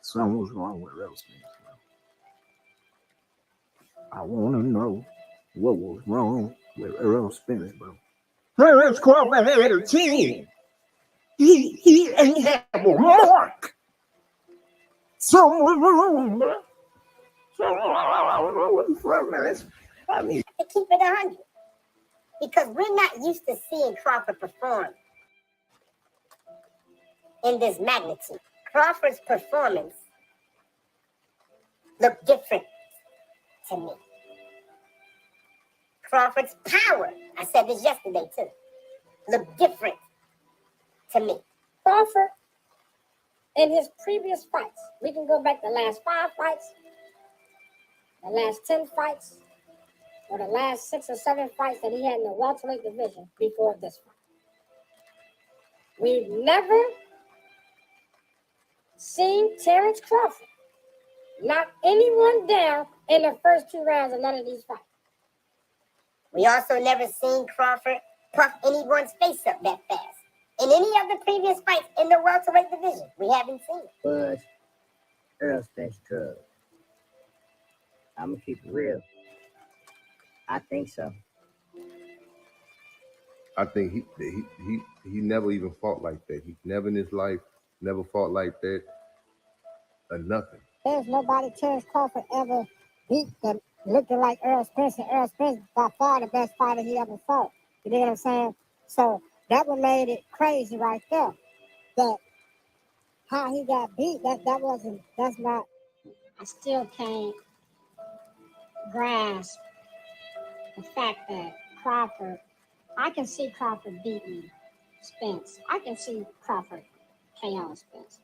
Something was wrong with Errol Spence. I want to know what was wrong with Errol Spence, bro. Terence Crawford had a team. He ain't have a mark. Something was wrong, bro. I mean, to keep it 100. Because we're not used to seeing Crawford perform in this magnitude. Crawford's performance looked different to me. Crawford's power, I said this yesterday too, looked different to me. Crawford, in his previous fights, we can go back the last 5 fights, the last 10 fights, or the last 6 or 7 fights that he had in the welterweight division before this fight. We've never seen Terence Crawford knock anyone down in the first 2 rounds of none of these fights. We also never seen Crawford puff anyone's face up that fast. In any of the previous fights in the welterweight division, we haven't seen it. Was Errol Spence drug? I'm gonna keep it real. I think so. I think he never even fought like that. He never in his life never fought like that or nothing. There's nobody Terence Crawford ever beat that looking like Errol Spence, and Errol Spence by far the best fighter he ever fought. You know what I'm saying? So that what made it crazy right there. That how he got beat, that's not. I still can't grasp the fact that Crawford, I can see Crawford beating Spence. I can see Crawford KO Spence.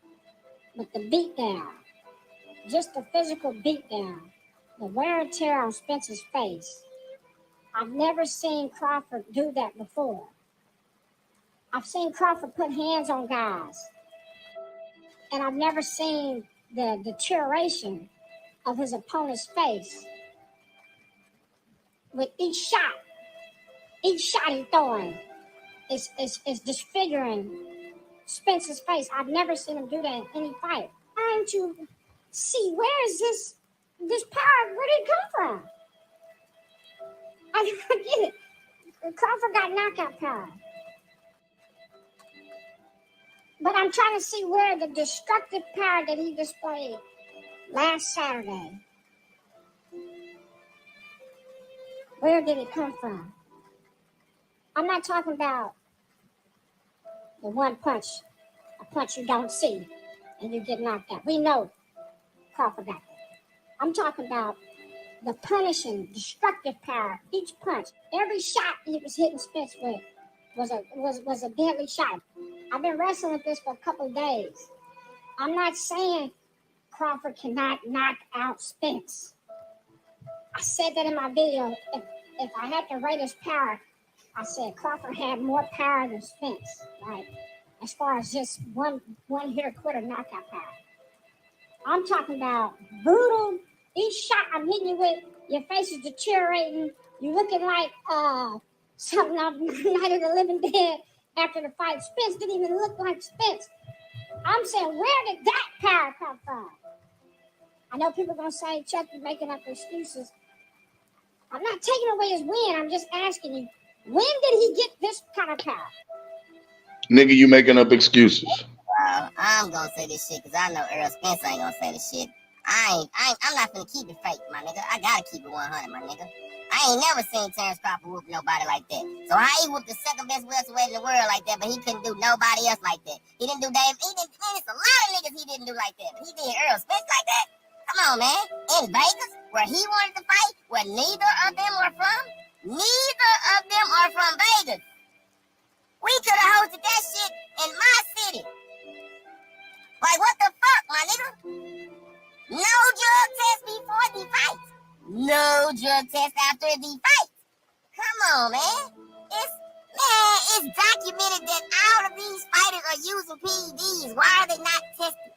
But the beatdown, just the physical beatdown, the wear and tear on Spence's face, I've never seen Crawford do that before. I've seen Crawford put hands on guys, and I've never seen the deterioration of his opponent's face with each shot he's throwing is disfiguring Spence's face. I've never seen him do that in any fight. Trying to see where is this power, where did it come from? I don't get it. Crawford got knockout power. But I'm trying to see where the destructive power that he displayed last Saturday, where did it come from? I'm not talking about the one punch, a punch you don't see, and you get knocked out. We know Crawford got that. I'm talking about the punishing, destructive power. Each punch, every shot he was hitting Spence with was a deadly shot. I've been wrestling with this for a couple of days. I'm not saying Crawford cannot knock out Spence. I said that in my video. If I had to rate his power, I said Crawford had more power than Spence, right? As far as just one hitter quitter knockout power. I'm talking about brutal. Each shot I'm hitting you with, your face is deteriorating. You're looking like something off Night of the Living Dead after the fight. Spence didn't even look like Spence. I'm saying, where did that power come from? I know people are going to say, Chuck, you're making up excuses. I'm not taking away his win. I'm just asking you, when did he get this kind of power? Nigga, you making up excuses. Well, I'm going to say this shit because I know Errol Spence ain't going to say this shit. I'm not going to keep it fake, my nigga. I got to keep it 100, my nigga. I ain't never seen Terence Crawford whoop nobody like that. So how he whooped the second best welterweight in the world like that, but he couldn't do nobody else like that. He didn't do Dave. It's a lot of niggas he didn't do like that. But he did Errol Spence like that? Come on, man. In Vegas, where he wanted to fight, where neither of them are from? Neither of them are from Vegas. We could have hosted that shit in my city. Like, what the fuck, my nigga? No drug test before the fight. No drug test after the fight. Come on, man. It's documented that all of these fighters are using PEDs. Why are they not tested?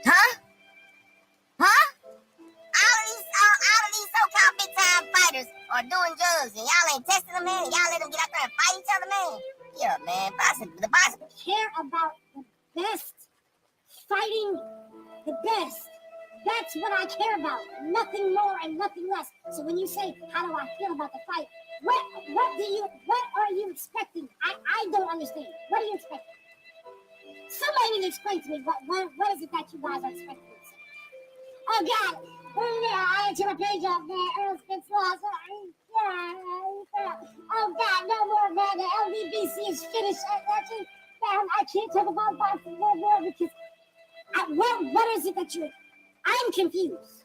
Huh? All of these so-called big-time fighters are doing drugs, and y'all ain't testing them, man. And y'all let them get out there and fight each other, man. Yeah, man. The boxing care about the best fighting the best. That's what I care about. Nothing more and nothing less. So when you say, how do I feel about the fight? What are you expecting? I don't understand. What are you expecting? Somebody need to explain to me what is it that you guys are expecting? Oh God! I had to my page up there. Earl Spence lost. Oh God, no more, man. The LDBC is finished. I can't talk about boxing no more because what is it that you're? I'm confused.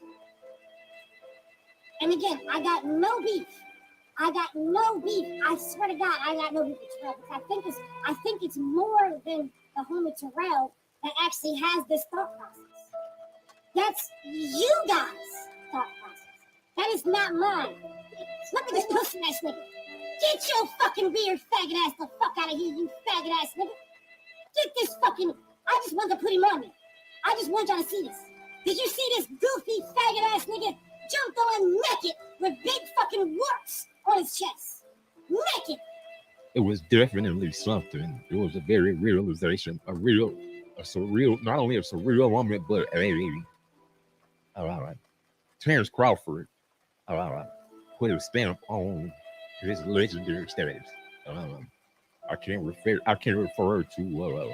And again, I got no beef. I swear to God, I got no beef with Terrell because I think it's more than the homie Terrell that actually has this thought process. That's you guys' thought process. That is not mine. Look at this pussy ass nigga. Get your fucking beard faggot ass the fuck out of here, you faggot ass nigga. Get this fucking. I just want to put him on me. I just want y'all to see this. Did you see this goofy faggot ass nigga jumped on naked with big fucking warts on his chest? Naked. It was definitely something. It was a very realization, a surreal, not only a surreal moment, but all right. Terence Crawford, all right, put a stamp on his legendary status. I can't refer to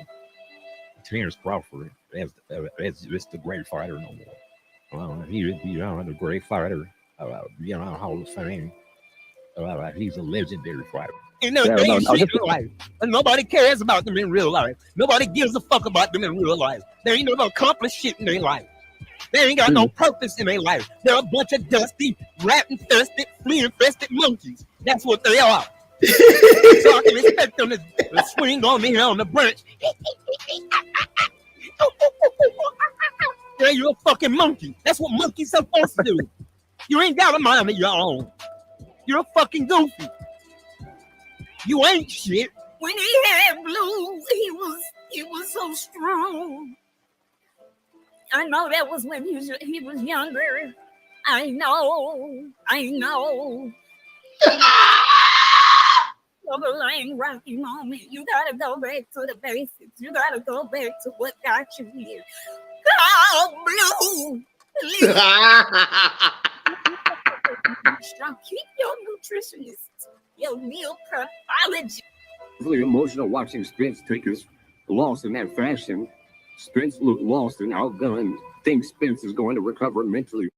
Terence Crawford as just the great fighter no more. He would be the great fighter, Hall of Fame. He's a legendary fighter. And nobody cares about them in real life. Nobody gives a fuck about them in real life. They ain't never accomplished shit in their life. They ain't got no purpose in their life. They're a bunch of dusty, rat-infested, flea-infested monkeys. That's what they are. So I can expect them to swing on me here on the branch. Yeah, you're a fucking monkey. That's what monkeys are supposed to do. You ain't got a mind of your own. You're a fucking goofy. You ain't shit. When he had blues, he was so strong. I know that was when he was younger. I know. Trouble ain't rocking on me. You gotta go back to the basics. You gotta go back to what got you here. Oh, blue. Keep your nutritionist, your meal prepologist. Really emotional watching Spence take his loss in that fashion. Spence looked lost and outgunned. Think Spence is going to recover mentally.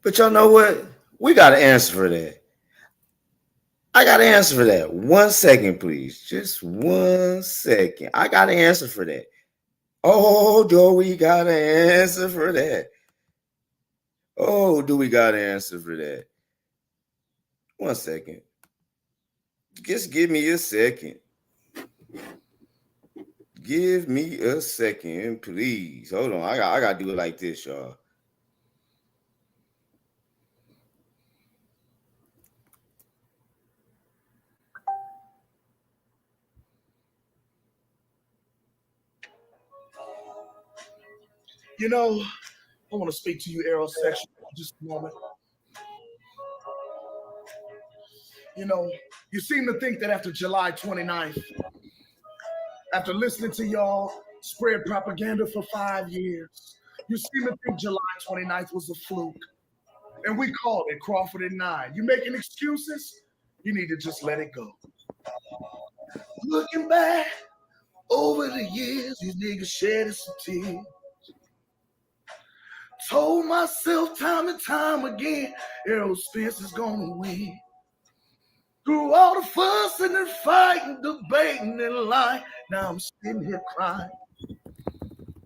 But y'all know what? We got to answer for that. I got to answer for that. 1 second, please. Just 1 second. I got to answer for that. Oh, do we got to answer for that? Oh, do we got to answer for that? 1 second. Just give me a second. Give me a second, please. Hold on. I got to do it like this, y'all. You know, I want to speak to you, ERROLSEXUAL, for just a moment. You know, you seem to think that after July 29th, after listening to y'all spread propaganda for 5 years, you seem to think July 29th was a fluke. And we called it Crawford at 9. You making excuses? You need to just let it go. Looking back over the years, these niggas shedding some tears. Told myself time and time again, Errol Spence is gonna win. Through all the fussing and fighting, debating and lying, now I'm sitting here crying.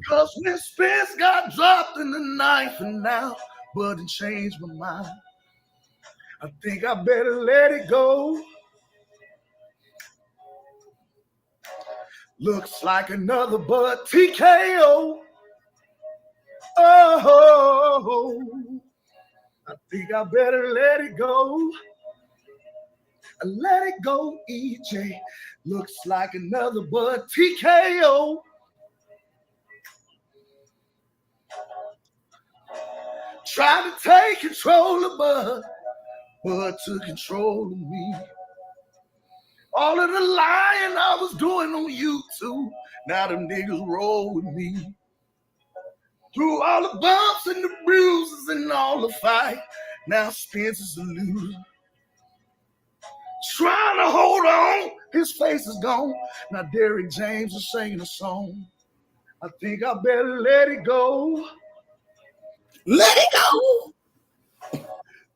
Cause when Spence got dropped in the ninth and now Budden changed my mind. I think I better let it go. Looks like another Bud TKO. Oh, I think I better let it go. Let it go, EJ. Looks like another Bud TKO. Try to take control of Bud. Bud took control of me. All of the lying I was doing on YouTube, now them niggas roll with me. Through all the bumps and the bruises and all the fight, now Spence is a loser. Trying to hold on, his face is gone. Now Derrick James is singing a song. I think I better let it go. Let it go.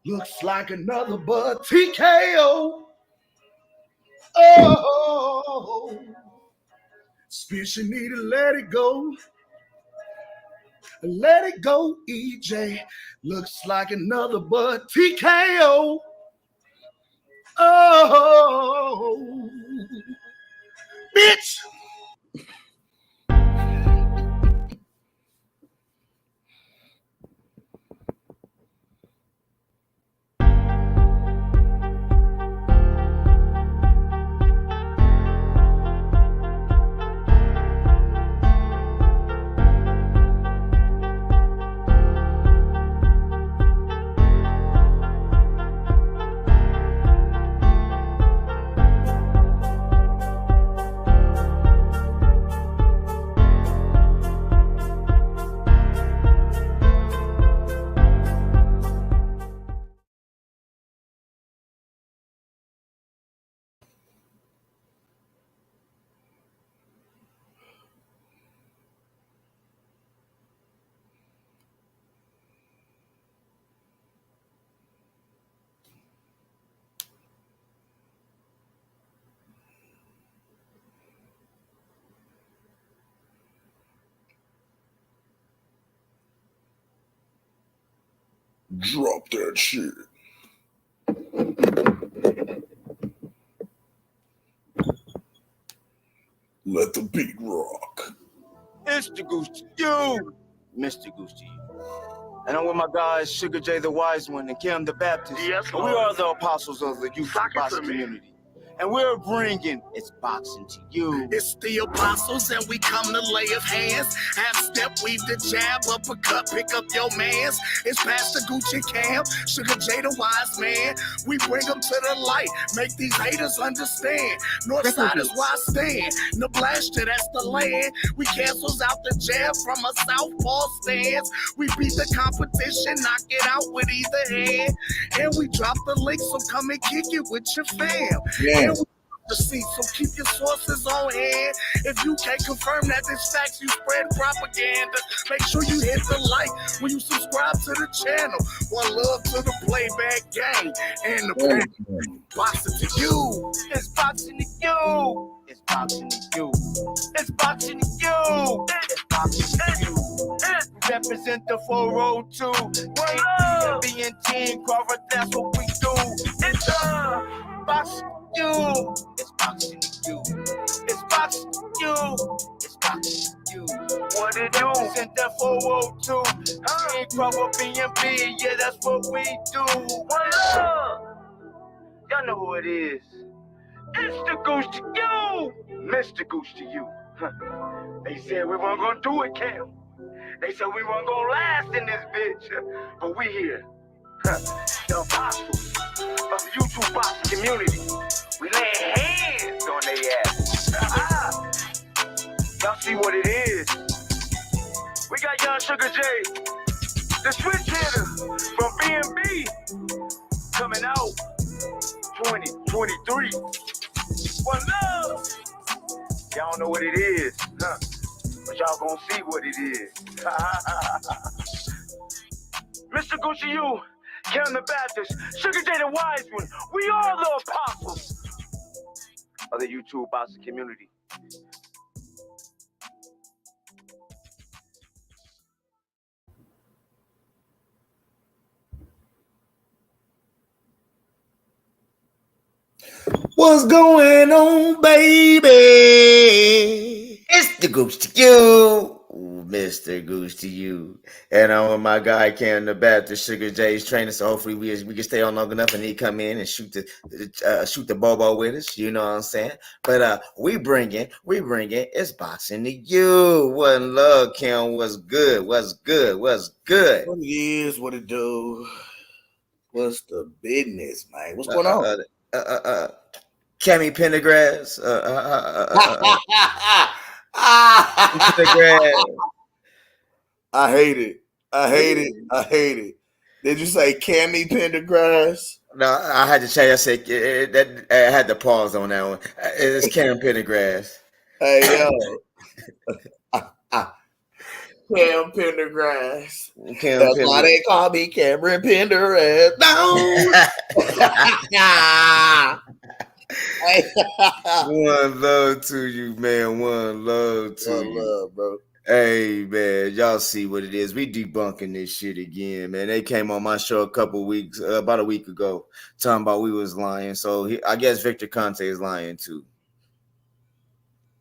Looks like another Bud TKO. Oh, Spence, you need to let it go. Let it go, EJ. Looks like another Bud TKO. Oh, bitch. Drop that shit. Let the beat rock. It's the Goose to you, Mr. Goose to you. And I'm with my guys, Sugar J the Wise One and Kim the Baptist. Yes, and we are the apostles of the youth boxing community. And we're bringing It's Boxing to You. It's the apostles and we come to lay of hands. Half step, weave the jab, uppercut, pick up your mans. It's Pastor Gucci Cam, Sugar J the Wise Man. We bring them to the light, make these haters understand. Northside is where I stand. Nebraska, that's the land. We cancels out the jab from a southpaw stance. We beat the competition, knock it out with either hand. And we drop the link, so come and kick it with your fam. Yeah. And we the seat, so keep your sources on hand. If you can't confirm that this facts, you spread propaganda. Make sure you hit the like when you subscribe to the channel. One love to the playback gang and the boxing to you. It's boxing to you. It's boxing to you. It's boxing to you. It's boxing to you. Represent the 402. Being Team Crawford, that's what we do. It's boxing to you. It's boxing to you. It's boxing to you. It's boxing to you. What it do? Represent the 402. Team Crawford, BNB, yeah, that's what we do. Y'all know who it is. It's the Goose to you, Mr. Goose to you. They said we weren't gonna do it, Cam. They said we weren't gonna last in this bitch, but we here. The apostles of the YouTube boxing community. We lay hands on their ass. Y'all see what it is. We got young Sugar J, the switch hitter from BNB, coming out 2023. One love. Y'all know what it is, huh? But y'all gonna see what it is. Mr. Gucci, you, Kim the Baptist, Sugar J the Wise One, we are the apostles of the YouTube boxing community. What's going on, baby? It's the Goose to you, Mr. Goose to you. And I'm with my guy Cam the Baptist, Sugar J's trainer. So hopefully we can stay on long enough and he come in and shoot the bobo with us. You know what I'm saying? But we bring it. It's boxing to you. One love, Cam. What's good? What's good? What it is, what it do. What's the business, man? What's going on? Cammy Pendergrass. Pendergrass. I hate it. I hate it. I hate it. Did you say Cammy Pendergrass? No, I had to change. I said I had to pause on that one. It's Cam Pendergrass. Hey, yo. Cam Pendergrass. Cam That's why they call me Cameron Pendergrass. No. One love to you, man. One love to One you. love, bro. Hey, man, y'all see what it is. We debunking this shit again, man. They came on my show about a week ago, talking about we was lying. So I guess Victor Conte is lying too.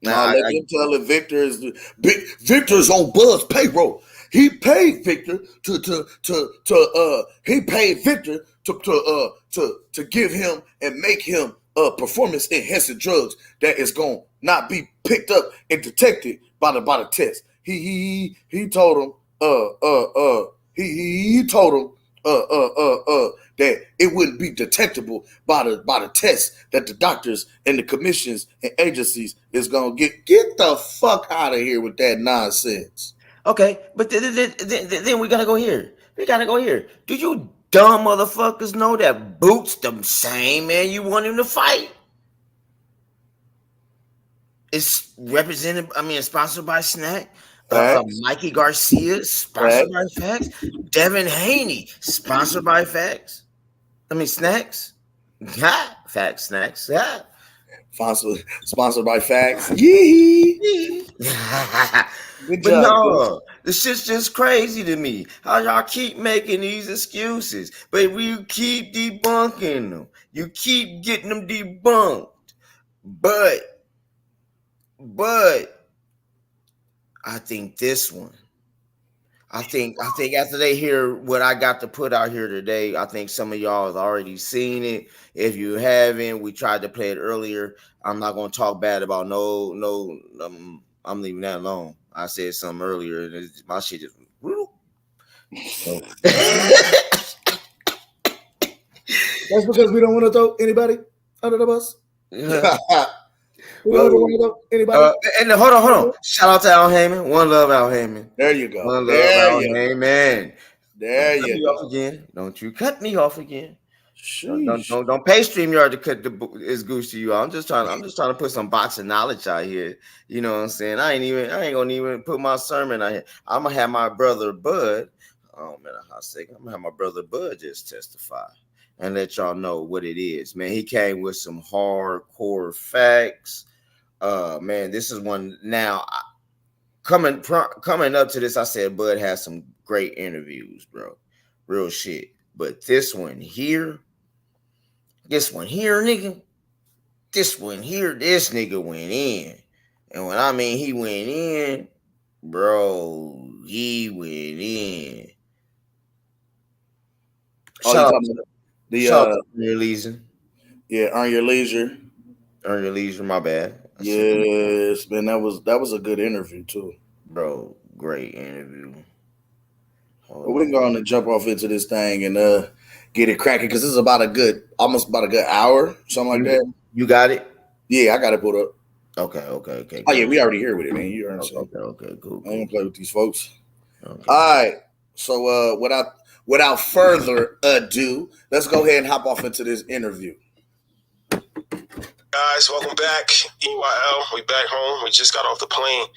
Now let them tell it. Victor's on Buzz payroll. He paid Victor he paid Victor to give him and make him performance enhancing drugs that is gonna not be picked up and detected by the test. He told him he told him that it wouldn't be detectable by the test that the doctors and the commissions and agencies is gonna get the fuck out of here with that nonsense. Okay, but then we gotta go here. We gotta go here. Do you dumb motherfuckers know that Boots the same man you want him to fight? It's sponsored by Snack. Mikey Garcia, sponsored by Facts. Devin Haney, sponsored by Facts. Snacks. Facts, Snacks. Sponsored by Facts. Yee. But no, the shit's just crazy to me. How y'all keep making these excuses, but you keep debunking them. You keep getting them debunked. But I think this one. I think after they hear what I got to put out here today, I think some of y'all have already seen it. If you haven't, we tried to play it earlier. I'm not gonna talk bad about I'm leaving that alone. I said something earlier, and my shit just. That's because we don't want to throw anybody under the bus. Anybody? And hold on. Shout out to Al Heyman. One love, Al Heyman. There you go. One love, Al Heyman. There you go. Off again. Don't you cut me off again. Don't pay StreamYard to cut his goose to you. I'm just trying to put some boxing knowledge out here. You know what I'm saying? I ain't gonna even put my sermon out here. I'm gonna have my brother Bud. Oh man, a hot second. I'm gonna have my brother Bud just testify and let y'all know what it is. Man, he came with some hardcore facts. Man, this is one now. Coming up to this, I said Bud has some great interviews, bro. Real shit. But this one here, nigga. This nigga went in. And when I mean he went in, bro, he went in. Shout out to your leisure. Yeah, Earn Your Leisure. Earn Your Leisure, my bad. Yes, man, that was a good interview too. Bro, great interview. We're going to jump off into this thing and get it cracking because this is almost about a good hour, something like that. You got it? Yeah, I got it pulled up. Okay. Oh yeah, we already here with it, man. You understand? Okay, cool. I ain't gonna play with these folks. Okay. All right. So without further ado, let's go ahead and hop off into this interview. Guys, welcome back. EYL, we back home. We just got off the plane,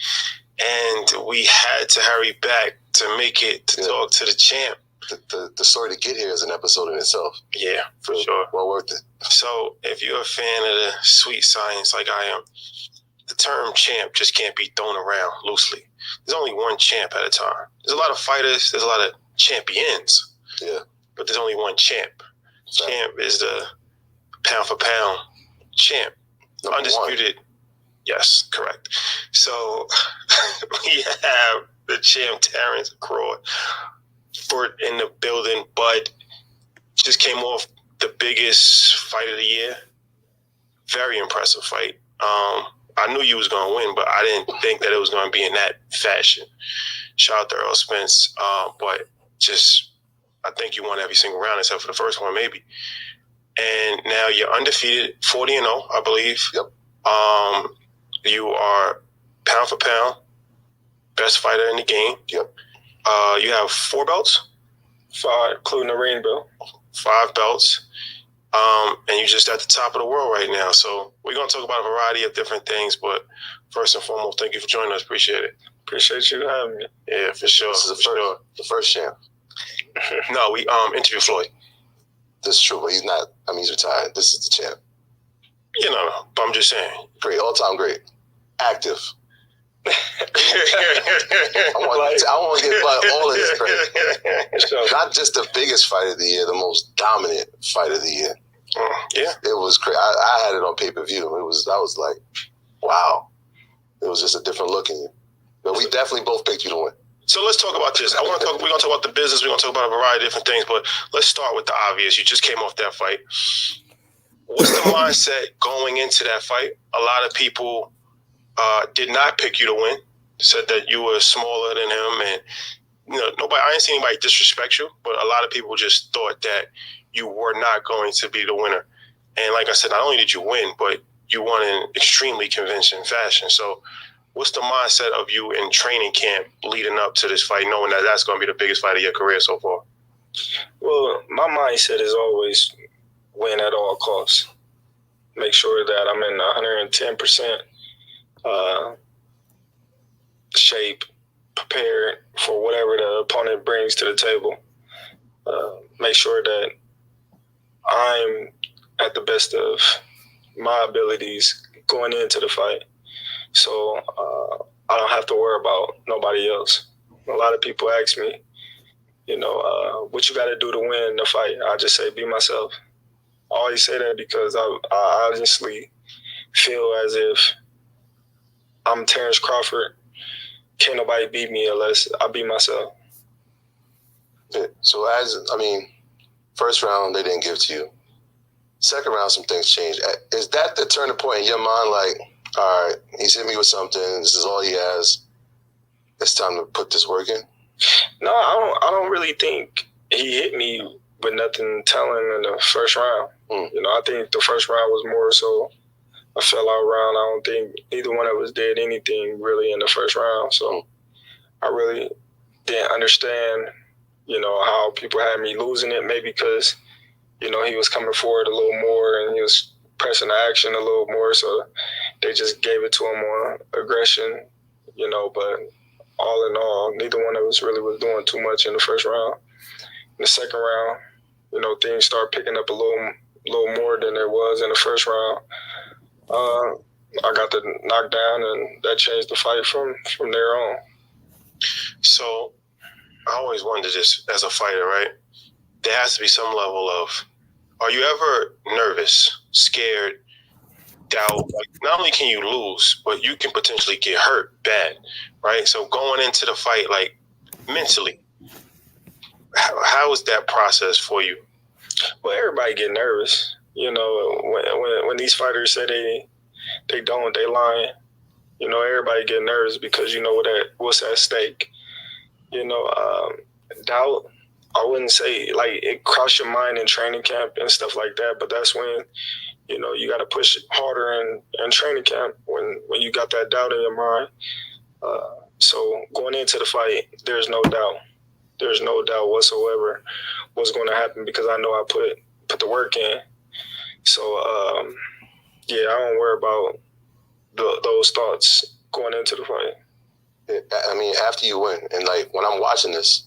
and we had to hurry back to make it to talk to the champ. The story to get here is an episode in itself. Yeah, for sure. Well worth it. So, if you're a fan of the sweet science like I am, the term champ just can't be thrown around loosely. There's only one champ at a time. There's a lot of fighters. There's a lot of champions. Yeah. But there's only one champ. Champ is the pound for pound champ. Number Undisputed. One. Yes, correct. So we have the champ Terence Crawford in the building. Bud just came off the biggest fight of the year. Very impressive fight. I knew you was going to win, but I didn't think that it was going to be in that fashion. Shout out to Spence. But just I think you won every single round except for the first one, maybe. And now you're undefeated, 40-0, I believe. Yep. You are pound for pound best fighter in the game. Yep. You have 4 belts? 5, including the ring belt. 5 belts. And you're just at the top of the world right now. So we're going to talk about a variety of different things. But first and foremost, thank you for joining us. Appreciate it. Appreciate you having me. Yeah, for sure. This is the first champ. No, we interviewed Floyd. This is true, but he's not. I mean, he's retired. This is the champ. You know, but I'm just saying. Great, all-time great. Active. I want to give all of this credit. Not just the biggest fight of the year, the most dominant fight of the year. Yeah, it was crazy. I had it on pay-per-view. I was like, wow. It was just a different look in you. But we definitely both picked you to win. So let's talk about this. We're going to talk about the business. We're going to talk about a variety of different things. But let's start with the obvious. You just came off that fight. What's the mindset going into that fight? A lot of people did not pick you to win. Said that you were smaller than him, and I ain't seen anybody disrespect you, but a lot of people just thought that you were not going to be the winner. And like I said, not only did you win, but you won in extremely convincing fashion. So what's the mindset of you in training camp leading up to this fight, knowing that that's going to be the biggest fight of your career so far? Well, my mindset is always win at all costs. Make sure that I'm in 110% shape, prepared for whatever the opponent brings to the table. Make sure that I'm at the best of my abilities going into the fight. So I don't have to worry about nobody else. A lot of people ask me, what you got to do to win the fight? I just say, be myself. I always say that because I honestly feel as if I'm Terence Crawford. Can't nobody beat me unless I beat myself. Yeah. So first round they didn't give to you. Second round, some things changed. Is that the turning point in your mind? Like, all right, he's hit me with something. This is all he has. It's time to put this work in. No, I don't really think he hit me with nothing telling in the first round. I think the first round was more so a sellout round. I don't think either one of us did anything really in the first round. So I really didn't understand, how people had me losing it. Maybe because, he was coming forward a little more and he was pressing the action a little more. So they just gave it to him on aggression, but all in all, neither one of us really was doing too much in the first round. In the second round, things started picking up a little more than it was in the first round. I got the knockdown, and that changed the fight from there on. So I always wondered this as a fighter, right? There has to be some level of, are you ever nervous, scared, doubt? Like, not only can you lose, but you can potentially get hurt bad, right? So going into the fight, like mentally, how is that process for you? Well, everybody get nervous. When these fighters say they don't, they lying. Everybody get nervous because what's at stake. Doubt, I wouldn't say like it crossed your mind in training camp and stuff like that, but that's when you got to push harder in training camp when you got that doubt in your mind. So going into the fight, there's no doubt. There's no doubt whatsoever what's going to happen because I know I put the work in. So, I don't worry about those thoughts going into the fight. After you win, and like when I'm watching this,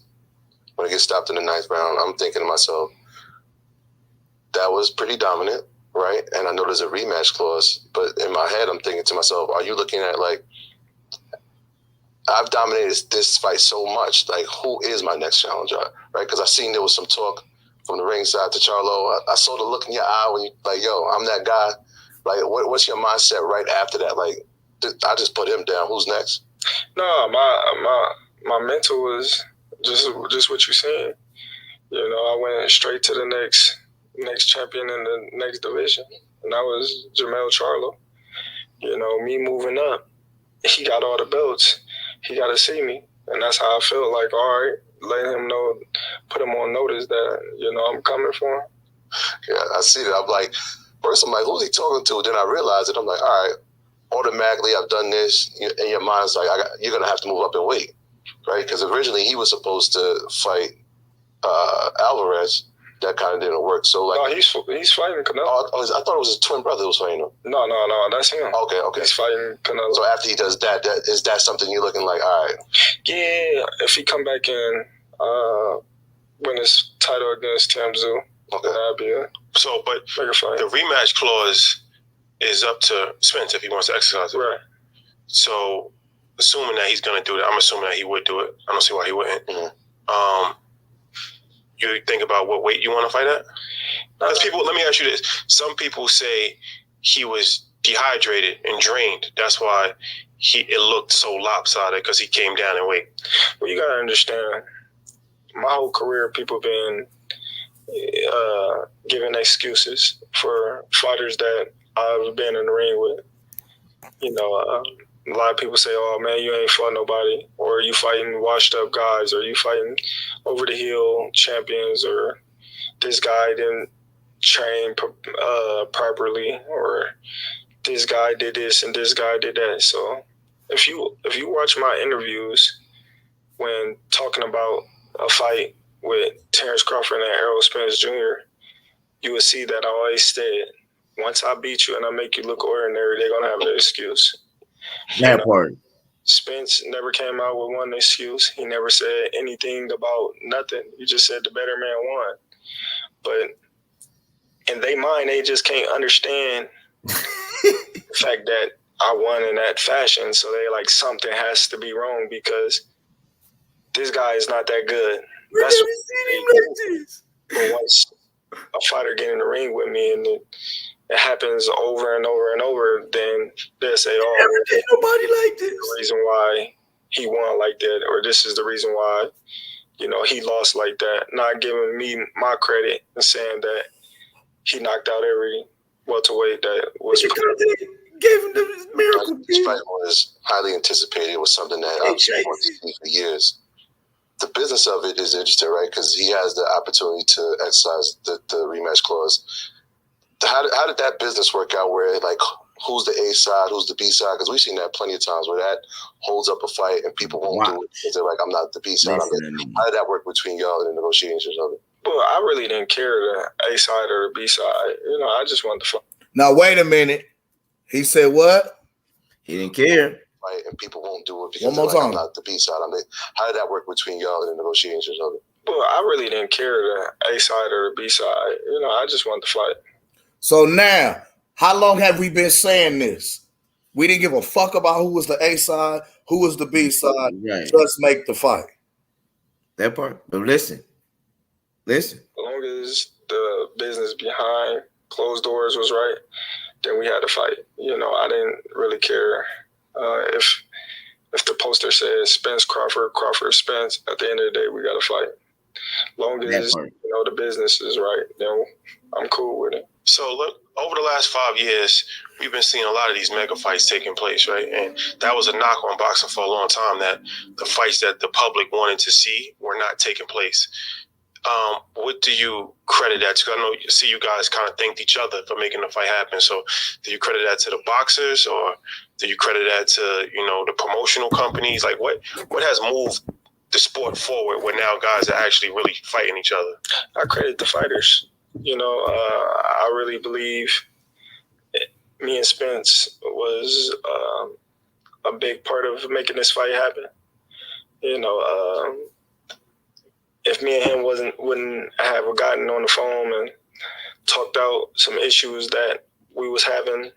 when it gets stopped in the 9th round, I'm thinking to myself, that was pretty dominant, right? And I know there's a rematch clause, but in my head, I'm thinking to myself, are you looking at like, I've dominated this fight so much, like who is my next challenger, right? Because I seen there was some talk from the ringside to Charlo. I saw the look in your eye when you like, yo, I'm that guy. Like, what's your mindset right after that? Like, I just put him down. Who's next? No, my mental was just what you saying. I went straight to the next champion in the next division, and that was Jermell Charlo. Me moving up, he got all the belts. He got to see me, and that's how I felt. Like, all right, let him know, put him on notice that, you know, I'm coming for him. Yeah, I see that. I'm like, first I'm like, who's he talking to? Then I realized it. I'm like, all right, automatically I've done this. In your mind, it's like, you're going to have to move up and weight, right? Because originally he was supposed to fight Alvarez. That kind of didn't work. So like, no, he's fighting Canelo. I thought it was his twin brother who was fighting him. No, that's him. Okay. He's fighting Canelo. So after he does that, is that something you're looking like, all right? Yeah, if he come back in, win his title against Tamzu, that'd be it. So, but the rematch clause is up to Spence if he wants to exercise it. Right. So, assuming that he's going to do that, I'm assuming that he would do it. I don't see why he wouldn't. Mm-hmm. You think about what weight you want to fight at? Because people, let me ask you this. Some people say he was dehydrated and drained. That's why it looked so lopsided, because he came down in weight. Well, you got to understand, my whole career, people been giving excuses for fighters that I've been in the ring with. You know, a lot of people say, oh, man, you ain't fought nobody, or you fighting washed up guys, or you fighting over the hill champions, or this guy didn't train properly, or this guy did this and this guy did that. So if you watch my interviews when talking about a fight with Terence Crawford and Errol Spence Jr., you would see that I always said, once I beat you and I make you look ordinary, they're going to have an excuse. That part. Spence never came out with one excuse. He never said anything about nothing. He just said the better man won. But in their mind, they just can't understand the fact that I won in that fashion. So they like, something has to be wrong because this guy is not that good. That's but once a fighter get in the ring with me and it happens over and over and over, then they'll say, oh, Never did nobody like this. The reason why he won like that, or this is the reason why, you know, he lost like that. Not giving me my credit and saying that he knocked out every welterweight that was gave him the miracle. This fight was highly anticipated. It was something that I've wanted to see for years. The business of it is interesting, right? Because he has the opportunity to exercise the rematch clause. How did that business work out where, like, who's the A side, who's the B side? Because we've seen that plenty of times where that holds up a fight and people won't do it because they're like, I'm not the B side. How did that work between y'all in the negotiations of it? Well, I really didn't care the A side or the B side. You know, I just wanted to fight. Now, wait a minute. He said what? He didn't care. Right, and people won't do it because one more like, time. I'm not the B side. How did that work between y'all in the negotiations of it? Well, I really didn't care the A side or the B side. You know, I just wanted to fight. So now, how long have we been saying this? We didn't give a fuck about who was the A side, who was the B side. Right. Just make the fight. That part. But listen. As long as the business behind closed doors was right, then we had to fight. You know, I didn't really care if the poster says Spence Crawford, Crawford Spence. At the end of the day, we got to fight. Long as you know the business is right, then I'm cool with it. So look, over the last 5 years, we've been seeing a lot of these mega fights taking place, right? And that was a knock on boxing for a long time, that the fights that the public wanted to see were not taking place. What do you credit that to? I know you see you guys kind of thanked each other for making the fight happen. So do you credit that to the boxers, or do you credit that to, you know, the promotional companies? Like what has moved the sport forward where now guys are actually really fighting each other? I credit the fighters. You know, I really believe me and Spence was a big part of making this fight happen. You know, if me and him wouldn't have gotten on the phone and talked out some issues that we was having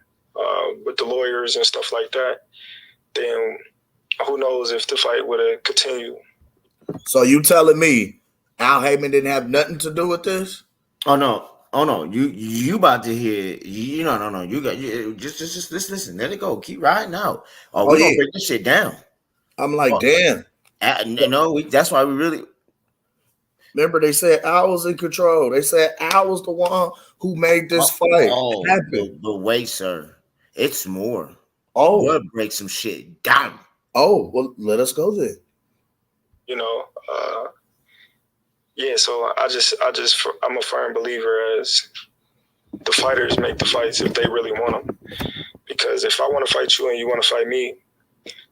with the lawyers and stuff like that, then who knows if the fight would have continued. So you telling me Al Heyman didn't have nothing to do with this? Oh no! You about to hear? No! You got just listen. Let it go. Keep riding out. Oh, we're gonna break this shit down. I'm like, damn. That's why we really. Remember, they said Al was in control. They said Al was the one who made this fight happen. But wait, sir, it's more. Oh, we'll break some shit down. Oh, well, let us go then. You know, Yeah, so I'm a firm believer as the fighters make the fights if they really want them. Because if I want to fight you and you want to fight me,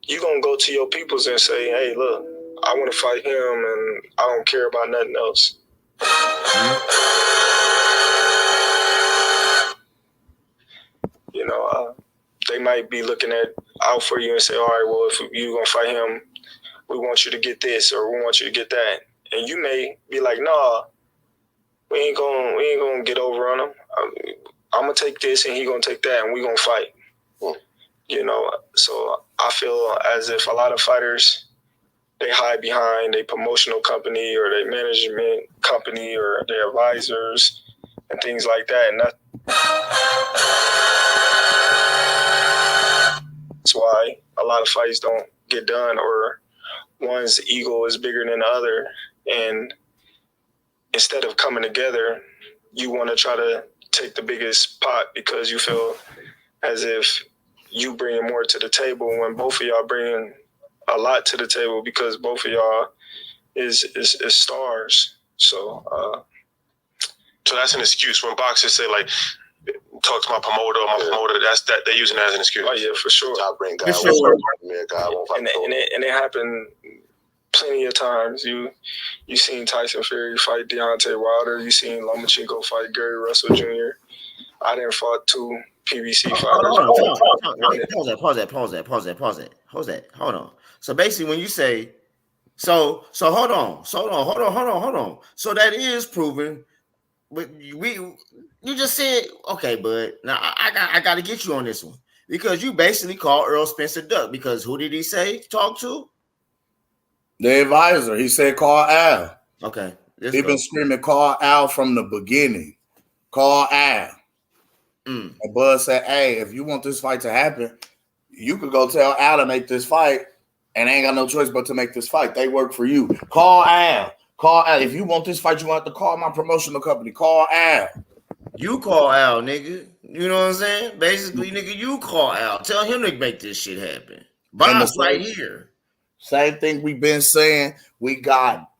you gonna go to your peoples and say, "Hey, look, I want to fight him, and I don't care about nothing else." You know, they might be looking out for you and say, "All right, well, if you gonna fight him, we want you to get this or we want you to get that," and you may be like, "Nah, we ain't gonna get over on him. I'm gonna take this and he gonna take that, and we gonna fight." You know, so I feel as if a lot of fighters, they hide behind a promotional company or their management company or their advisors and things like that, and that's why a lot of fights don't get done, or one's ego is bigger than the other, and instead of coming together, you want to try to take the biggest pot because you feel as if you bringing more to the table when both of y'all bringing a lot to the table because both of y'all is stars. So that's an excuse when boxers say like, talk to my promoter, that's that they're using that as an excuse. Oh yeah, for sure. And it happened plenty of times. You seen Tyson Fury fight Deontay Wilder. You seen Lomachenko fight Gary Russell Jr. I didn't fought 2 PBC fighters. Pause that. Hold on. So basically, when you say, hold on. So that is proven. But you just said, okay, bud. Now I got to get you on this one because you basically called Errol Spence a duck because who did he say talk to? The advisor. He said call Al. Okay. He's been screaming call Al from the beginning. Call Al. And Bud said, hey, if you want this fight to happen, you could go tell Al to make this fight and ain't got no choice but to make this fight. They work for you. Call Al. Call Al. If you want this fight, you want to call my promotional company. Call Al. You call Al, nigga. You know what I'm saying? Basically, nigga, you call Al. Tell him to make this shit happen. Bob's right here. Same thing we've been saying. We got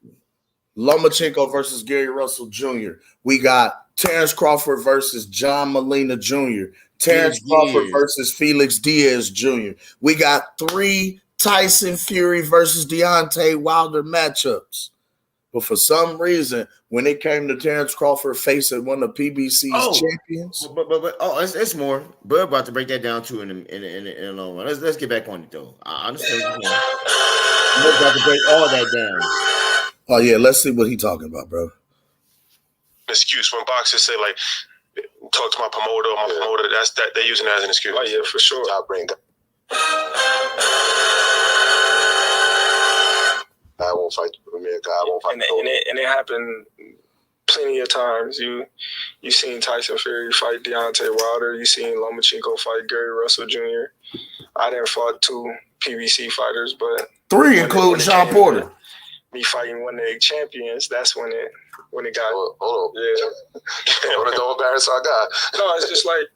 Lomachenko versus Gary Russell Jr. We got Terence Crawford versus John Molina Jr. Terence Crawford versus Felix Diaz Jr. We got 3 Tyson Fury versus Deontay Wilder matchups. But for some reason, when it came to Terence Crawford facing one of PBC's champions, it's more. Bud about to break that down too in a long run. Let's get back on it though. I understand what you're saying. Bud about to break all that down. Oh yeah, let's see what he's talking about, bro. Excuse when boxers say like, talk to my promoter, that's that they're using that as an excuse. Oh yeah, for sure. I won't fight the Premier guy. I won't fight and it happened plenty of times. You seen Tyson Fury fight Deontay Wilder. You seen Lomachenko fight Gary Russell Jr. I didn't fought 2 PBC fighters, but 3 including Sean Porter. Me fighting one of the champions. That's when it got. Hold on. Yeah. Don't embarrass our guy. No, it's just like,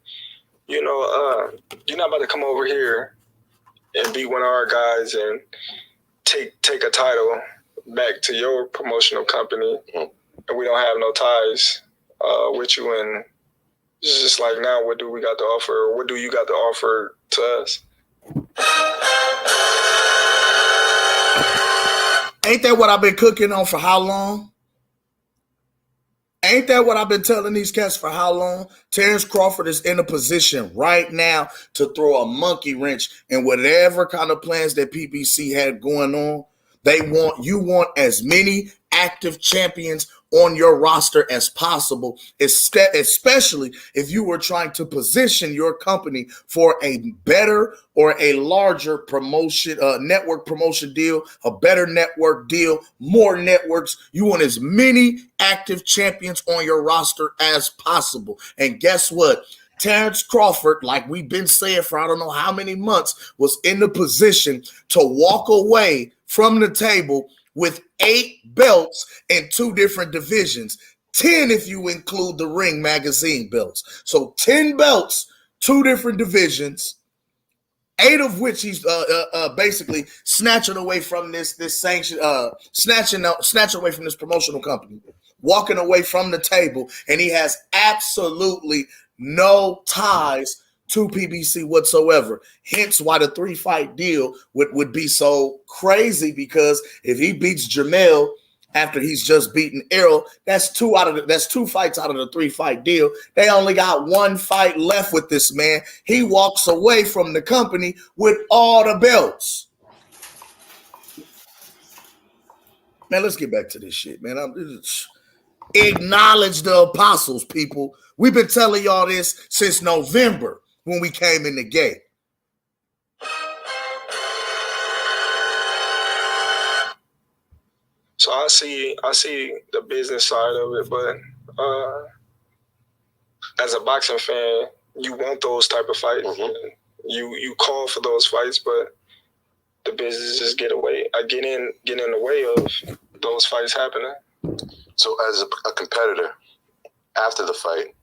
you know, you're not about to come over here and beat one of our guys and take a title back to your promotional company, and we don't have no ties with you. And it's just like, now what do we got to offer? What do you got to offer to us? Ain't that what I've been cooking on for how long? Ain't that what I've been telling these cats for how long? Terence Crawford is in a position right now to throw a monkey wrench in whatever kind of plans that PBC had going on. You want as many active champions on your roster as possible, especially if you were trying to position your company for a better or a larger promotion, network promotion deal, a better network deal, more networks. You want as many active champions on your roster as possible. And guess what? Terence Crawford, like we've been saying for I don't know how many months, was in the position to walk away from the table with 8 belts in 2 different divisions, 10 if you include the Ring Magazine belts. So 10 belts, 2 different divisions, 8 of which he's basically snatching away from this sanction, snatching away from this promotional company, walking away from the table, and he has absolutely no ties to PBC whatsoever. Hence why the 3-fight deal would be so crazy, because if he beats Jamel after he's just beaten Errol, that's 2 fights out of the 3-fight deal. They only got 1 fight left with this man. He walks away from the company with all the belts. Man, let's get back to this shit, man. Acknowledge the apostles, people. We've been telling y'all this since November when we came in the gate. So I see the business side of it, but as a boxing fan, you want those type of fights. Mm-hmm. You call for those fights, but the business just get in the way of those fights happening. So as a competitor, after the fight,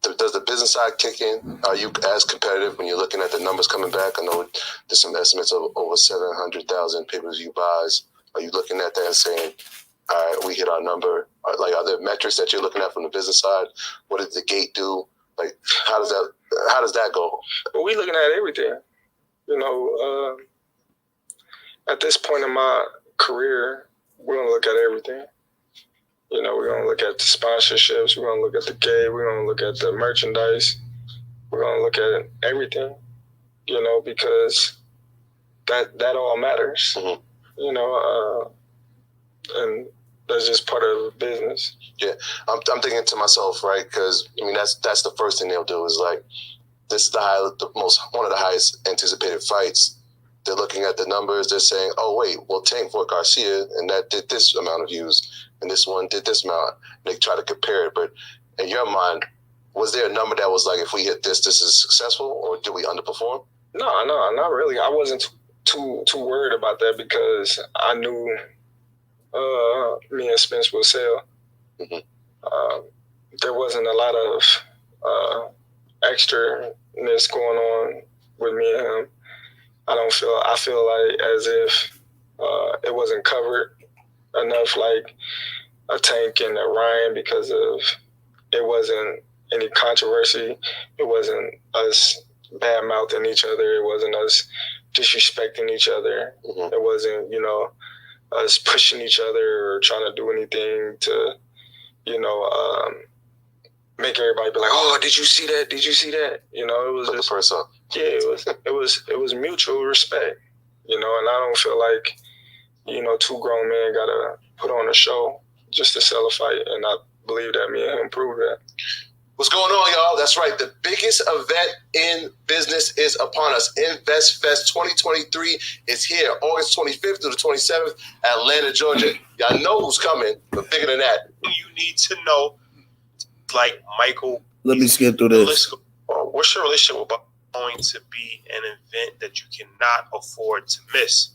does the business side kick in? Are you as competitive when you're looking at the numbers coming back? I know there's some estimates of over 700,000 pay-per-view buys. Are you looking at that and saying, all right, we hit our number? Are there metrics that you're looking at from the business side? What did the gate do? Like, how does that go? Well, we looking at everything. You know, at this point in my career, we're gonna look at everything. You know, we're gonna look at the sponsorships. We're gonna look at the gate. We're gonna look at the merchandise. We're gonna look at everything. You know, because that all matters. Mm-hmm. You know, and that's just part of the business. Yeah, I'm thinking to myself, right? Because I mean, that's the first thing they'll do is like, this is one of the highest anticipated fights. They're looking at the numbers. They're saying, oh wait, well, Tank fought Garcia, and that did this amount of views, and this one did this amount. They try to compare it, but in your mind, was there a number that was like, if we hit this is successful, or did we underperform? No, not really. I wasn't too worried about that because I knew me and Spence would sell. Mm-hmm. There wasn't a lot of extraness going on with me and him. I feel like as if it wasn't covered enough, like a Tank and a Ryan, because of it wasn't any controversy. It wasn't us bad mouthing each other. It wasn't us disrespecting each other. Mm-hmm. It wasn't, you know, us pushing each other or trying to do anything to, you know, make everybody be like, oh, did you see that? Did you see that? You know, it was just, the first up. Yeah, it was mutual respect, you know, and I don't feel like, you know, 2 grown men gotta put on a show just to sell a fight, and I believe that me and him proved that. What's going on, y'all? That's right. The biggest event in business is upon us. Invest Fest 2023 is here, August 25th through the 27th, Atlanta, Georgia. Y'all know who's coming, but bigger than that. You need to know, like Michael. Let me skip through this. What's your relationship with going to be an event that you cannot afford to miss?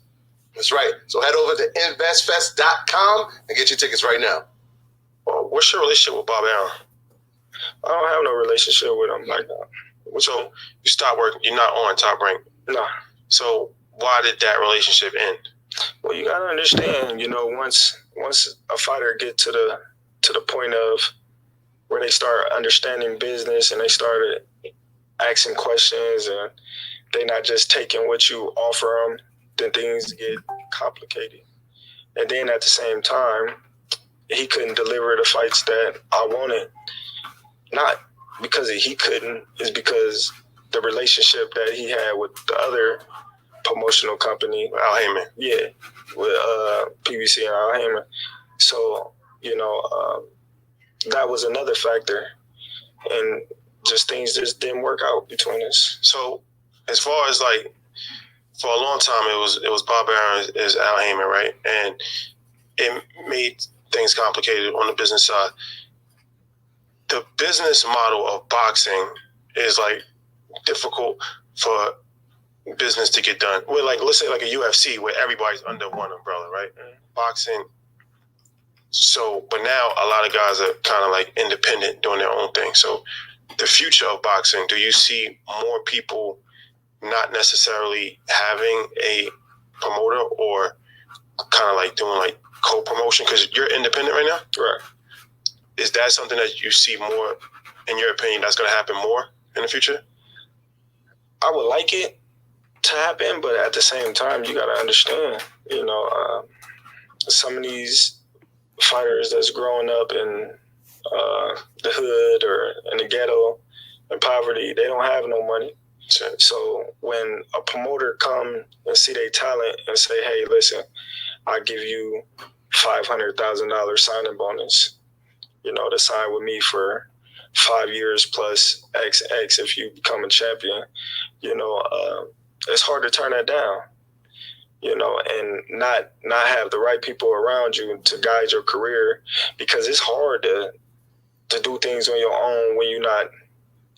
That's right. So head over to investfest.com and get your tickets right now. What's your relationship with Bob Arum? I don't have no relationship with him like that. So you stopped working. You're not on Top Rank. No. So why did that relationship end? Well, you gotta understand. You know, once a fighter get to the point of where they start understanding business and they started asking questions and they're not just taking what you offer them, then things get complicated. And then at the same time, he couldn't deliver the fights that I wanted. Not because he couldn't, it's because the relationship that he had with the other promotional company, Al Heyman. Yeah, with PBC and Al Heyman. So, you know, that was another factor. And things just didn't work out between us. So as far as like, for a long time, it was Bob Arum as Al Heyman, right? And it made things complicated on the business side. The business model of boxing is like difficult for business to get done. With like, let's say like a UFC where everybody's under one umbrella, right? Boxing. So, but now a lot of guys are kind of like independent, doing their own thing. So the future of boxing, do you see more people not necessarily having a promoter or kind of like doing like co-promotion, because you're independent right now? Right. Is that something that you see more, in your opinion, that's going to happen more in the future? I would like it to happen, but at the same time, you got to understand, some of these fighters that's growing up in the hood or in the ghetto and poverty, they don't have no money. So when a promoter come and see their talent and say, hey, listen, I'll give you $500,000 signing bonus, to sign with me for 5 years plus XX if you become a champion, it's hard to turn that down, and not have the right people around you to guide your career, because it's hard to do things on your own when you're not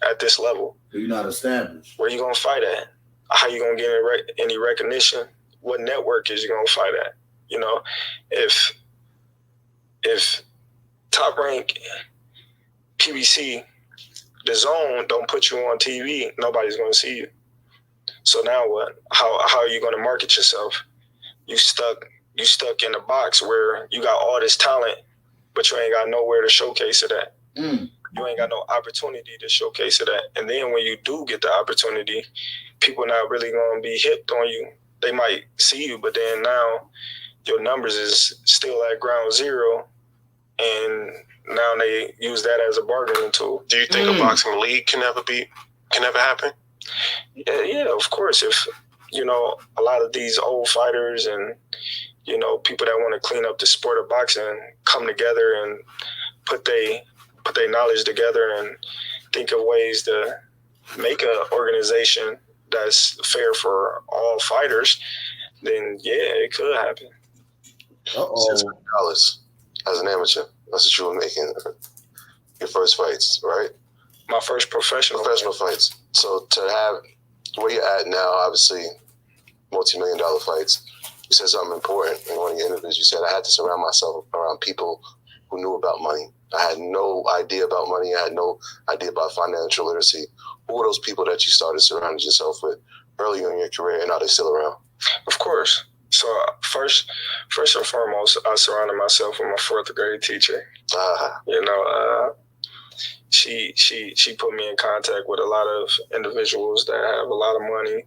at this level. You're not established. Where you gonna fight at? How you gonna get any recognition? What network is you gonna fight at? If Top Rank, PBC, the Zone don't put you on TV, nobody's gonna see you. So now what? How are you gonna market yourself? You stuck in a box where you got all this talent, but you ain't got nowhere to showcase it at. You ain't got no opportunity to showcase it at. And then when you do get the opportunity, people not really gonna be hipped on you. They might see you, but then now your numbers is still at ground zero, and now they use that as a bargaining tool. Do you think a boxing league can ever happen? Yeah, of course. If a lot of these old fighters and people that want to clean up the sport of boxing come together and put their knowledge together and think of ways to make an organization that's fair for all fighters, then yeah, it could happen. $600 as an amateur. That's what you were making your first fights, right? My first professional fights. So to have where you're at now, obviously multi-million-dollar fights. You said something important in one of your interviews. You said, I had to surround myself around people who knew about money. I had no idea about money. I had no idea about financial literacy. Who were those people that you started surrounding yourself with early in your career, and are they still around? Of course. So first and foremost, I surrounded myself with my 4th grade teacher. She put me in contact with a lot of individuals that have a lot of money,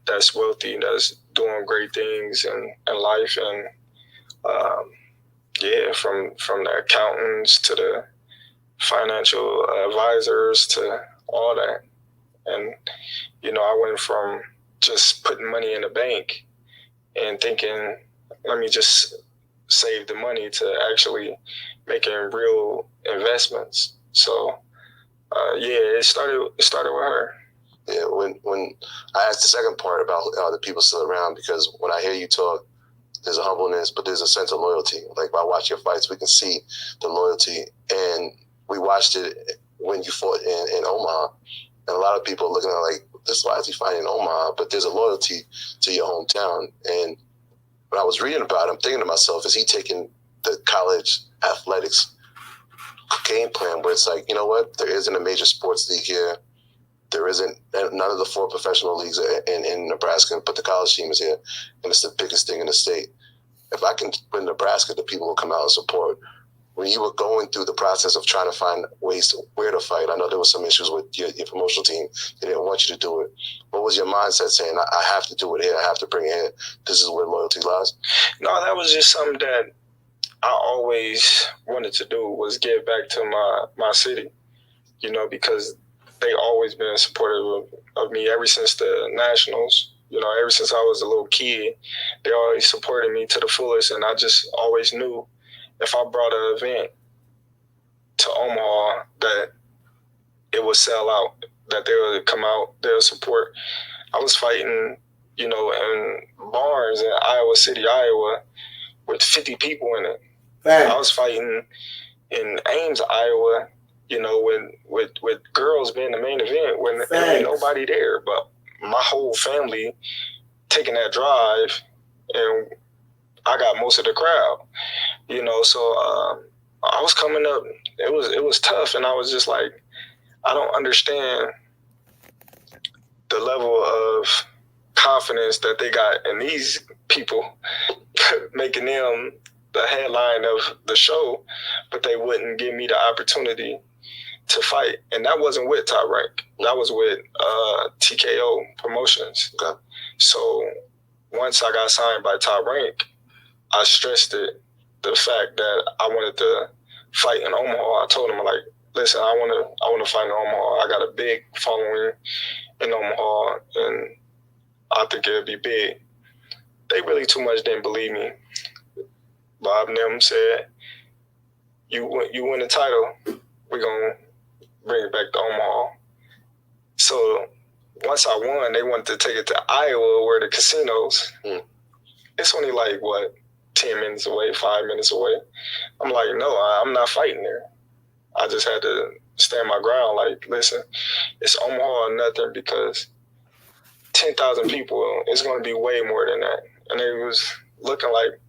that's wealthy, that's doing great things in life, and from the accountants to the financial advisors to all that. And I went from just putting money in the bank and thinking, let me just save the money, to actually making real investments. So it started with her. Yeah, when I asked the second part about the people still around, because when I hear you talk, there's a humbleness, but there's a sense of loyalty. Like, by watching your fights, we can see the loyalty, and we watched it when you fought in Omaha, and a lot of people are looking at it like, why is he fighting in Omaha? But there's a loyalty to your hometown. And when I was reading about it, I'm thinking to myself, is he taking the college athletics game plan where it's like, you know what, there isn't a major sports league here. There isn't none of the 4 professional leagues in Nebraska, but the college team is here, and it's the biggest thing in the state. If I can win Nebraska, the people will come out and support. When you were going through the process of trying to find ways to where to fight, I know there was some issues with your promotional team. They didn't want you to do it. What was your mindset saying, I have to do it here, I have to bring it here? This is where loyalty lies? No, that was just something that I always wanted to do, was give back to my city, because they always been supportive of me ever since the Nationals. Ever since I was a little kid, they always supported me to the fullest, and I just always knew if I brought an event to Omaha that it would sell out, that they would come out, they'll support. I was fighting, in barns in Iowa City, Iowa, with 50 people in it. Facts. I was fighting in Ames, Iowa, with girls being the main event when there ain't nobody there, but my whole family taking that drive, and I got most of the crowd, so I was coming up, it was tough, and I was just like, I don't understand the the level of confidence that they got in these people, making them the headline of the show, but they wouldn't give me the opportunity to fight. And that wasn't with Top Rank. That was with TKO Promotions. Okay. So once I got signed by Top Rank, I stressed it, the fact that I wanted to fight in Omaha. I told them, like, listen, I want to fight in Omaha. I got a big following in Omaha, and I think it'd be big. They really too much didn't believe me. Bob and them said, you win the title, we're going to bring it back to Omaha. So once I won, they wanted to take it to Iowa, where the casinos. It's only like, 10 minutes away, 5 minutes away. I'm like, no, I'm not fighting there. I just had to stand my ground. Like, listen, it's Omaha or nothing, because 10,000 people, it's going to be way more than that. And they was looking like,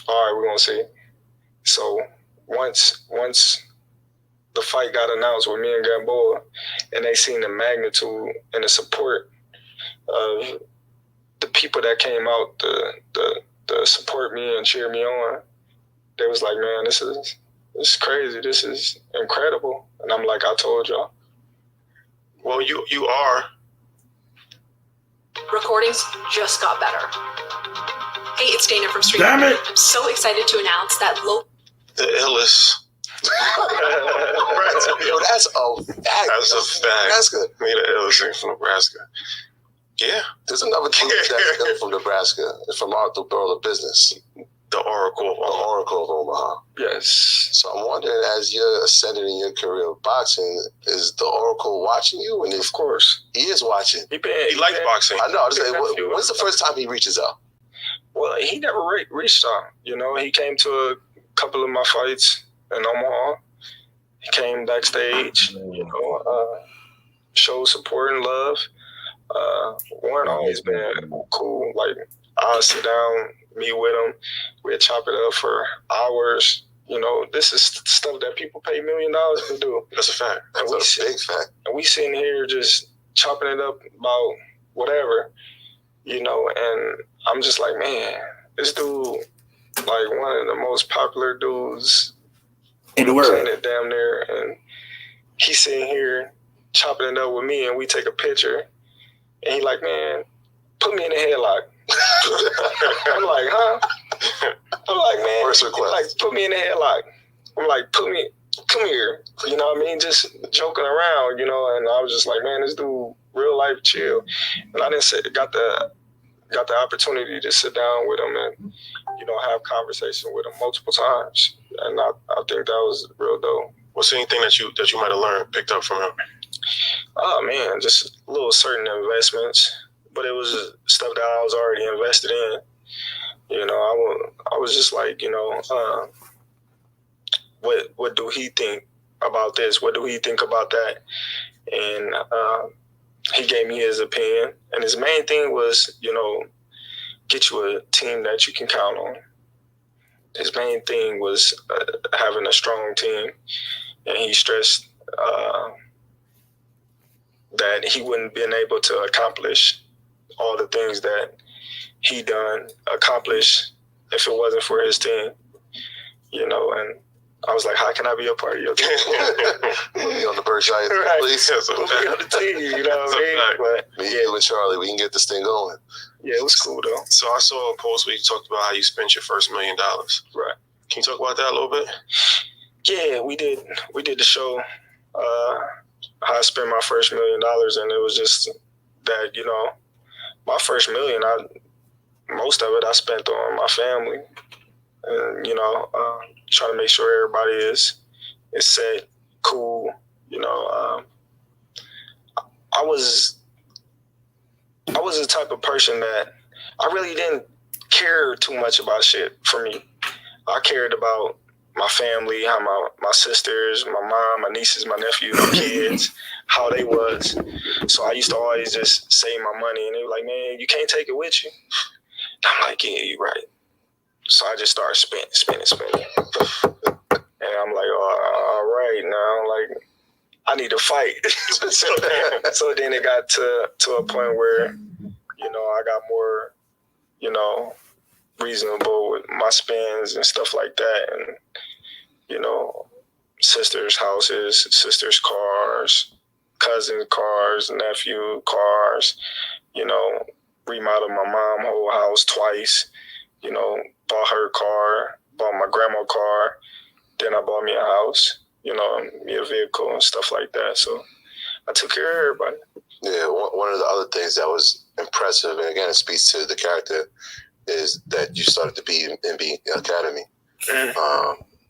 all right, we're going to see. So once the fight got announced with me and Gamboa, and they seen the magnitude and the support of the people that came out to support me and cheer me on, they was like, man, this is crazy. This is incredible. And I'm like, I told y'all. Well, you are. Recordings just got better. Hey, it's Dana from Street. Damn it! I'm so excited to announce that The illest. Yo, that's a fact. That's a fact. That's good. Me, the illest thing from Nebraska. Yeah. There's another team that's ill from Nebraska. It's from the Borough of Business. The Oracle of Omaha. The Oracle of Omaha. Yes. So I'm wondering, as you're ascending in your career of boxing, is the Oracle watching you? And of course. He is watching. He likes boxing. I know. I'm saying, when's the first time he reaches out? Well, he never reached out. You know, he came to a couple of my fights in Omaha. He came backstage, showed support and love. Warren always been cool. Like, I'll sit down, meet with him. We'll chop it up for hours. You know, this is stuff that people pay $1 million to do. That's a fact. That's a big fact. And we sitting here just chopping it up about whatever, and I'm just like, man, this dude, like one of the most popular dudes in the world, planet damn near, and he's sitting here chopping it up with me, and we take a picture, and he like, man, put me in a headlock. I'm like, huh? I'm like, man, First request. like, put me in a headlock. I'm like, come here. You know what I mean? Just joking around, and I was just like, man, this dude, real life chill. And I got the opportunity to sit down with him and, have conversation with him multiple times. And I think that was real dope. What's anything that you might have learned, picked up from him? Oh man, just little certain investments, but it was stuff that I was already invested in. I was just like, what do he think about this? What do he think about that? And he gave me his opinion. And his main thing was, get you a team that you can count on. His main thing was having a strong team. And he stressed that he wouldn't been able to accomplish all the things that he accomplished if it wasn't for his team, and I was like, how can I be a part of your team? Be on the Berkshire, right. please. We'll be on the team, you know what I mean? But, Me, you, and Charlie, we can get this thing going. Yeah, it was cool, though. So I saw a post where you talked about how you spent your first $1 million. Right. Can you talk about that a little bit? Yeah, we did the show, how I spent my first $1 million, and it was just that, my first $1 million, most of it I spent on my family, and trying to make sure everybody is set, cool. I was the type of person that I really didn't care too much about shit for me. I cared about my family, how my sisters, my mom, my nieces, my nephews, my kids, how they was. So I used to always just save my money, and they were like, man, you can't take it with you. I'm like, yeah, you're right. So I just started spending. And I'm like, oh, all right now. Like, I need to fight. So then it got to a point where, you know, I got more, you know, reasonable with my spends and stuff like that. And, you know, sisters' houses, sisters' cars, cousins' cars, nephew cars, you know, remodeled my mom whole house twice, you know, bought her car, bought my grandma car, then I bought me a house, you know, me a vehicle and stuff like that. So I took care of everybody. Yeah, one of the other things that was impressive, and again, it speaks to the character, is that you started the B&B Academy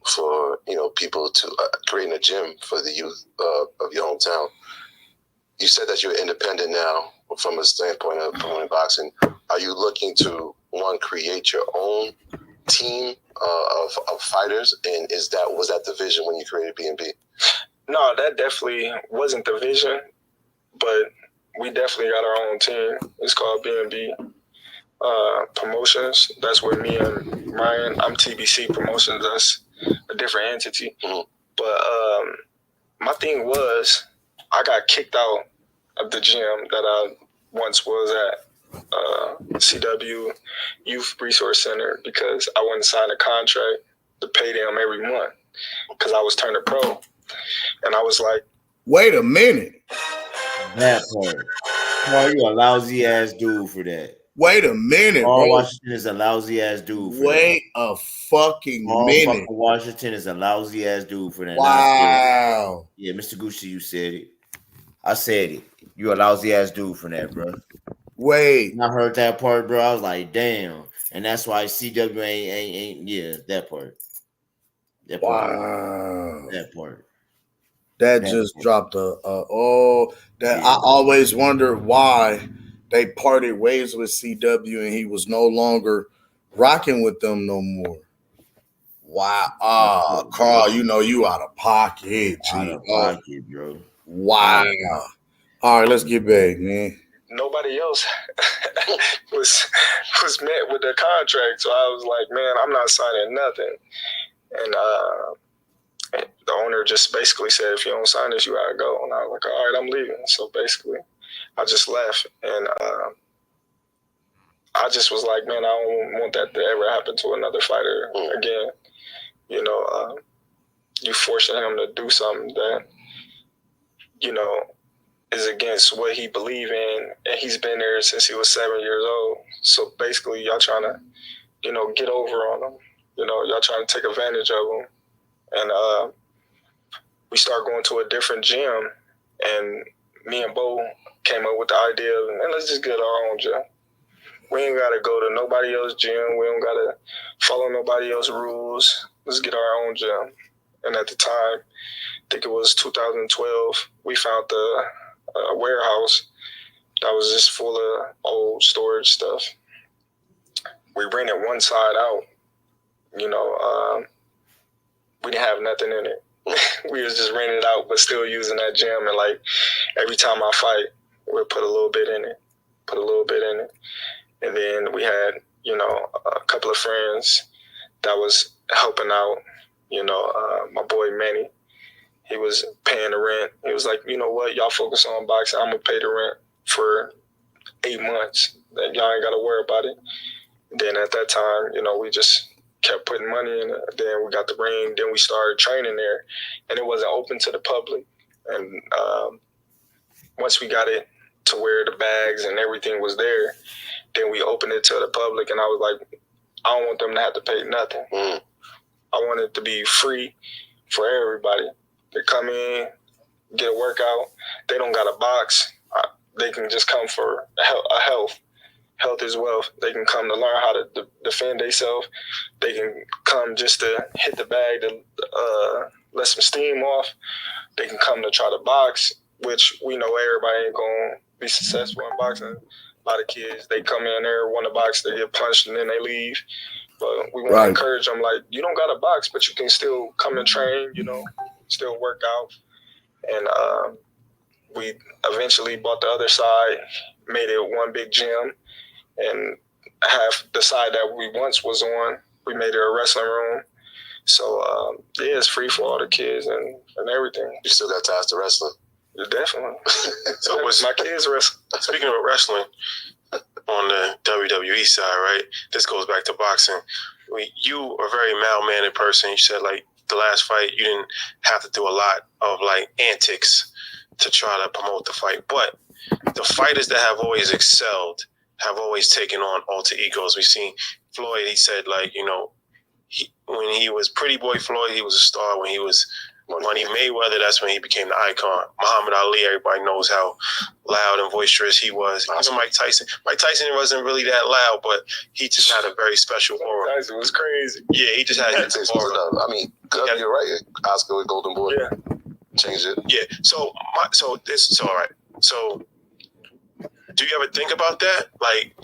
for, you know, people to creating a gym for the youth of your hometown. You said that you're independent now from a standpoint of promoting boxing. Are you looking to, one, create your own team of fighters, and was that the vision when you created B&B? No, that definitely wasn't the vision, but we definitely got our own team. It's called B&B Promotions. That's where me and Ryan, I'm TBC Promotions, that's a different entity. Mm-hmm. But my thing was, I got kicked out of the gym that I once was at, CW Youth Resource Center, because I wouldn't sign a contract to pay them every month because I was turning pro. And I was like, wait a minute. That part. Oh, you a lousy ass dude for that. Wait a minute, Paul bro. Washington is a lousy ass dude for that. Wait a fucking minute. Fucking Washington is a lousy ass dude for that. Wow. Yeah, Mr. Gucci, you said it. I said it. You a lousy ass dude for that, bro. Wait. When I heard that part, bro, I was like, damn. And that's why CW ain't that part. That part. Wow. That part. That just dropped I always wondered why they parted ways with CW and he was no longer rocking with them no more. Wow. Carl, you know you out of pocket, G. Out of pocket, bro. Wow. All right, let's get back, man. Nobody else was met with the contract, so I was like, man, I'm not signing nothing. And the owner just basically said, if you don't sign this, you gotta go. And I was like, all right, I'm leaving. So basically, I just left. And I just was like, man, I don't want that to ever happen to another fighter again. You know, you forcing him to do something that, you know, is against what he believe in. And he's been there since he was 7 years old. So basically, y'all trying to, you know, get over on him. You know, y'all trying to take advantage of him. And we started going to a different gym, and me and Bo came up with the idea of, man, let's just get our own gym. We ain't got to go to nobody else's gym. We don't got to follow nobody else's rules. Let's get our own gym. And at the time, I think it was 2012, we found the warehouse that was just full of old storage stuff. We rented one side out. You know, we didn't have nothing in it. We was just renting it out, but still using that gym. And like every time I fight, we'll put a little bit in it, And then we had, you know, a couple of friends that was helping out. You know, my boy Manny, he was paying the rent. He was like, you know what, y'all focus on boxing. I'm gonna pay the rent for 8 months. Y'all ain't gotta worry about it. Then at that time, you know, we just kept putting money in it. Then we got the ring. Then we started training there, and it wasn't open to the public. And once we got it to where the bags and everything was there, then we opened it to the public. And I was like, I don't want them to have to pay nothing. I want it to be free for everybody. They come in, get a workout. They don't got a box. They can just come for a health. Health is wealth. They can come to learn how to defend themselves. They can come just to hit the bag to let some steam off. They can come to try to box, which we know everybody ain't going to be successful in boxing. A lot of kids, they come in there, want to box, they get punched, and then they leave. But we want to encourage them, like, you don't got to box, but you can still come and train, you know, still work out. And we eventually bought the other side, made it one big gym. And half the side that we once was on, we made it a wrestling room. So yeah, it's free for all the kids and everything. You still got ties to wrestling? Definitely. So was my kids wrestling. Speaking of wrestling, on the WWE side, right? This goes back to boxing. You are a very male-mannered person. You said like the last fight, you didn't have to do a lot of like antics to try to promote the fight. But the fighters that have always excelled have always taken on alter egos. We've seen Floyd. He said like, you know, when he was Pretty Boy Floyd, he was a star. When he was Money Mayweather, that's when he became the icon. Muhammad Ali, everybody knows how loud and boisterous he was. Even Mike Tyson. Mike Tyson wasn't really that loud, but he just had a very special aura. Tyson was crazy. Yeah, he just had an aura. I mean, you're right. Oscar with Golden Boy. Yeah. Changed it. Yeah. So this is all right. So do you ever think about that? Like,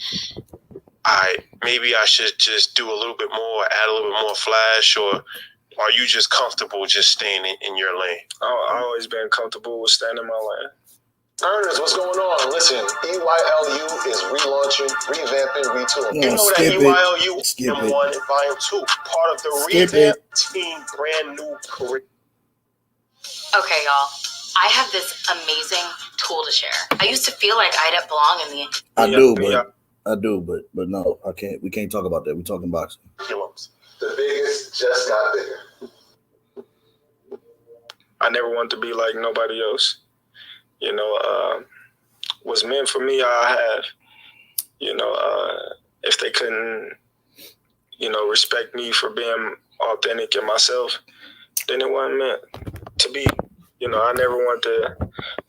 maybe I should just do a little bit more, add a little bit more flash, or are you just comfortable just staying in your lane? I've always been comfortable with staying in my lane. Earners, what's going on? Listen, EYLU is relaunching, revamping, retooling. You know that EYLU M1 and Volume 2, part of the revamp team, brand new curriculum. Okay, y'all. I have this amazing tool to share. I used to feel like I didn't belong in the... I do, but no, I can't. We can't talk about that. We're talking boxing. The biggest just got bigger. I never wanted to be like nobody else. You know, what's meant for me, I have. You know, if they couldn't, you know, respect me for being authentic and myself, then it wasn't meant to be. You know, I never wanted to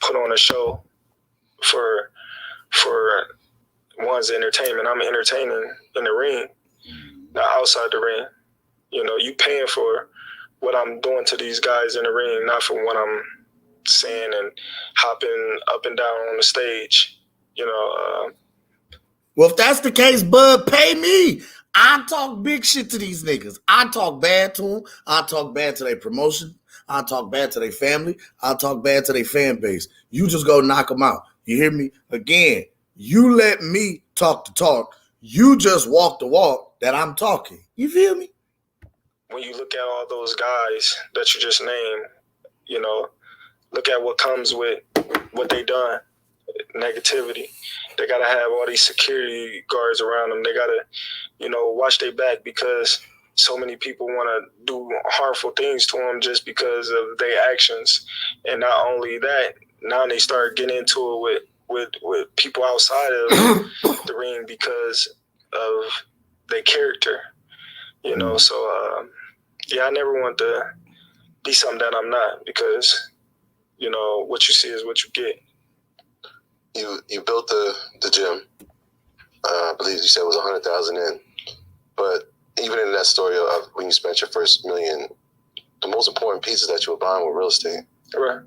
put on a show for one's entertainment. I'm entertaining in the ring, not outside the ring. You know, you paying for what I'm doing to these guys in the ring, not for what I'm saying and hopping up and down on the stage. You know. Well, if that's the case, bud, pay me. I talk big shit to these niggas. I talk bad to them. I talk bad to their promotion. I talk bad to their family. I talk bad to their fan base. You just go knock them out. You hear me? Again, you let me talk the talk. You just walk the walk that I'm talking. You feel me? When you look at all those guys that you just named, you know, look at what comes with what they done. Negativity. They got to have all these security guards around them. They got to, you know, watch their back because so many people want to do harmful things to them just because of their actions. And not only that, now they start getting into it with people outside of the ring because of their character. You know, so yeah, I never want to be something that I'm not because, you know, what you see is what you get. You built the gym. I believe you said it was 100,000 in. But even in that story of when you spent your first million, the most important pieces that you were buying were real estate. Right.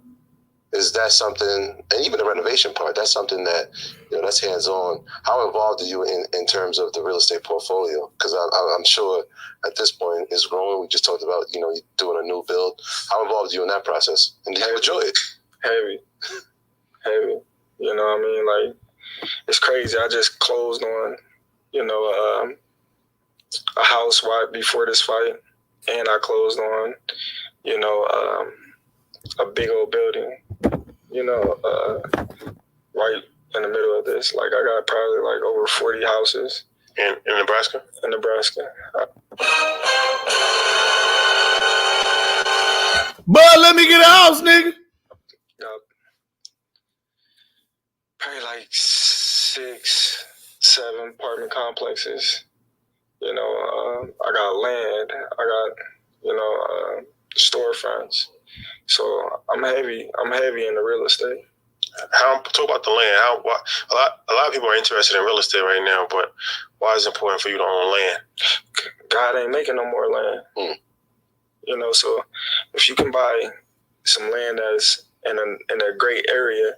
Is that something, and even the renovation part, that's something that, you know, that's hands-on. How involved are you in terms of the real estate portfolio? Because I'm sure at this point it's growing. We just talked about, you know, doing a new build. How involved are you in that process? And do you enjoy it? Heavy. You know what I mean? Like, it's crazy. I just closed on, you know, a house right before this fight. And I closed on, you know, a big old building, you know, right in the middle of this. Like, I got probably like over 40 houses. In Nebraska? In Nebraska. Bud, let me get a house, nigga. Probably like 6, 7 apartment complexes. You know, I got land. I got, you know, storefronts. So I'm heavy in the real estate. Talk about the land. A lot of people are interested in real estate right now, but why is it important for you to own land? God ain't making no more land. You know, so if you can buy some land that's in a great area,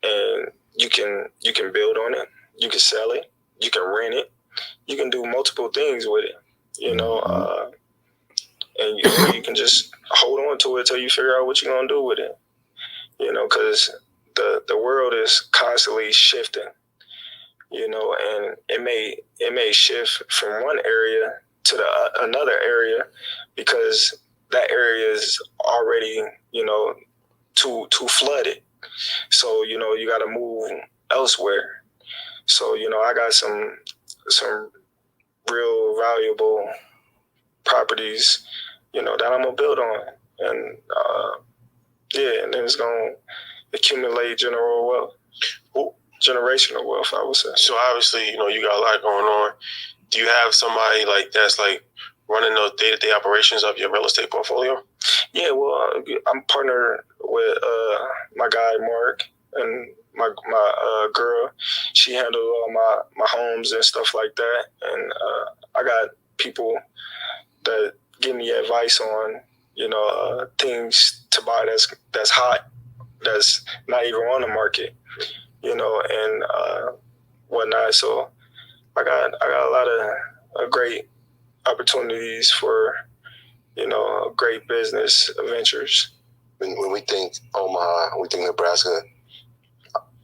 and you can build on it, you can sell it, you can rent it, you can do multiple things with it, you know, and you can just hold on to it till you figure out what you're gonna do with it, you know, because the world is constantly shifting, you know, and it may shift from one area to another area because that area is already, too flooded. So, you got to move elsewhere. So, I got some real valuable properties, that I'm gonna build on, and and then it's gonna accumulate generational wealth, I would say. So obviously, you got a lot going on. Do you have somebody like that's like running those day-to-day operations of your real estate portfolio? Yeah, well, I'm partnered with my guy Mark and my girl. She handles all my homes and stuff like that, and I got people that give me advice on things to buy that's hot, that's not even on the market, and whatnot. So I got a lot of great opportunities for great business ventures. When we think Omaha, we think Nebraska,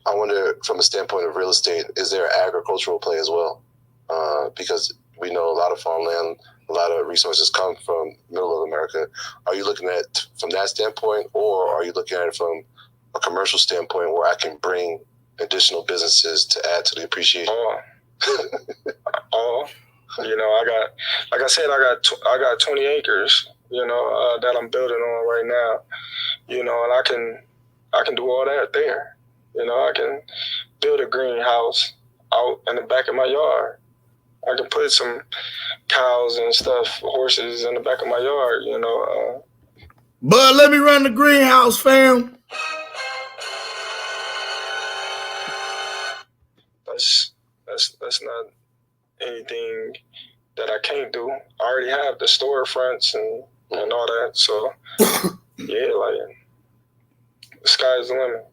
I wonder from a standpoint of real estate, is there an agricultural play as well? Because we know a lot of farmland, a lot of resources come from middle of America. Are you looking at it from that standpoint, or are you looking at it from a commercial standpoint where I can bring additional businesses to add to the appreciation? All. I got, like I said, I got 20 acres, that I'm building on right now, and I can do all that there. I can build a greenhouse out in the back of my yard. I can put some cows and stuff, horses in the back of my yard, Bud, let me run the greenhouse, fam. That's not anything that I can't do. I already have the storefronts and all that. So yeah, like the sky's the limit.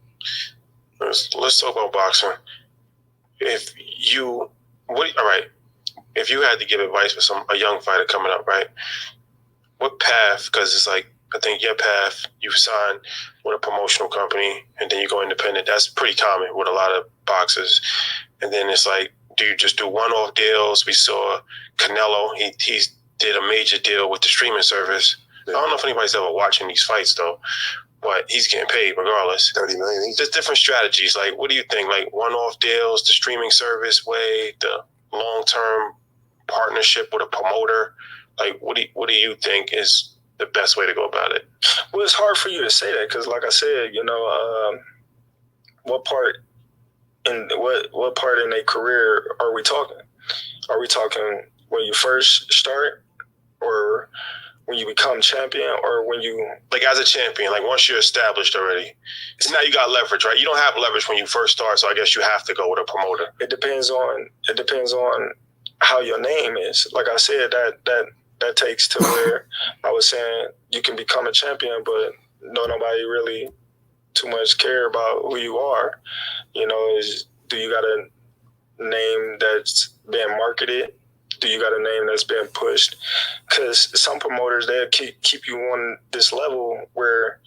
Let's talk about boxing. If you had to give advice for a young fighter coming up, right? What path? Because it's like, I think your path, you sign with a promotional company and then you go independent. That's pretty common with a lot of boxers. And then it's like, do you just do one-off deals? We saw Canelo. He did a major deal with the streaming service. I don't know if anybody's ever watching these fights though, but he's getting paid regardless. 30 million. There's different strategies. Like, what do you think? Like one-off deals, the streaming service way, the long-term partnership with a promoter. Like, what do you think is the best way to go about it? Well, it's hard for you to say that because, like I said, what part in a career are we talking? Are we talking when you first start, or when you become champion, or when you as a champion? Like once you're established already, so now you got leverage, right? You don't have leverage when you first start, so I guess you have to go with a promoter. It depends on how your name is. Like I said, that takes to where I was saying you can become a champion, but nobody really too much care about who you are. Do you got a name that's being marketed? Do you got a name that's being pushed? Because some promoters, they'll keep you on this level where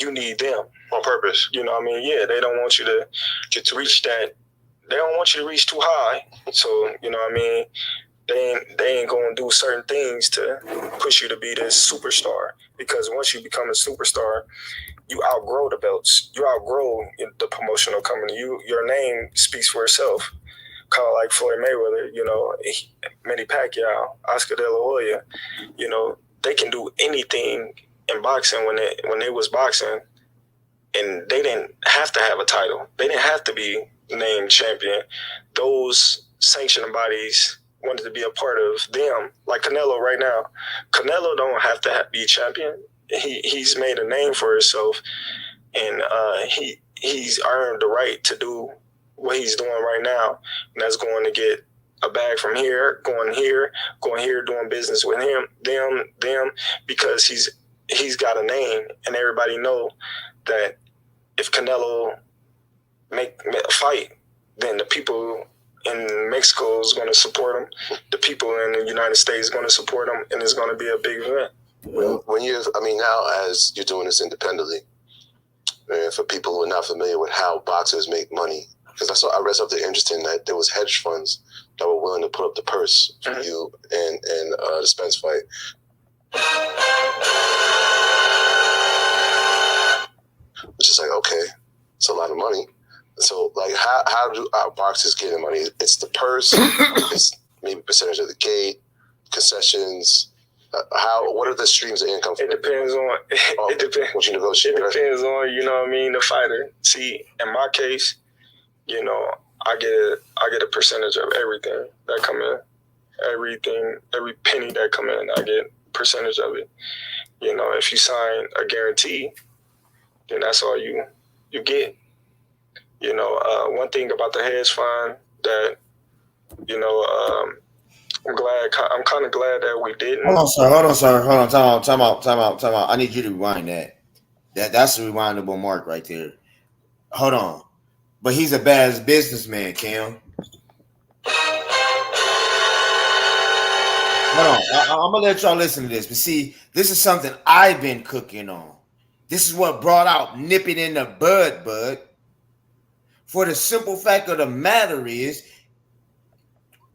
you need them on purpose. Yeah, they don't want you to get to reach that. They don't want you to reach too high. So, they ain't going to do certain things to push you to be this superstar. Because once you become a superstar, you outgrow the belts. You outgrow the promotional company. Your name speaks for itself. Kind of like Floyd Mayweather, Manny Pacquiao, Oscar De La Hoya. They can do anything in boxing when they was boxing, and they didn't have to have a title. They didn't have to be named champion. Those sanctioning bodies wanted to be a part of them. Like Canelo right now. Canelo don't have to be champion. He's made a name for himself, and he's earned the right to do what he's doing right now, and that's going to get a bag from here, going here, doing business with them, because he's got a name, and everybody know that if Canelo make a fight, then the people in Mexico is going to support him. The people in the United States is going to support him, and it's going to be a big event. Now as you're doing this independently, for people who are not familiar with how boxers make money, because I read something interesting that there was hedge funds that were willing to put up the purse for you and the Spence fight. Which is like, okay, it's a lot of money. So, like, how do our boxers get the money? It's the purse, it's maybe percentage of the gate, concessions. What are the streams of income? It depends on. It depends. What you negotiate. It depends on, you know what I mean, the fighter. See, in my case, you know, I get a percentage of everything that come in. Every penny that come in, I get a percentage of it. You know, if you sign a guarantee, then that's all you get. You know, one thing about the hedge fund that, you know, I'm kind of glad that we didn't. Hold on, sir. Time out. I need you to rewind that. That's a rewindable mark right there. Hold on. But he's a bad businessman, Cam. Hold on. I'm gonna let y'all listen to this. But see, this is something I've been cooking on. This is what brought out nip it in the bud. For the simple fact of the matter is,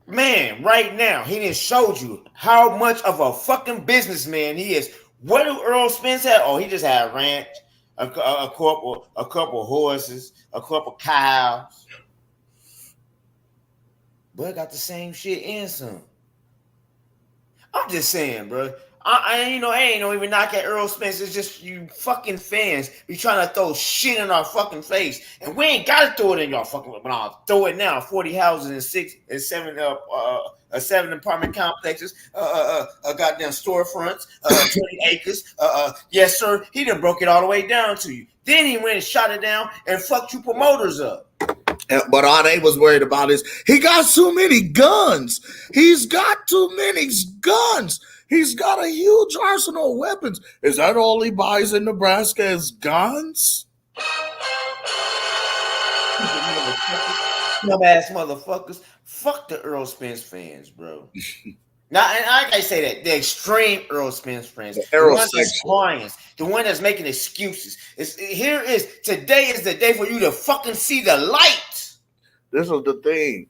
man, right now, he didn't show you how much of a fucking businessman he is. What do Errol Spence have? Oh, he just had a ranch, a couple horses, a couple cows. But got the same shit and some. I'm just saying, bro. I ain't no even knock at Errol Spence. It's just you fucking fans be trying to throw shit in our fucking face, and we ain't gotta throw it in y'all fucking. But I'll throw it now. 40 houses and 7 apartment complexes, goddamn storefronts, 20 acres. Yes, sir. He done broke it all the way down to you. Then he went and shot it down and fucked you promoters up. But all they was worried about is he got too many guns. He's got too many guns. He's got a huge arsenal of weapons. Is that all he buys in Nebraska is guns? Dumbass motherfuckers. Fuck the Errol Spence fans, bro. Now, and I gotta say that the extreme Errol Spence fans, the one that's crying, the one that's making excuses. Today is the day for you to fucking see the light. This is the thing.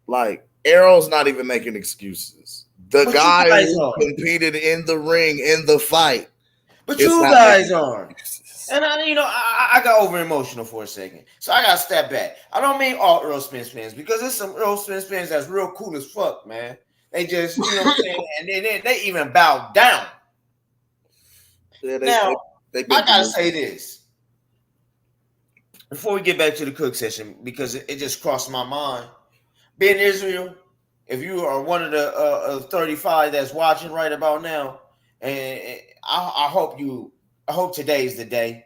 Like, Errol's not even making excuses. The guy who competed in the ring in the fight. But you guys are. And I got over emotional for a second. So I gotta step back. I don't mean all Errol Spence fans, because there's some Errol Spence fans that's real cool as fuck, man. They just, you know what I'm saying, and they even bow down. Yeah, I gotta say this before we get back to the cook session, because it just crossed my mind. Being Israel, if you are one of the 35 that's watching right about now, and I hope today's the day,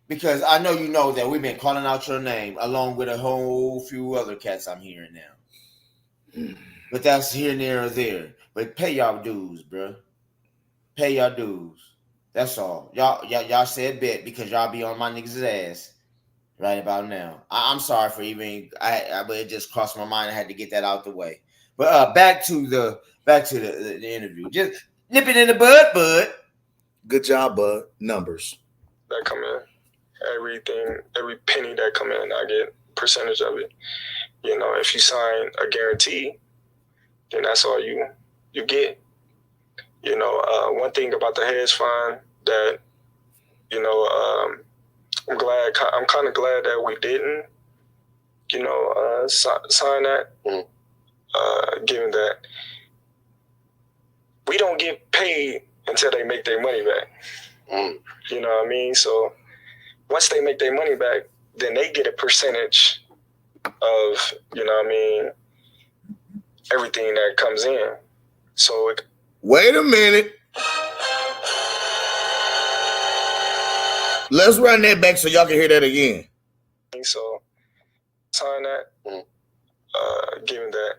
because I know you know that we've been calling out your name along with a whole few other cats I'm hearing now. But that's here, there, or there. But pay y'all dues, bro. Pay y'all dues. That's all. Y'all said bet because y'all be on my niggas' ass right about now. I'm sorry for even. But it just crossed my mind. I had to get that out the way. But back to the interview. Just nip it in the bud. Good job, bud. Numbers that come in. Every penny that come in, I get a percentage of it. You know, if you sign a guarantee, then that's all you get. You know, one thing about the hedge fund that, you know, I'm kind of glad that we didn't, you know, sign that, given that we don't get paid until they make their money back. You know what I mean? So once they make their money back, then they get a percentage of, you know what I mean, everything that comes in. So wait a minute. Let's run that back so y'all can hear that again. So sign that, given that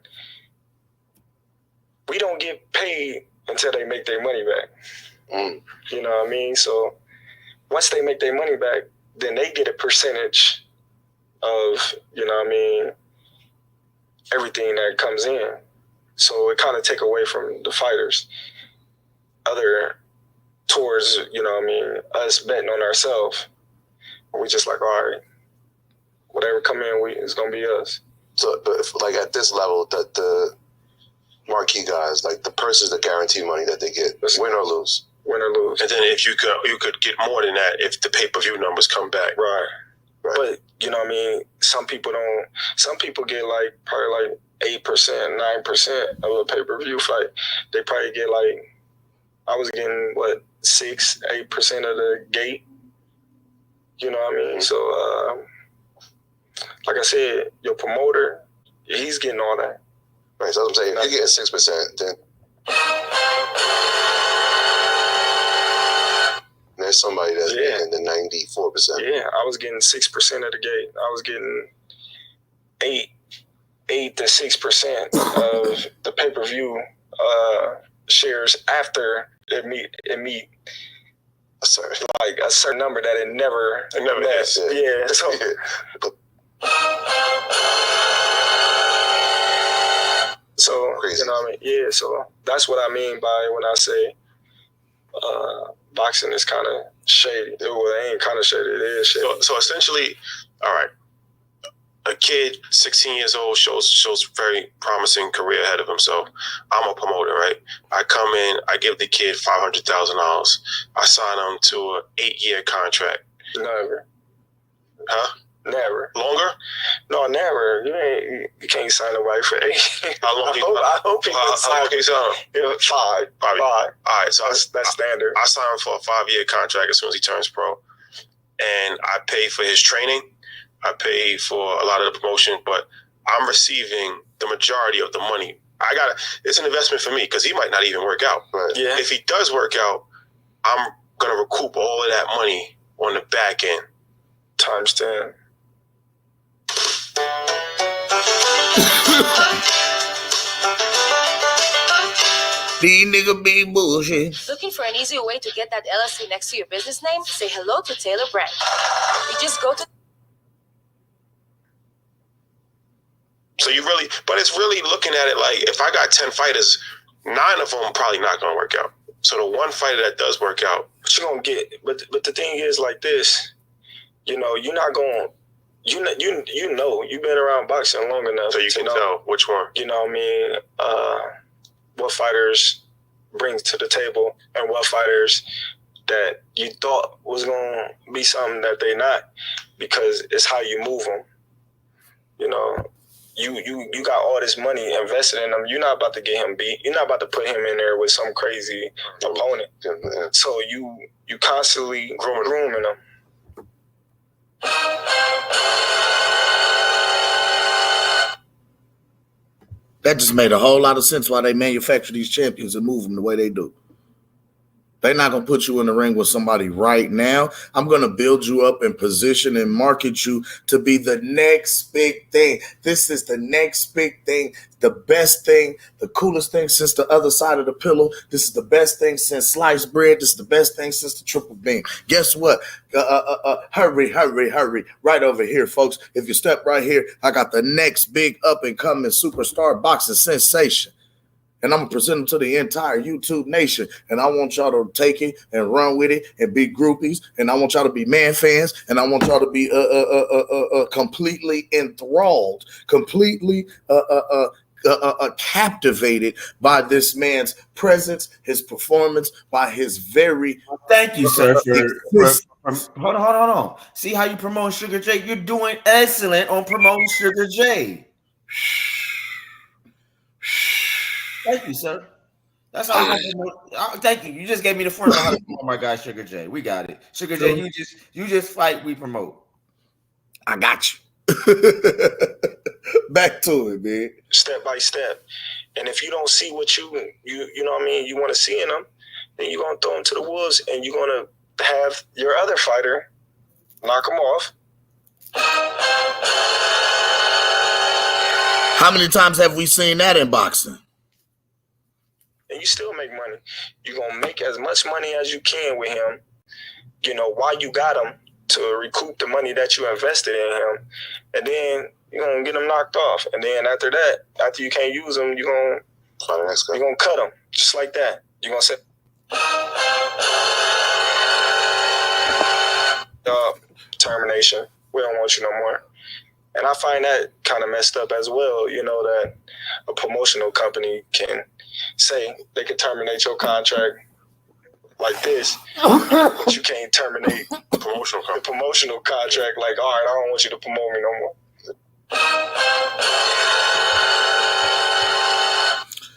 we don't get paid until they make their money back. You know what I mean? So once they make their money back, then they get a percentage of, you know what I mean, everything that comes in. So it kind of take away from the fighters towards, you know what I mean, us betting on ourselves. We just like, all right, whatever come in, it's gonna be us. So, but if, like at this level, the marquee guys, like the purses, the guarantee money that they get, win or lose. Win or lose. And then if you could get more than that if the pay-per-view numbers come back. Right. But you know what I mean, some people get like probably like 8%, 9% of a pay-per-view fight. They probably get like, I was getting 6-8% of the gate. You know what I mean? So like I said, your promoter, he's getting all that. Right, so I'm saying if you're getting 6%, then there's somebody that's getting the 94%. Yeah, I was getting 6% of the gate. I was getting 8 to 6% of the pay-per-view shares after it meet like a certain number that it never met. Yeah, so so crazy. You know what I mean? Yeah, so that's what I mean by when I say boxing is kind of shady. Well, it ain't kind of shady. It is shady. So essentially, all right, a kid, 16 years old, shows very promising career ahead of himself. I'm a promoter, right? I come in, I give the kid $500,000. I sign him to an 8-year contract. Never. Huh? Never. Longer? No, never. You can't sign nobody for 8. How long? I hope you can sign. How long? 5. All right, so that's standard. I signed him for a 5-year contract as soon as he turns pro, and I pay for his training. I pay for a lot of the promotion, but I'm receiving the majority of the money. It's an investment for me because he might not even work out. Right. Yeah. If he does work out, I'm gonna recoup all of that money on the back end. Times 10. These niggas be bullshit. Looking for an easier way to get that LLC next to your business name? Say hello to Taylor Brand. You just go to... So but it's really looking at it like if I got 10 fighters, 9 of them probably not gonna work out. So the one fighter that does work out, what you gonna get? But the thing is like this, you're not going. You've been around boxing long enough, so you can tell which one. You know what I mean? What fighters bring to the table, and what fighters that you thought was gonna be something that they not, because it's how you move them. You know. You got all this money invested in him. You're not about to get him beat. You're not about to put him in there with some crazy opponent. So you constantly grooming him. That just made a whole lot of sense why they manufacture these champions and move them the way they do. They're not going to put you in the ring with somebody right now. I'm going to build you up and position and market you to be the next big thing. This is the next big thing, the best thing, the coolest thing since the other side of the pillow. This is the best thing since sliced bread. This is the best thing since the triple beam. Guess what? Hurry. Right over here, folks. If you step right here, I got the next big up-and-coming superstar boxing sensation. And I'm going to present them to the entire YouTube nation. And I want y'all to take it and run with it and be groupies. And I want y'all to be man fans. And I want y'all to be completely enthralled, completely captivated by this man's presence, his performance, by his very... Thank you, sir. Hold on. See how you promote Sugar J? You're doing excellent on promoting Sugar J. Thank you, sir. That's how we promote. Thank you. You just gave me the formula how to promote my guy Sugar J. We got it. Sugar J, you just fight, we promote. I got you. Back to it, man. Step by step. And if you don't see what you know what I mean, you want to see in them, then you're going to throw them to the wolves, and you're going to have your other fighter knock them off. How many times have we seen that in boxing? And you still make money. You're going to make as much money as you can with him, while you got him, to recoup the money that you invested in him. And then you're going to get him knocked off. And then after that, after you can't use him, you're going to cut him. Just like that. You're going to say, termination. We don't want you no more. And I find that kind of messed up as well, you know, that a promotional company can say they can terminate your contract like this, but you can't terminate the promotional contract like, all right, I don't want you to promote me no more.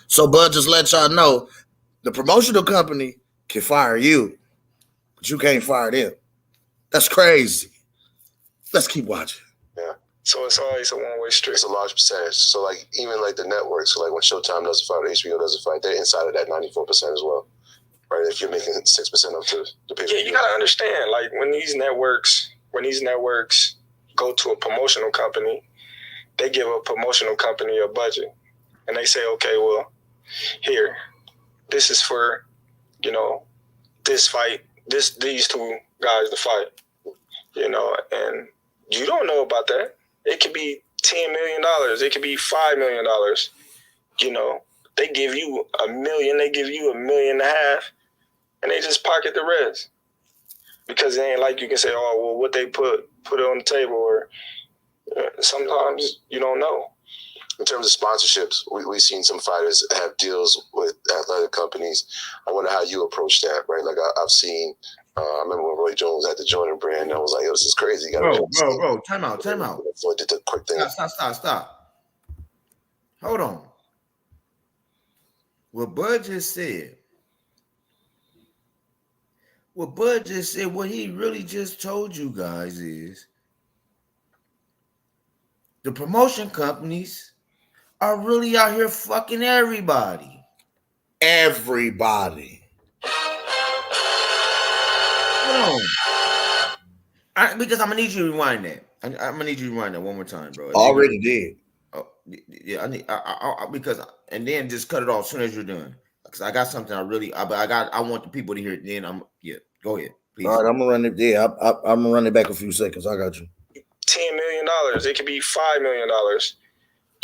So, Bud, just let y'all know, the promotional company can fire you, but you can't fire them. That's crazy. Let's keep watching. Yeah. So it's always a one-way street. It's a large percentage. So like even like the networks, so like when Showtime does a fight or HBO does a fight, they're inside of that 94% as well. Right? If you're making 6% of the pay-per-view. Yeah, you gotta understand, like when these networks go to a promotional company, they give a promotional company a budget. And they say, okay, well, here, this is for, you know, this fight, these two guys to fight. You know, and you don't know about that. It could be $10 million. It could be $5 million. You know, they give you $1 million. They give you $1.5 million, and they just pocket the rest. Because it ain't like you can say, oh, well, what they put it on the table. Or sometimes you don't know. In terms of sponsorships, we've seen some fighters have deals with athletic companies. I wonder how you approach that, right? Like I've seen. I remember when Roy Jones had the Jordan brand, and I was like, "Yo, this is crazy." You Bro, time out. So I did the quick thing. Stop. Hold on. What Bud just said, what he really just told you guys is the promotion companies are really out here fucking everybody. Everybody. Because I'm gonna need you to rewind that. I'm gonna need you to rewind that one more time, bro. Already did. Oh, yeah. Because and then just cut it off as soon as you're done. Because I got something I want the people to hear it. Then go ahead, please. All right, I'm gonna run it. Yeah, I'm gonna run it back a few seconds. I got you. $10 million. It could be $5 million.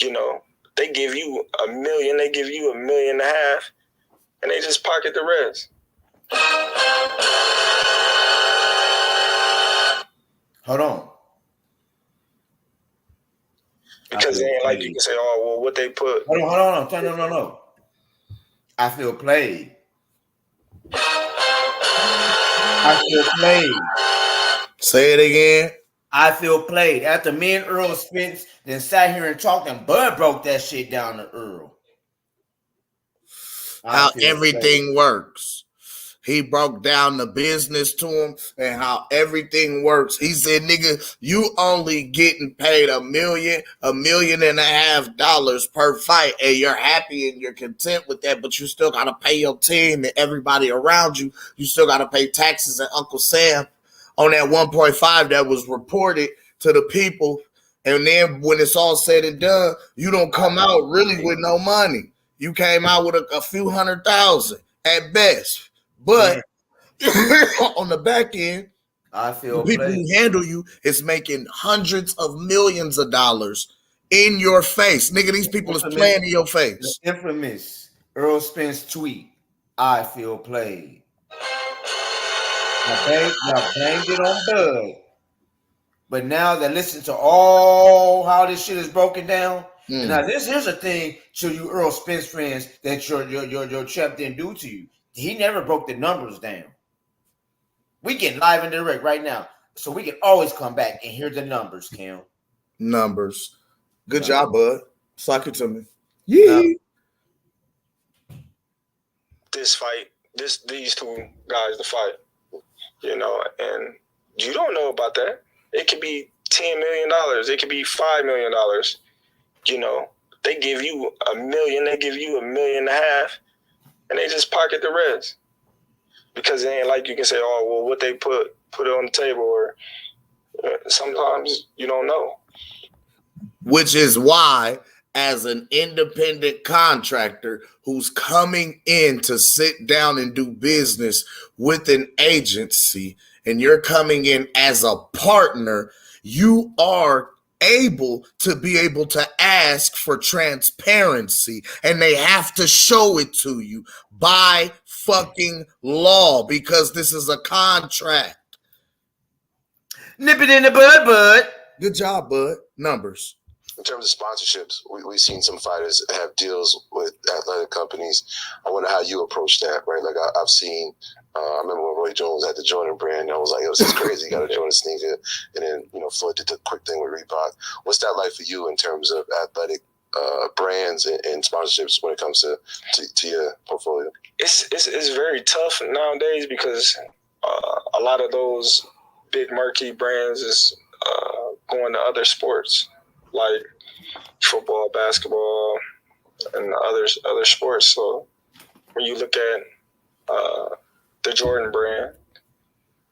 You know, they give you $1 million. They give you $1.5 million, and they just pocket the rest. Hold on. Because it ain't like you can say, oh, well, what they put. Hold on. No. I feel played. Say it again. I feel played. After me and Earl Spence then sat here and talked, and Bud broke that shit down to Earl. How everything works. He broke down the business to him and how everything works. He said, nigga, you only getting paid $1 million, $1.5 million per fight, and you're happy and you're content with that, but you still got to pay your team and everybody around you. You still got to pay taxes and Uncle Sam on that 1.5 that was reported to the people. And then when it's all said and done, you don't come out really with no money. You came out with a few $100,000 at best. But on the back end, I feel the people who handle you is making hundreds of millions of dollars in your face. Nigga, these people is playing in your face. The infamous Earl Spence tweet, I feel played. Y'all banged it on Bud. But now that listen to all how this shit is broken down. And now here's a thing to you Earl Spence friends that your champ didn't do to you. He never broke the numbers down. We get live and direct right now. So we can always come back and hear the numbers, Cam. Numbers. Good job, Bud. Suck it to me. Yeah. This fight, these two guys to fight. You know, and you don't know about that. It could be $10 million. It could be $5 million. You know, they give you $1 million. They give you $1.5 million. And they just pocket the rest. Because it ain't like you can say, oh, well, what they put it on the table. Or sometimes you don't know. Which is why, as an independent contractor who's coming in to sit down and do business with an agency, and you're coming in as a partner, you are able to ask for transparency, and they have to show it to you by fucking law, because this is a contract. Nip it in the bud. Good job, Bud. numbers. In terms of sponsorships, we've seen some fighters have deals with athletic companies. I wonder how you approach that, right? Like I've seen, I remember when Roy Jones had the Jordan brand, I was like, this is crazy. You got a Jordan sneaker. And then, Floyd did the quick thing with Reebok. What's that like for you in terms of athletic brands and sponsorships when it comes to your portfolio? It's very tough nowadays because a lot of those big marquee brands is going to other sports like football, basketball, and other sports. So when you look at the Jordan brand,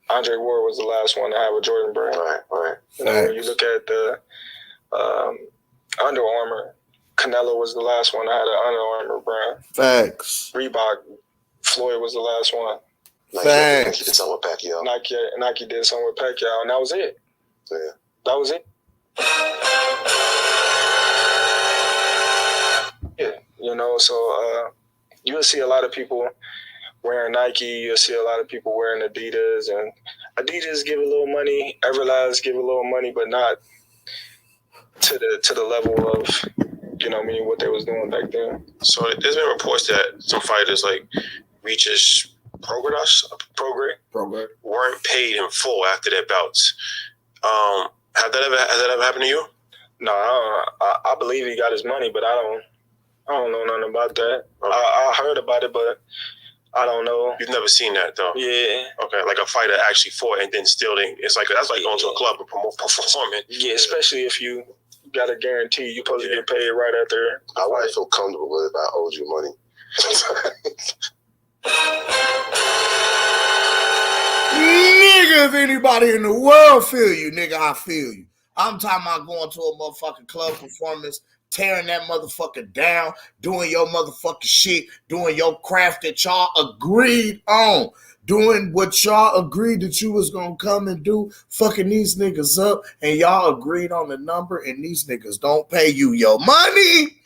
Andre Ward was the last one to have a Jordan brand. Right. When you look at the Under Armour, Canelo was the last one to have an Under Armour brand. Facts. Reebok, Floyd was the last one. Nike did something with Pacquiao. Nike did something with Pacquiao, and that was it. Yeah. That was it. Yeah, so you'll see a lot of people wearing Nike. You'll see a lot of people wearing Adidas, and Adidas give a little money. Everlast give a little money, but not to the level of what they was doing back then. So there's been reports that some fighters like Regis Prograis weren't paid in full after their bouts. Has that ever happened to you? No, I believe he got his money, but I don't know nothing about that. I heard about it, but I don't know. You've never seen that though? Yeah. Okay, like a fighter actually fought and then still didn't. It's like that's like going to a club and performing. Yeah, especially if you got a guarantee, you're supposed to get paid right after. I wouldn't feel comfortable with it if I owed you money. Nigga, if anybody in the world feel you, nigga, I feel you. I'm talking about going to a motherfucking club performance, tearing that motherfucker down, doing your motherfucking shit, doing your craft that y'all agreed on, doing what y'all agreed that you was gonna come and do, fucking these niggas up, and y'all agreed on the number, and these niggas don't pay you your money.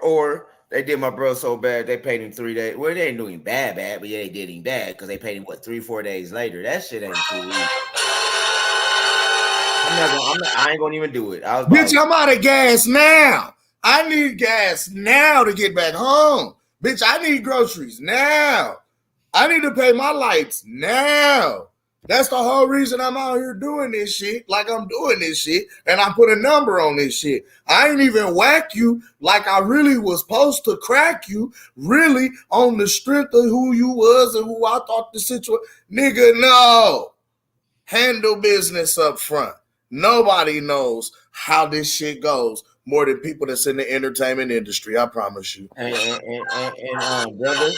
Or they did my bro so bad they paid him 3 days. Well, they ain't doing bad, but yeah, they did him bad because they paid him 3-4 days later. That shit ain't cool. I ain't gonna even do it. Bitch, I'm out of gas now. I need gas now to get back home. Bitch, I need groceries now. I need to pay my lights now. That's the whole reason I'm out here doing this shit like I'm doing this shit, and I put a number on this shit. I ain't even whack you like I really was supposed to crack you, really on the strength of who you was and who I thought the situation. Nigga, no. Handle business up front. Nobody knows how this shit goes more than people that's in the entertainment industry. I promise you. And brother,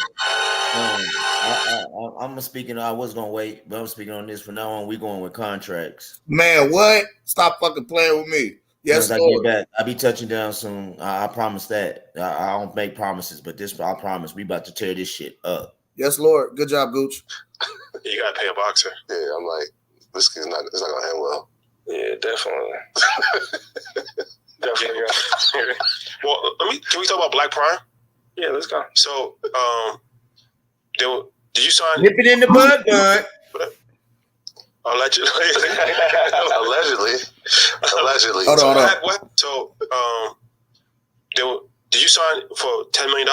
I'm speaking. I was gonna wait, but I'm speaking on this from now on. We going with contracts. Man, what? Stop fucking playing with me. Yes, I Lord. get back, I be touching down soon. I promise that. I don't make promises, but this I promise. We about to tear this shit up. Yes, Lord. Good job, Gooch. You gotta pay a boxer. Yeah, I'm like, it's not gonna end well. Yeah, definitely. Definitely. Well, can we talk about Black Prime? Yeah, let's go. So, did you sign? Nip it in the bud, bud. Allegedly. Allegedly. Hold on. What? So, did you sign for $10 million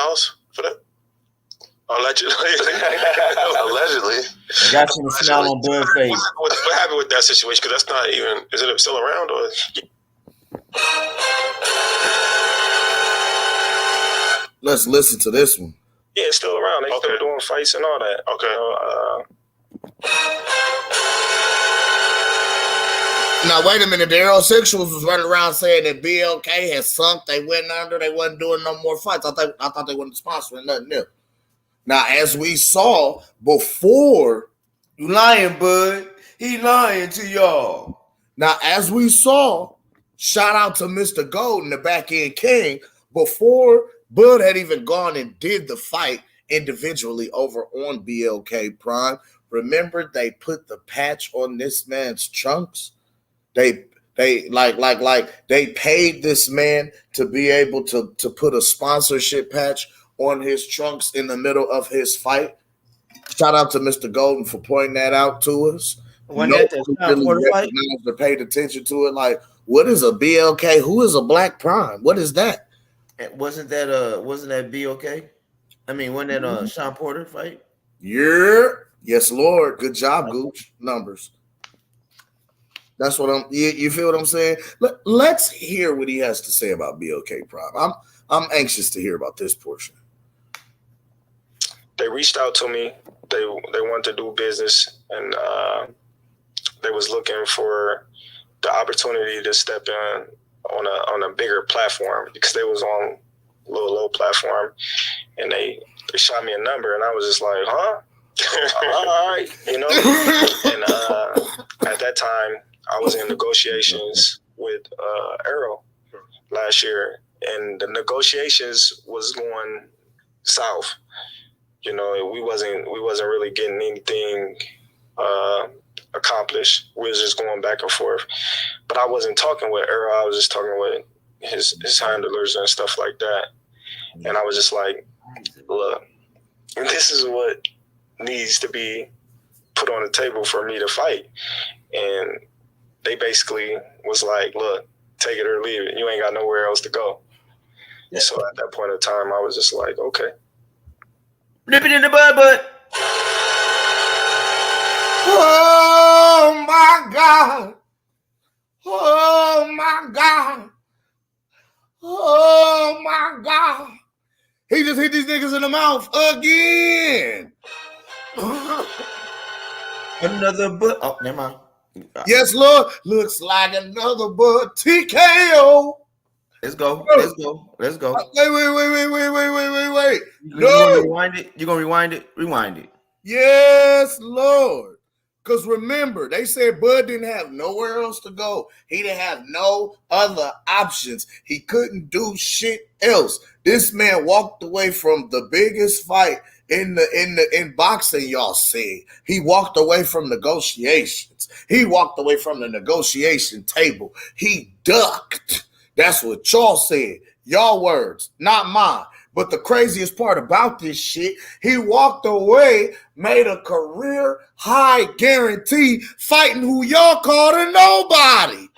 for that? Allegedly. Allegedly. I got you a smile on Bud face. What happened with that situation? Because that's not even. Is it still around or? Let's listen to this one. Yeah, it's still around. They still doing fights and all that. Okay. Now, wait a minute. The Errolsexuals was running around saying that BLK had sunk. They went under. They wasn't doing no more fights. I thought they wasn't sponsoring nothing new. Now, as we saw before. You lying, bud. He lying to y'all. Now, as we saw, shout out to Mr. Golden, the back end king, before Bud had even gone and did the fight individually over on BLK Prime. Remember, they put the patch on this man's trunks. They paid this man to be able to put a sponsorship patch on his trunks in the middle of his fight. Shout out to Mr. Golden for pointing that out to us. Wasn't that Sean really Porter fight? recognized or paid attention to it. Like, what is a BLK? Who is a Black Prime? What is that? Wasn't that BLK? I mean, wasn't that Sean Porter fight? Yeah. Yes, Lord. Good job, Gooch. Numbers. That's what you feel what I'm saying? Let's hear what he has to say about BLK Prime. I'm anxious to hear about this portion. They reached out to me. They wanted to do business, and they was looking for the opportunity to step in on a bigger platform, because they was on a little low platform, and they shot me a number, and I was just like, huh? All right, you know. And at that time, I was in negotiations with Arrow last year, and the negotiations was going south. You know, we wasn't really getting anything accomplished. We was just going back and forth. But I wasn't talking with Arrow. I was just talking with his handlers and stuff like that. And I was just like, look, this is what needs to be put on the table for me to fight. And they basically was like, look, take it or leave it. You ain't got nowhere else to go. Yeah. So at that point in time, I was just like, okay. Nip it in the bud, bud. Oh my God. Oh my God. Oh my God. He just hit these niggas in the mouth again. Another bud. Oh, never mind. Yes, Lord. Looks like another bud. TKO. Let's go. Let's go. Let's go. Wait. You gonna rewind it? You gonna rewind it? Rewind it. Yes, Lord. Because remember, they said Bud didn't have nowhere else to go. He didn't have no other options. He couldn't do shit else. This man walked away from the biggest fight in boxing, y'all see. He walked away from negotiations. He walked away from the negotiation table. He ducked. That's what y'all said. Y'all words, not mine. But the craziest part about this shit, he walked away, made a career high guarantee fighting who y'all called a nobody.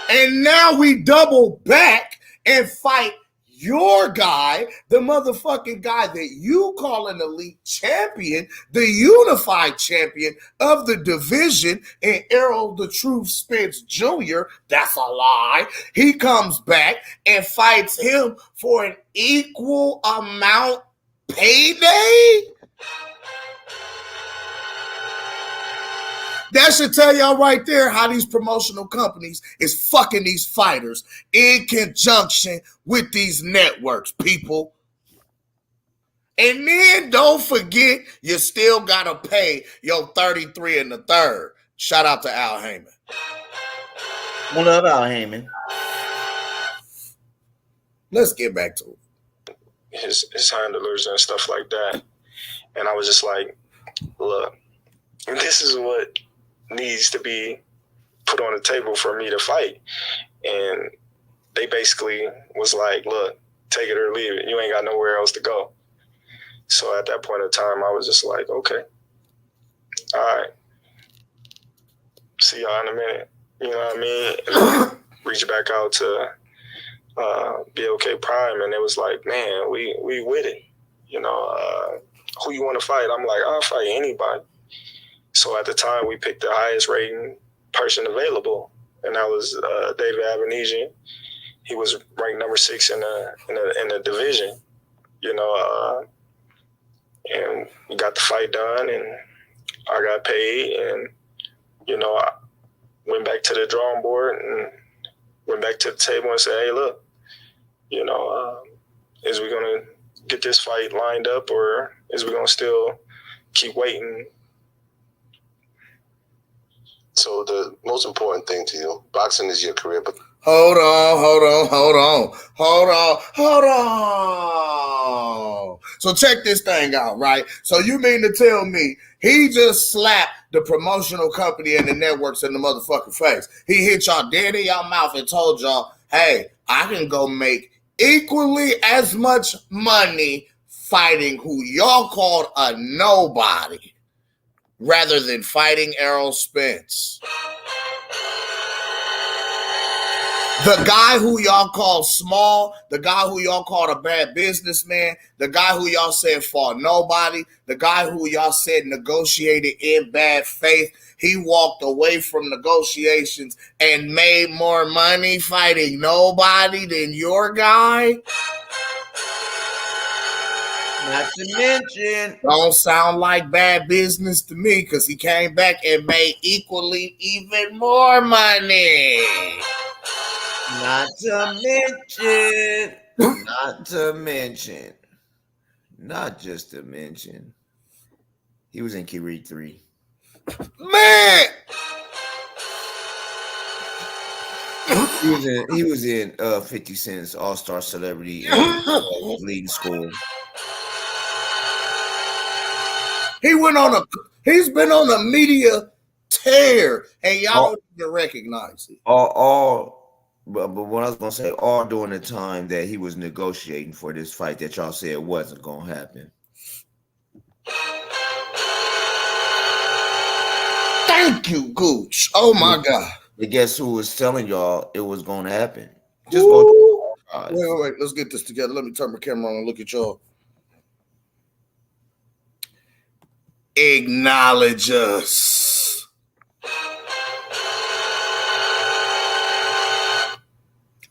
And now we double back and fight your guy, the motherfucking guy that you call an elite champion, the unified champion of the division, and Errol the Truth Spence Jr., that's a lie. He comes back and fights him for an equal amount payday? That should tell y'all right there how these promotional companies is fucking these fighters in conjunction with these networks, people. And then don't forget, you still gotta pay your 33 1/3. Shout out to Al Heyman. I love Al Heyman. Let's get back to it. His handlers and stuff like that. And I was just like, look, this is what needs to be put on the table for me to fight. And they basically was like, look, take it or leave it. You ain't got nowhere else to go. So at that point in time, I was just like, okay, all right, see y'all in a minute. You know what I mean? And reach back out to BLK Prime, and it was like, man, we with it. You know, who you want to fight? I'm like, I'll fight anybody. So at the time, we picked the highest rating person available, and that was David Abanesian. He was ranked number 6 in the division, you know, and we got the fight done, and I got paid, and, you know, I went back to the drawing board and went back to the table and said, hey, look, you know, is we going to get this fight lined up, or is we going to still keep waiting? So the most important thing to you, boxing is your career, but Hold on. So check this thing out, right? So you mean to tell me he just slapped the promotional company and the networks in the motherfucking face? He hit y'all dead in y'all mouth and told y'all, hey, I can go make equally as much money fighting who y'all called a nobody. rather than fighting Errol Spence. The guy who y'all call small, the guy who y'all called a bad businessman, the guy who y'all said fought nobody, the guy who y'all said negotiated in bad faith, he walked away from negotiations and made more money fighting nobody than your guy? Not to mention, don't sound like bad business to me, because he came back and made equally even more money. Not to mention, he was in Creed 3. Man! He was in 50 Cent's All-Star Celebrity leading score. He's been on a media tear, and y'all don't even recognize it. But what I was gonna say, all during the time that he was negotiating for this fight that y'all said wasn't gonna happen. Thank you, Gooch. Oh my God. But guess who was telling y'all it was gonna happen? Just go. Wait. Let's get this together. Let me turn my camera on and look at y'all. Acknowledge us.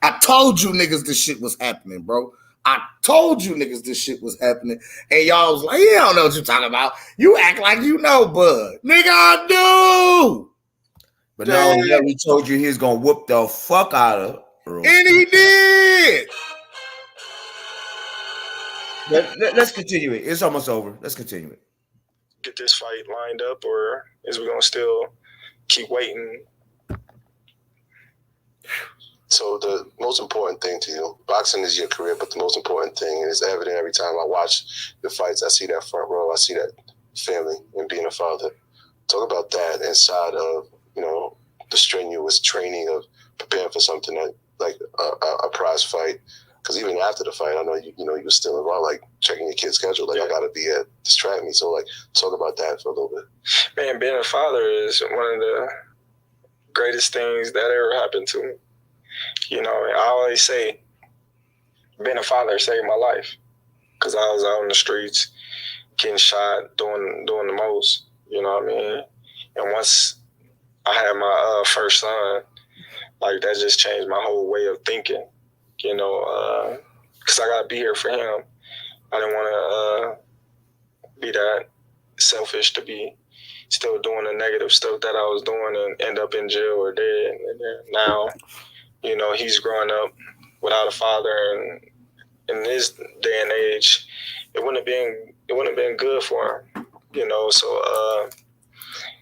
I told you niggas this shit was happening, bro. I told you niggas this shit was happening. And y'all was like, you don't know what you're talking about. You act like you know, bud. Nigga, I do. But not only that, we told you he was gonna whoop the fuck out of Earl. And he did. Let's continue it. It's almost over. Let's continue it. Get this fight lined up, or is we gonna still keep waiting? So the most important thing to you, boxing is your career, but the most important thing, and it's evident every time I watch the fights, I see that front row, I see that family and being a father. Talk about that inside of, the strenuous training of preparing for something like a prize fight. Because even after the fight, I know you were still involved, like checking your kid's schedule. Like, I got to be at this track meet. So, like, talk about that for a little bit. Man, being a father is one of the greatest things that ever happened to me. I always say, being a father saved my life, because I was out in the streets getting shot, doing the most. You know what I mean? And once I had my first son, like, that just changed my whole way of thinking. Because I gotta be here for him. I didn't want to be that selfish to be still doing the negative stuff that I was doing and end up in jail or dead. And now, he's growing up without a father, and in this day and age, it wouldn't have been good for him. So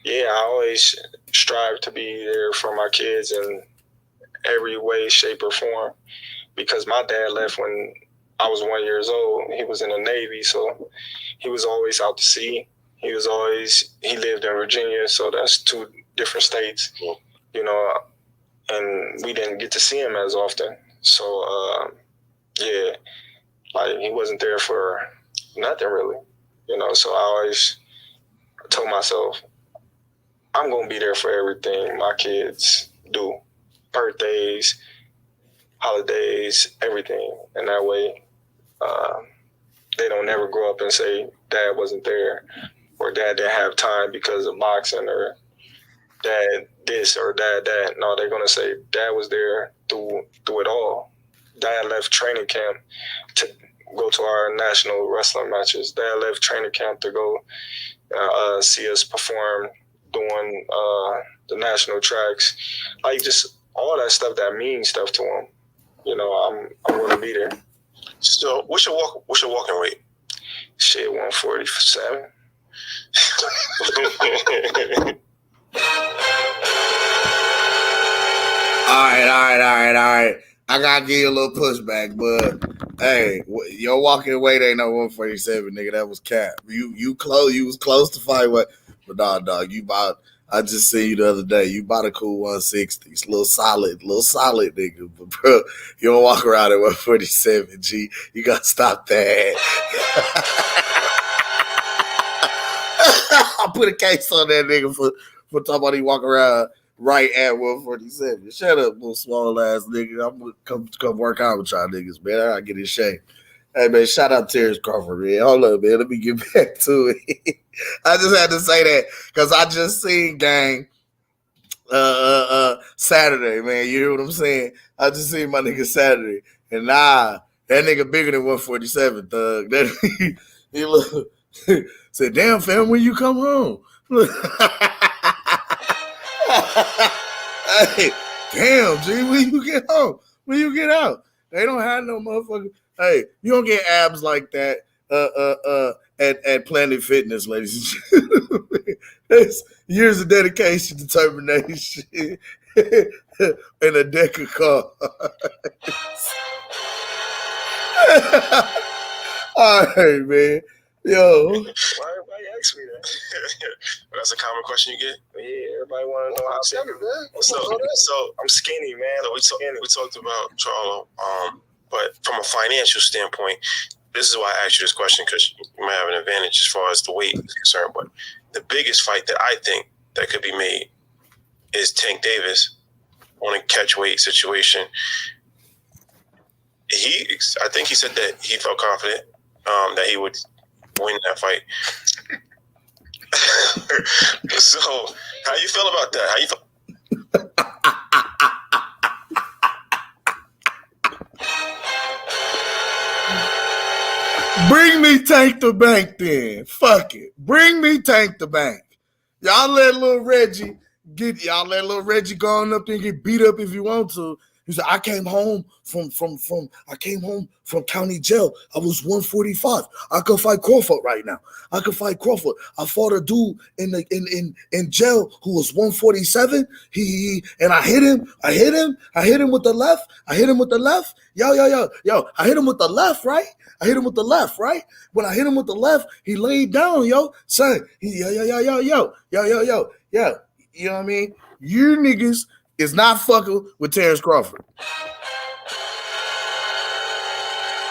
I always strive to be there for my kids in every way, shape, or form. Because my dad left when I was 1 year old. He was in the Navy, so he was always out to sea. He lived in Virginia, so that's 2 different states, and we didn't get to see him as often. So, like, he wasn't there for nothing really, so I always told myself, I'm going to be there for everything my kids do. Birthdays, holidays, everything. And that way, they don't never grow up and say dad wasn't there, or dad didn't have time because of boxing, or dad this or dad that. No, they're going to say dad was there through it all. Dad left training camp to go to our national wrestling matches. Dad left training camp to go see us perform doing the national tracks. Like, just all that stuff that means stuff to him. I'm going to be there. So, what's your walking weight? Shit, 147. All right. I gotta give you a little pushback, but hey, your walking weight ain't no 147, nigga. That was cap. You was close to fight what? But dog, you about. I just seen you the other day. You bought a cool 160. It's a little solid, nigga. But bro, you don't walk around at 147, G. You gotta stop that. I'll put a case on that nigga for talking about he walk around right at 147. Shut up, little small ass nigga. I'm gonna come work out with y'all niggas, man. I get in shape. Hey man, shout out Terence Crawford, man. Hold up, man. Let me get back to it. I just had to say that because I just seen gang Saturday, man. You hear what I'm saying? I just seen my nigga Saturday. And that nigga bigger than 147, thug. That he look said, damn fam, when you come home? Hey, damn, G, when you get home? When you get out? They don't have no motherfucker. Hey, you don't get abs like that at Planet Fitness, ladies and gentlemen. It's years of dedication, determination, and a deck of cards. All right, man. Yo. Why everybody ask me that? That's a common question you get? Yeah, everybody want to know how I'm skinny, man. So I'm skinny, man. We talked about Charlo, but from a financial standpoint, this is why I asked you this question, because you might have an advantage as far as the weight is concerned. But the biggest fight that I think that could be made is Tank Davis on a catch weight situation. I think he said that he felt confident that he would win that fight. So, how you feel about that? How you feel? Bring me Tank the Bank then. Fuck it. Bring me Tank the Bank. Y'all let little Reggie go on up there and get beat up if you want to. He said, I came home from county jail. I was 145. I could fight Crawford right now. I could fight Crawford. I fought a dude in jail who was 147. And I hit him. I hit him with the left. Yo. I hit him with the left, right? When I hit him with the left, he laid down, yo. Son, yo. You know what I mean? You niggas is not fucking with Terence Crawford.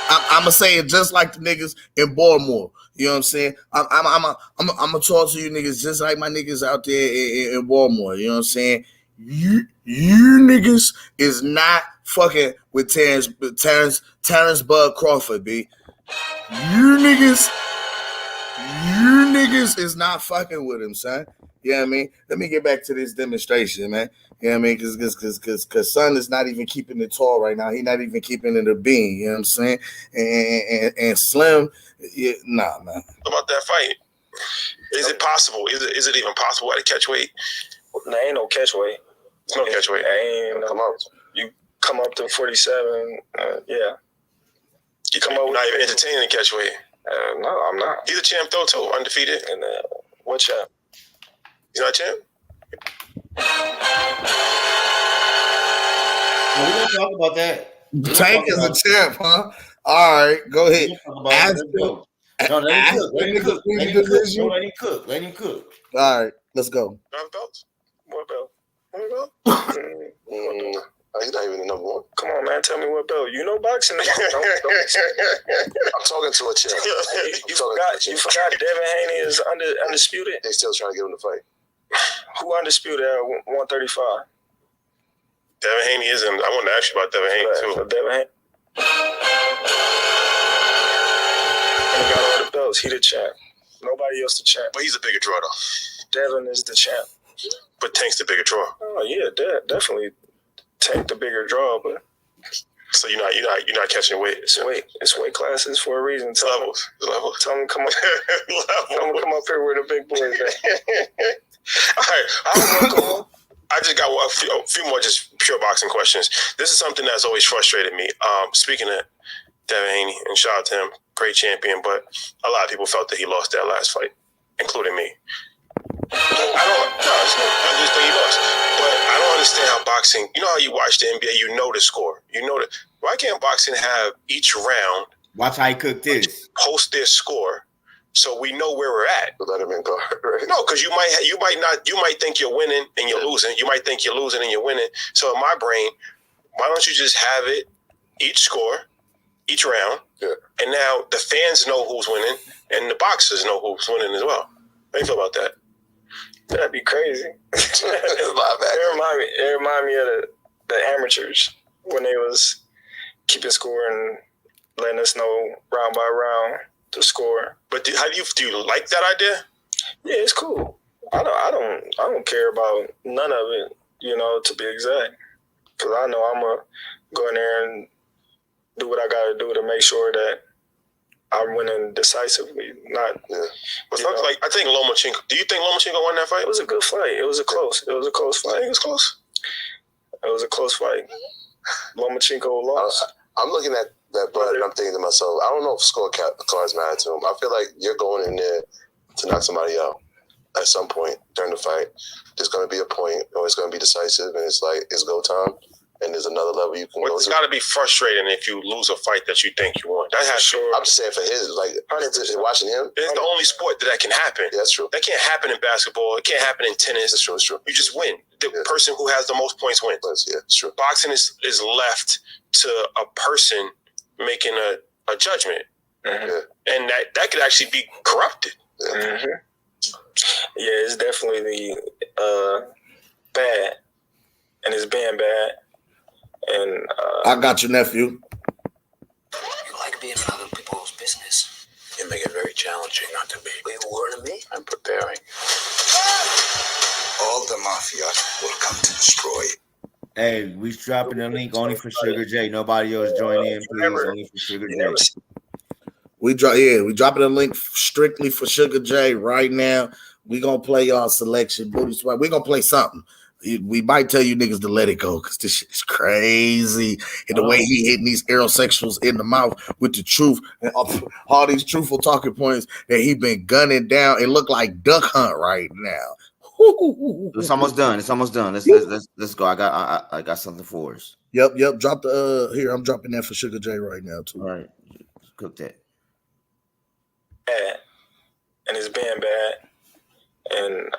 I'm gonna say it just like the niggas in Baltimore. You know what I'm saying? I'm gonna talk to you niggas just like my niggas out there in Baltimore. You know what I'm saying? You niggas is not fucking with Terence Bud Crawford, B. You niggas is not fucking with him, son. You know what I mean? Let me get back to this demonstration, man. You know what I mean? Because son is not even keeping it tall right now. He's not even keeping it a bean. You know what I'm saying? And Slim, nah, man. About that fight, is it possible? Is it even possible at a catch weight? Nah, ain't no catch weight. There's no catch weight. Ain't come up. You come up to 47. Yeah. You come up. Not even entertaining the catch weight. No, I'm not. He's a champ though too, undefeated. And what champ? He's not a champ. We're gonna talk about that. Tank is a champ, huh? All right, go ahead. Let him cook. All right, let's go. What belt? He's not even the number one. Come on, man. Tell me what belt. You know boxing. I'm talking to a champ. You forgot Devin Haney is undisputed? They still trying to get him to fight. Who undisputed at 135? Devin Haney is him. I wanted to ask you about Devin Haney too. So Devin Haney. He got all the belts. He the champ. Nobody else the champ. But he's a bigger draw though. Devin is the champ. But Tank's the bigger draw. Oh yeah, definitely Tank the bigger draw, but so you're not catching weight. It's weight classes for a reason. It's levels. Tell them come up. Tell them come up here where the big boys at. All right, I just got a few more just pure boxing questions. This is something that's always frustrated me. Speaking of Devin Haney, and shout out to him, great champion, but a lot of people felt that he lost that last fight, including me. I just think he lost. But I don't understand how boxing, you know how you watch the NBA, you know the score. You know why can't boxing have each round? Watch how he cooked this. Post their score so we know where we're at. Let him in guard, right? No, because you might think you're winning and you're losing. You might think you're losing and you're winning. So in my brain, why don't you just have it each score, each round, and now the fans know who's winning and the boxers know who's winning as well. How do you feel about that? That'd be crazy. It remind me of the amateurs when they was keeping score and letting us know round by round the score. But do you like that idea? Yeah, it's cool. I don't care about none of it, to be exact. Because I know I'm gonna go in there and do what I gotta do to make sure that I'm winning decisively. Not, But like I think Lomachenko. Do you think Lomachenko won that fight? It was a good fight. It was a close fight. It was close. It was a close fight. Lomachenko lost. I'm looking at that Bud and I'm thinking to myself, I don't know if scorecards matter to him. I feel like you're going in there to knock somebody out at some point during the fight. There's going to be a point, or it's going to be decisive, and it's like it's go time. And there's another level you can go to. It's got to be frustrating if you lose a fight that you think you won. That has sure. I'm just saying for his, like, watching him. It's the only sport that can happen. Yeah, that's true. That can't happen in basketball. It can't happen in tennis. That's true. It's true. You just win. The person who has the most points wins. Yeah, it's true. Boxing is left to a person making a judgment. Mm-hmm. And that could actually be corrupted. Yeah, mm-hmm. Yeah, it's definitely bad. And it's been bad. And I got your nephew. You like being in other people's business. You make it very challenging not to be. Are you warning me? I'm preparing. All the mafia will come to destroy it. Hey, we dropping the link only for Sugar J. Nobody else join in, please. Only for Sugar J. We dropping the link strictly for Sugar J right now. We gonna play y'all selection booty swipe. We gonna play something. We might tell you niggas to let it go because this shit is crazy. And the way he hitting these errolsexuals in the mouth with the truth and all these truthful talking points that he been gunning down. It look like Duck Hunt right now. It's almost done. Let's go. I got something for us. Yep. Drop the here. I'm dropping that for Sugar J right now too. All right, cook that. Bad. And it's been bad. And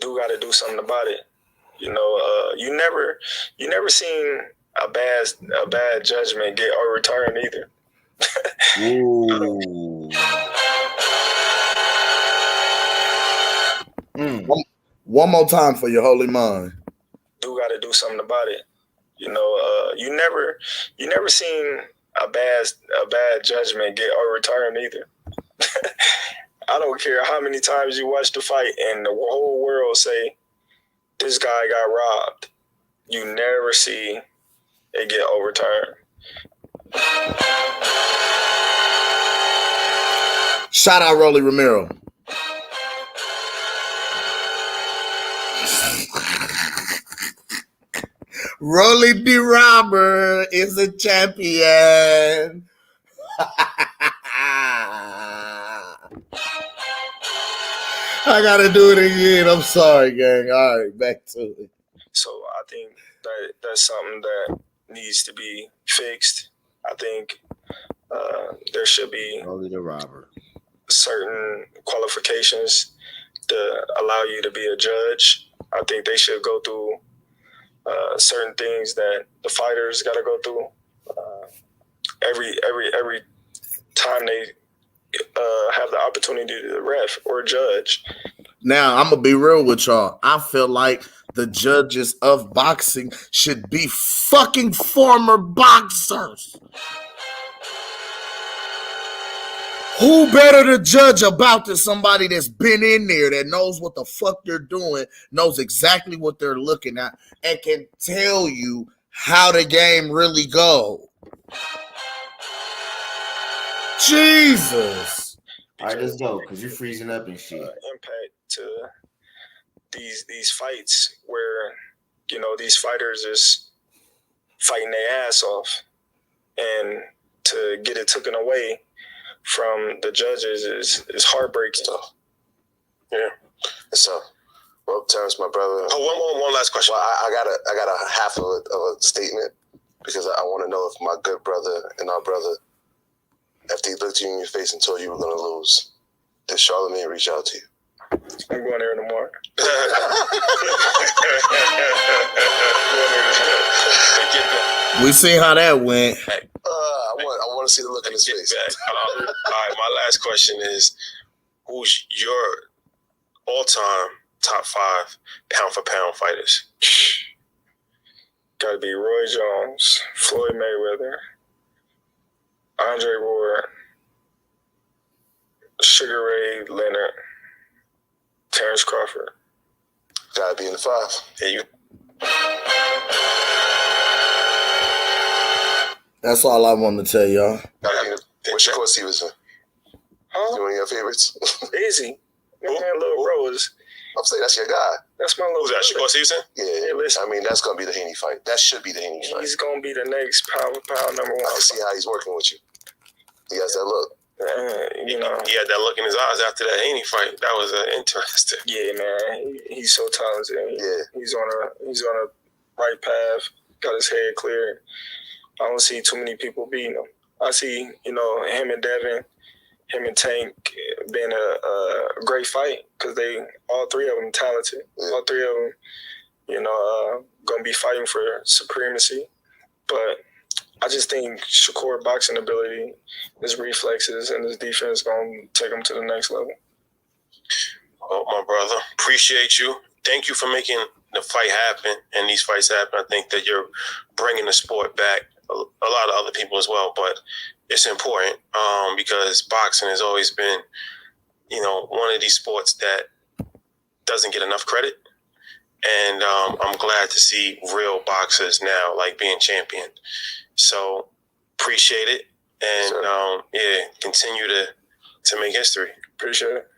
do got to do something about it. You never seen a bad judgment get overturned either. Ooh. One more time for your holy mind. Do got to do something about it. You never seen a bad judgment get overturned either. I don't care how many times you watch the fight and the whole world say this guy got robbed. You never see it get overturned. Shout out Rolly Romero. Rolly D. Robber is a champion. I gotta do it again. I'm sorry, gang. All right, back to it. So I think that's something that needs to be fixed. I think there should be Rolly the Robber. Certain qualifications to allow you to be a judge. I think they should go through certain things that the fighters got to go through. Every time they have the opportunity to ref or judge. Now, I'm going to be real with y'all. I feel like the judges of boxing should be fucking former boxers. Who better to judge about than somebody that's been in there, that knows what the fuck they're doing, knows exactly what they're looking at, and can tell you how the game really goes. Jesus. All right, let's go, because you're freezing up and shit. Impact to these fights where, these fighters is fighting their ass off, and to get it taken away from the judges is heartbreaking. Yeah. So, well, Terence, my brother. Oh, one last question. Well, I got a half of a statement because I want to know if my good brother and our brother, after he looked you in your face and told you were going to lose, did Charlamagne reach out to you? I'm going there tomorrow. We see how that went. I want to see the look in his face. All right, my last question is, who's your all-time top 5 pound-for-pound fighters. Got to be Roy Jones, Floyd Mayweather, Andre Ward, Sugar Ray Leonard, Terence Crawford. Got to be in the 5. Yeah, you. That's all I want to tell y'all. What's your course, Stevenson? Huh? You one of your favorites? Easy. Man, little bro is. I'm saying that's your guy. That's my little. Who's that? Shakur Stevenson? Yeah, listen. I mean, that's gonna be the Haney fight. That should be the Haney fight. He's gonna be the next pound number 1. I can see how he's working with you. He has that look. You know, he had that look in his eyes after that Haney fight. That was interesting. Yeah, man, he's so talented. Yeah, he's on a right path. Got his head clear. I don't see too many people beating him. I see, him and Devin, him and Tank being a great fight because all 3 of them talented. Yeah. All 3 of them, gonna be fighting for supremacy. But I just think Shakur boxing ability, his reflexes, and his defense gonna take him to the next level. Well, my brother, appreciate you. Thank you for making the fight happen and these fights happen. I think that you're bringing the sport back. A lot of other people as well, but it's important because boxing has always been, one of these sports that doesn't get enough credit. And I'm glad to see real boxers now being championed. So appreciate it, and continue to make history. Appreciate it.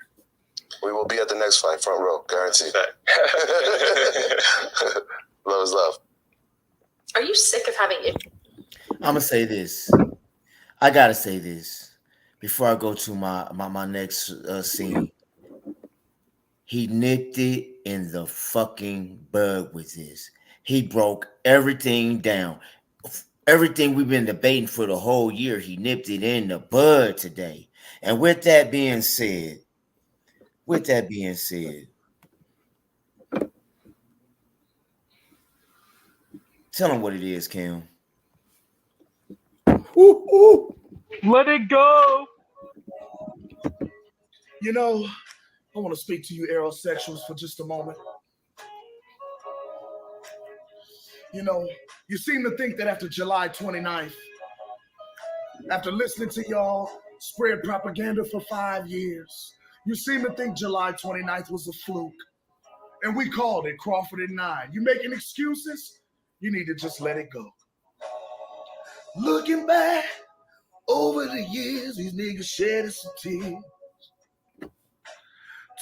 We will be at the next fight, front row, guaranteed. Love is love. Are you sick of having it? I'm gonna say this. I gotta say this before I go to my next scene. He nipped it in the fucking bud with this. He broke everything down. Everything we've been debating for the whole year, he nipped it in the bud today. And with that being said, tell him what it is, Cam. Let it go. I want to speak to you ERROLSEXUALs for just a moment. You seem to think that after July 29th, after listening to y'all spread propaganda for 5 years, you seem to think July 29th was a fluke. And we called it Crawford at 9. You making excuses? You need to just let it go. Looking back over the years, these niggas shedded some tears.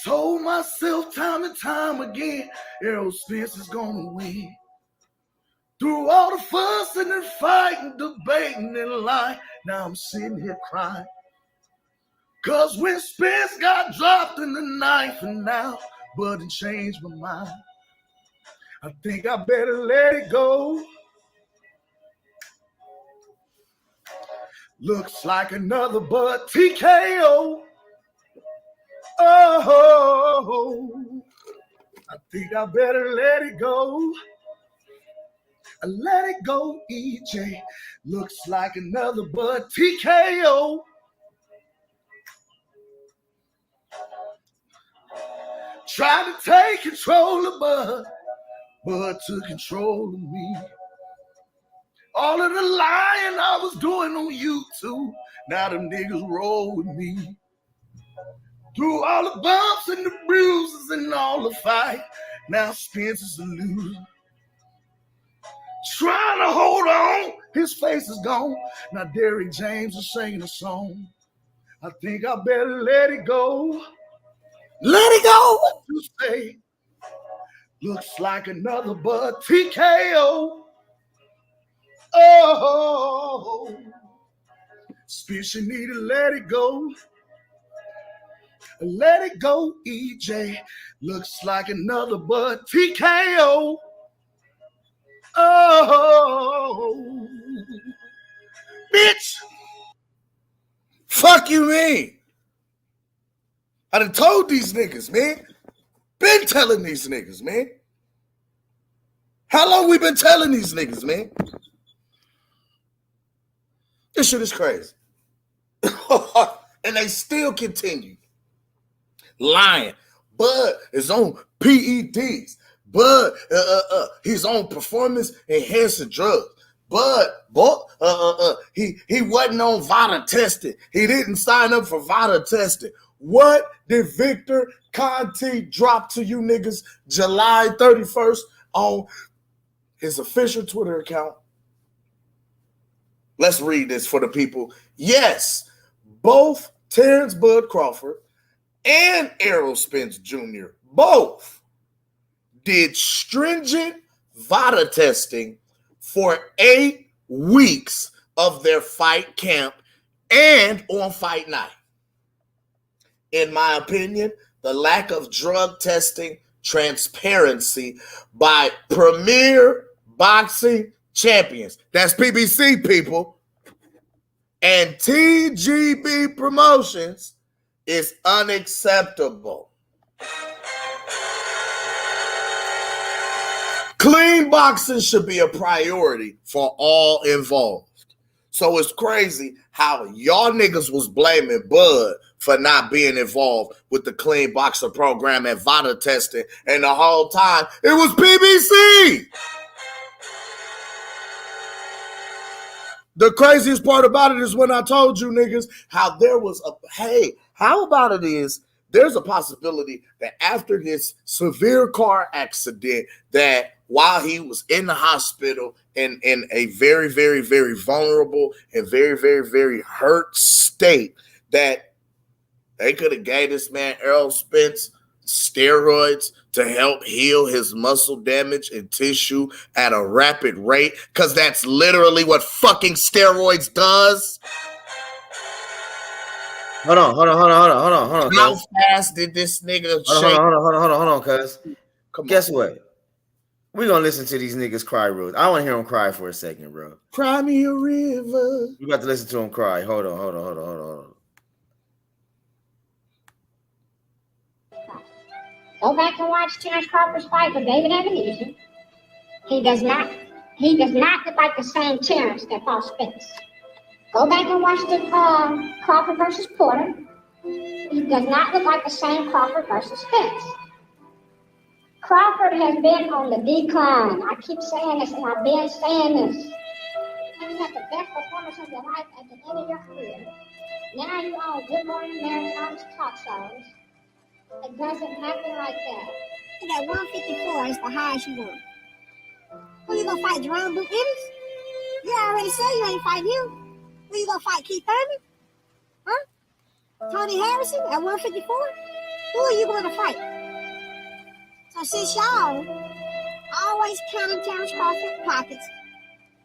Told myself time and time again, Errol Spence is gonna win. Through all the fuss and the fighting, debating and lying, now I'm sitting here crying. Cause when Spence got dropped in the 9th and now, but it changed my mind. I think I better let it go. Looks like another but TKO. Oh, I think I better let it go. Let it go, EJ. Looks like another but TKO. Trying to take control of Bud took control of me. All of the lying I was doing on YouTube, now them niggas roll with me. Through all the bumps and the bruises and all the fight, now Spence is a loser. Trying to hold on, his face is gone. Now Derrick James is singing a song. I think I better let it go. Let it go. What you say? Looks like another but TKO. Oh, Spence, you need to let it go. Let it go, EJ. Looks like another but TKO. Oh, bitch. Fuck you, mean? I done told these niggas, man. Been telling these niggas, man. How long we been telling these niggas, man? This shit is crazy. And they still continue lying, Bud is on PEDs. Bud, he's on performance enhancing drugs. Bud, he wasn't on VADA testing. He didn't sign up for VADA testing. What did Victor Conte drop to you niggas July 31st on his official Twitter account? Let's read this for the people. Yes, both Terence Bud Crawford and Errol Spence Jr. both did stringent VADA testing for 8 weeks of their fight camp and on fight night. In my opinion, the lack of drug testing transparency by premier boxing champions, that's PBC people, and TGB Promotions is unacceptable. Clean boxing should be a priority for all involved. So it's crazy how y'all niggas was blaming Bud for not being involved with the clean boxer program and VADA testing, and the whole time it was PBC. The craziest part about it is when I told you niggas how there was how about it is there's a possibility that after this severe car accident, that while he was in the hospital in a very, very, very vulnerable and very, very, very hurt state, that they could have gave this man Errol Spence steroids to help heal his muscle damage and tissue at a rapid rate, because that's literally what fucking steroids does. Hold on. How fast did this nigga shake? Hold on, cuz. Guess what? We're going to listen to these niggas cry real. I want to hear them cry for a second, bro. Cry me a river. We about to listen to them cry. Hold on. Go back and watch Terence Crawford's fight with David Ebenezer. He does not look like the same Terence that fought Spence. Go back and watch the Crawford versus Porter. He does not look like the same Crawford versus Spence. Crawford has been on the decline. I keep saying this, and I've been saying this. You had the best performance of your life at the end of your career. Now you're on Good Morning America, on these talk shows. It doesn't happen like that. And at 154 is the highest you want. Who you gonna fight, Jerome Boot Ennis? You already said you ain't fighting him. Who you gonna fight, Keith Thurman? Huh? Tony Harrison at 154? Who are you going to fight? So since y'all always counting Terence Crawford pockets,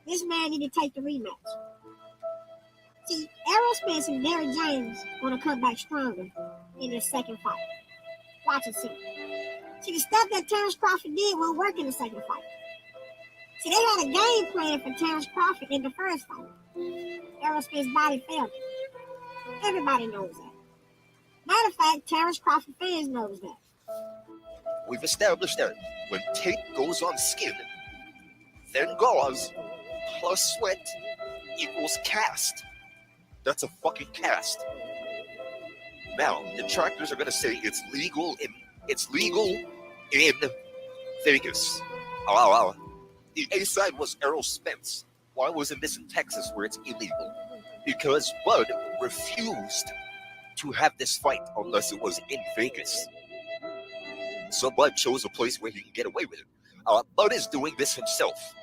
this man need to take the rematch. See, Errol Spence and Derrick James want to come back stronger in their second fight. Watch and see. See, the stuff that Terence Crawford did won't work in the second fight. See, they had a game plan for Terence Crawford in the first fight. Errol Spence's body failed him. Everybody knows that. Matter of fact, Terence Crawford fans knows that. We've established that when tape goes on skin, then gauze plus sweat equals cast. That's a fucking cast. Now, detractors are going to say it's legal in Vegas. The A side was Errol Spence. Why wasn't this in Texas where it's illegal? Because Bud refused to have this fight unless it was in Vegas. So Bud chose a place where he can get away with it. Bud is doing this himself.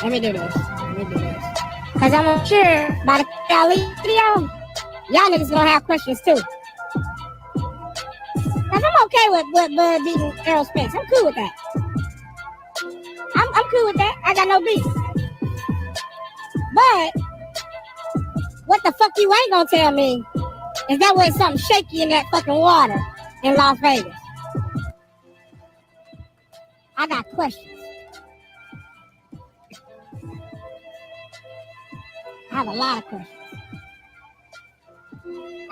Let me do this. Because I'm sure by the Ali video, y'all niggas gonna have questions too. Because I'm okay with Bud beating Errol Spence. I'm cool with that. I'm cool with that. I got no beef. But what the fuck you ain't gonna tell me is that was something shaky in that fucking water in Las Vegas. I got questions. I have a lot of questions.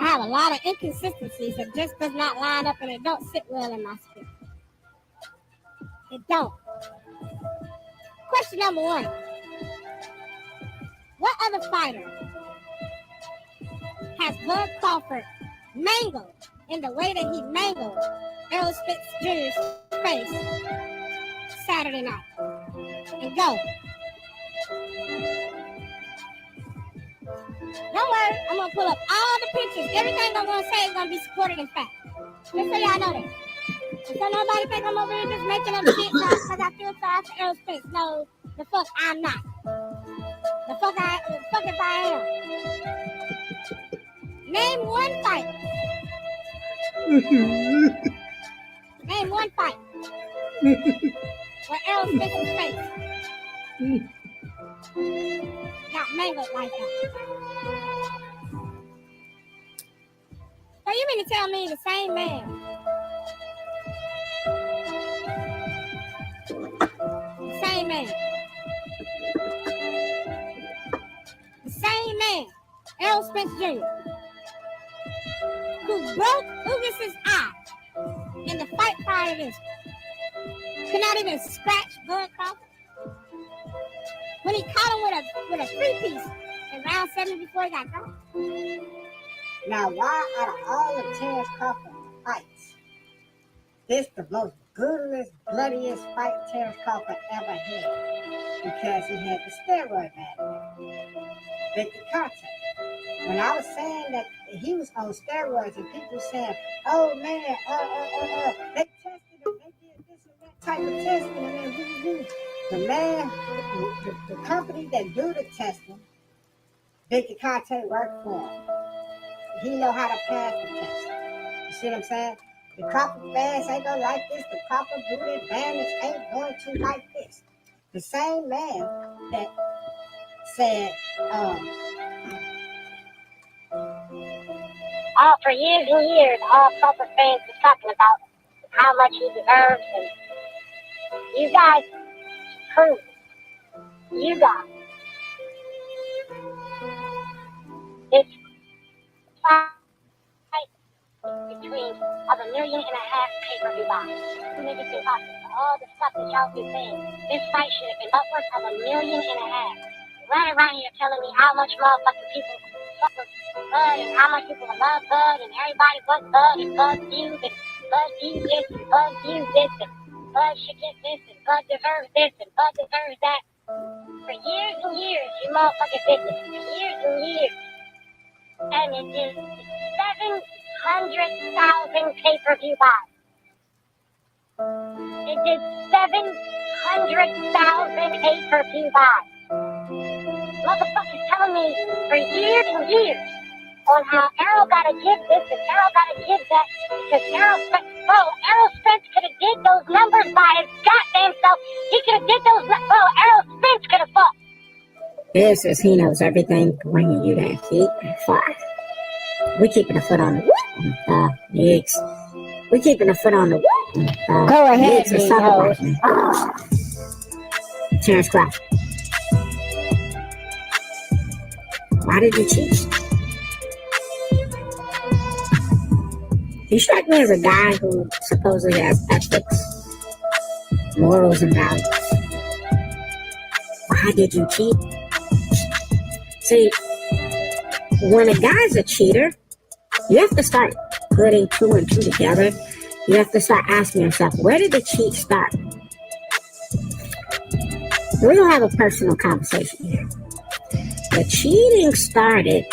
I have a lot of inconsistencies that just does not line up and it don't sit well in my spirit. It don't. Question number one. What other fighter has Bud Crawford mangled in the way that he mangled Errol Spence Jr.'s face Saturday night. And go. Don't worry, I'm gonna pull up all the pictures. Everything I'm gonna say is gonna be supported in fact. Just so y'all know that. So nobody think I'm over here just making up shit because I feel sorry for Errol Spence. No, the fuck I'm not. The fuck if I am. Name one fight. Name one fight where Errol Spence's face got mangled like that. So you mean to tell me the same man, Errol Spence Jr., who broke Ugas's eye in the fight prior to this, could not even scratch Bud Crawford when he caught him with a 3-piece in round 7 before he got dropped? Now, why out of all the Terence Crawford fights, this the most brutalest, bloodiest fight Terence Crawford ever had? Because he had the steroid battle. Victor Conte. When I was saying that he was on steroids and people saying, oh man, they tested him, they did this and that type of testing, and then the man, the company that do the testing, Victor Conte worked for him. He know how to pass the test. You see what I'm saying? The Crawford fans ain't gonna like this. The Crawford booted bandits ain't going to like this. The same man that said, for years and years, all Crawford fans was talking about how much he deserves, and you guys prove it. You guys. This fight between of $1.5 million pay-per-view buys. You niggas been talking for all the stuff that y'all been saying. This fight should have been upwards of $1.5 million. Running around here telling me how much motherfucking people fuck with Bud and how much people love Bud and everybody but Bud and Bud views and Bud views this and Bud views this and Bud should get this and Bud deserves this and Bud deserves that. For years and years, you motherfuckers did this. For years and years. And it did 700,000 pay-per-view buys. It did 700,000 pay-per-view buys. Motherfuckers telling me for years and years on how Errol gotta give this and Errol gotta give that because Errol Spence could have did those numbers by his goddamn self. He could have did those. Errol Spence could have fought. This is he knows everything, bringing you that heat and fire. We keeping a foot on the Yigs. We keeping a foot on the Go ahead, Terence Crawford. Why did you cheat? You strike me as a guy who supposedly has ethics, morals, and values. Why did you cheat? See, when a guy's a cheater, you have to start putting 2 and 2 together. You have to start asking yourself, where did the cheat start? We're going to have a personal conversation here. The cheating started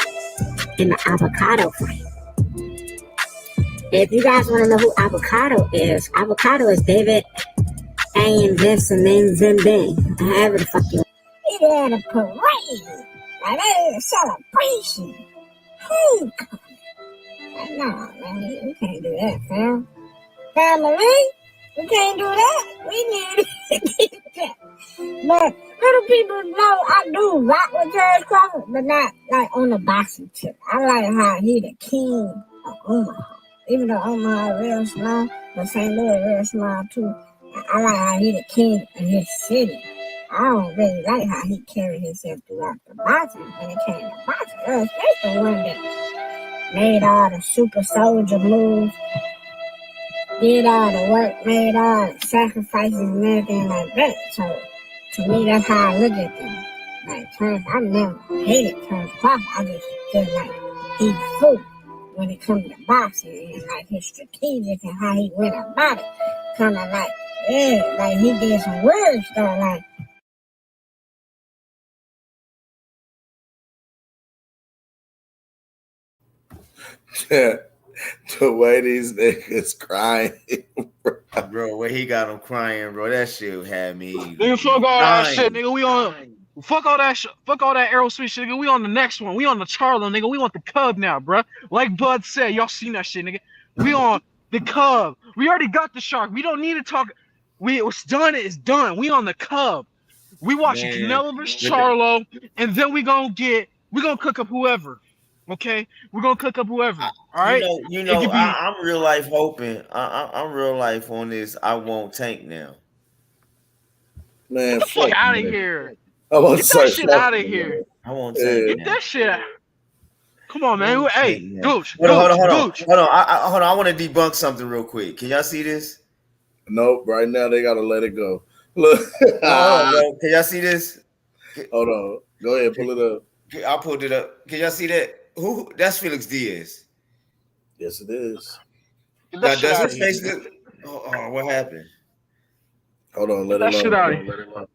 in the avocado fight. If you guys want to know who Avocado is David and this and then Zending. However the fuck you want. He had a parade. Like, that is a celebration. Homecoming. Like, no, man, we can't do that, fam. Family, we can't do that. We need to keep that. But little people know I do rock with Terence Crawford, but not like on the boxing tip. I like how he the king of Omaha. Even though Omaha is real small, but St. Louis real small too. I like how he the king of his city. I don't really like how he carried himself throughout the boxing when it came to boxing. Especially the one that made all the super soldier moves, did all the work, made all the sacrifices and everything like that. So, to me, that's how I look at them. Like, Terence, I never hated Terence Crawford. I just feel like he's fool. when it comes to boxing and like his strategic and how he went about it. Kind of like, yeah, like he did some words though, like. The way these niggas crying, bro. Where he got him crying, bro. That shit had me. Nigga, fuck all that shit, nigga. We on. Fuck all that shit. Fuck all that aerospace shit, nigga. We on the next one. We on the Charlo, nigga. We want the Cub now, bruh. Like Bud said, y'all seen that shit, nigga. We on the Cub. We already got the Shark. We don't need to talk. It's done. It's done. We on the Cub. We watching Canelo vs. Charlo, and then we gonna cook up whoever. Okay, we're gonna cook up whoever. All right. I'm real life hoping. I'm real life on this. I won't tank now. Man, get the fuck out of here. Get that shit out of here. I won't tank. Get that shit out. Come on, man. Hey, Gooch. Hold on. I want to debunk something real quick. Can y'all see this? Nope. Right now they gotta let it go. Look. Can y'all see this? Hold on. Go ahead. Pull it up. I pulled it up. Can y'all see that? Who? That's Felix Diaz. Yes, it is. Now, does his face look? Oh, what happened? Hold on, let it load.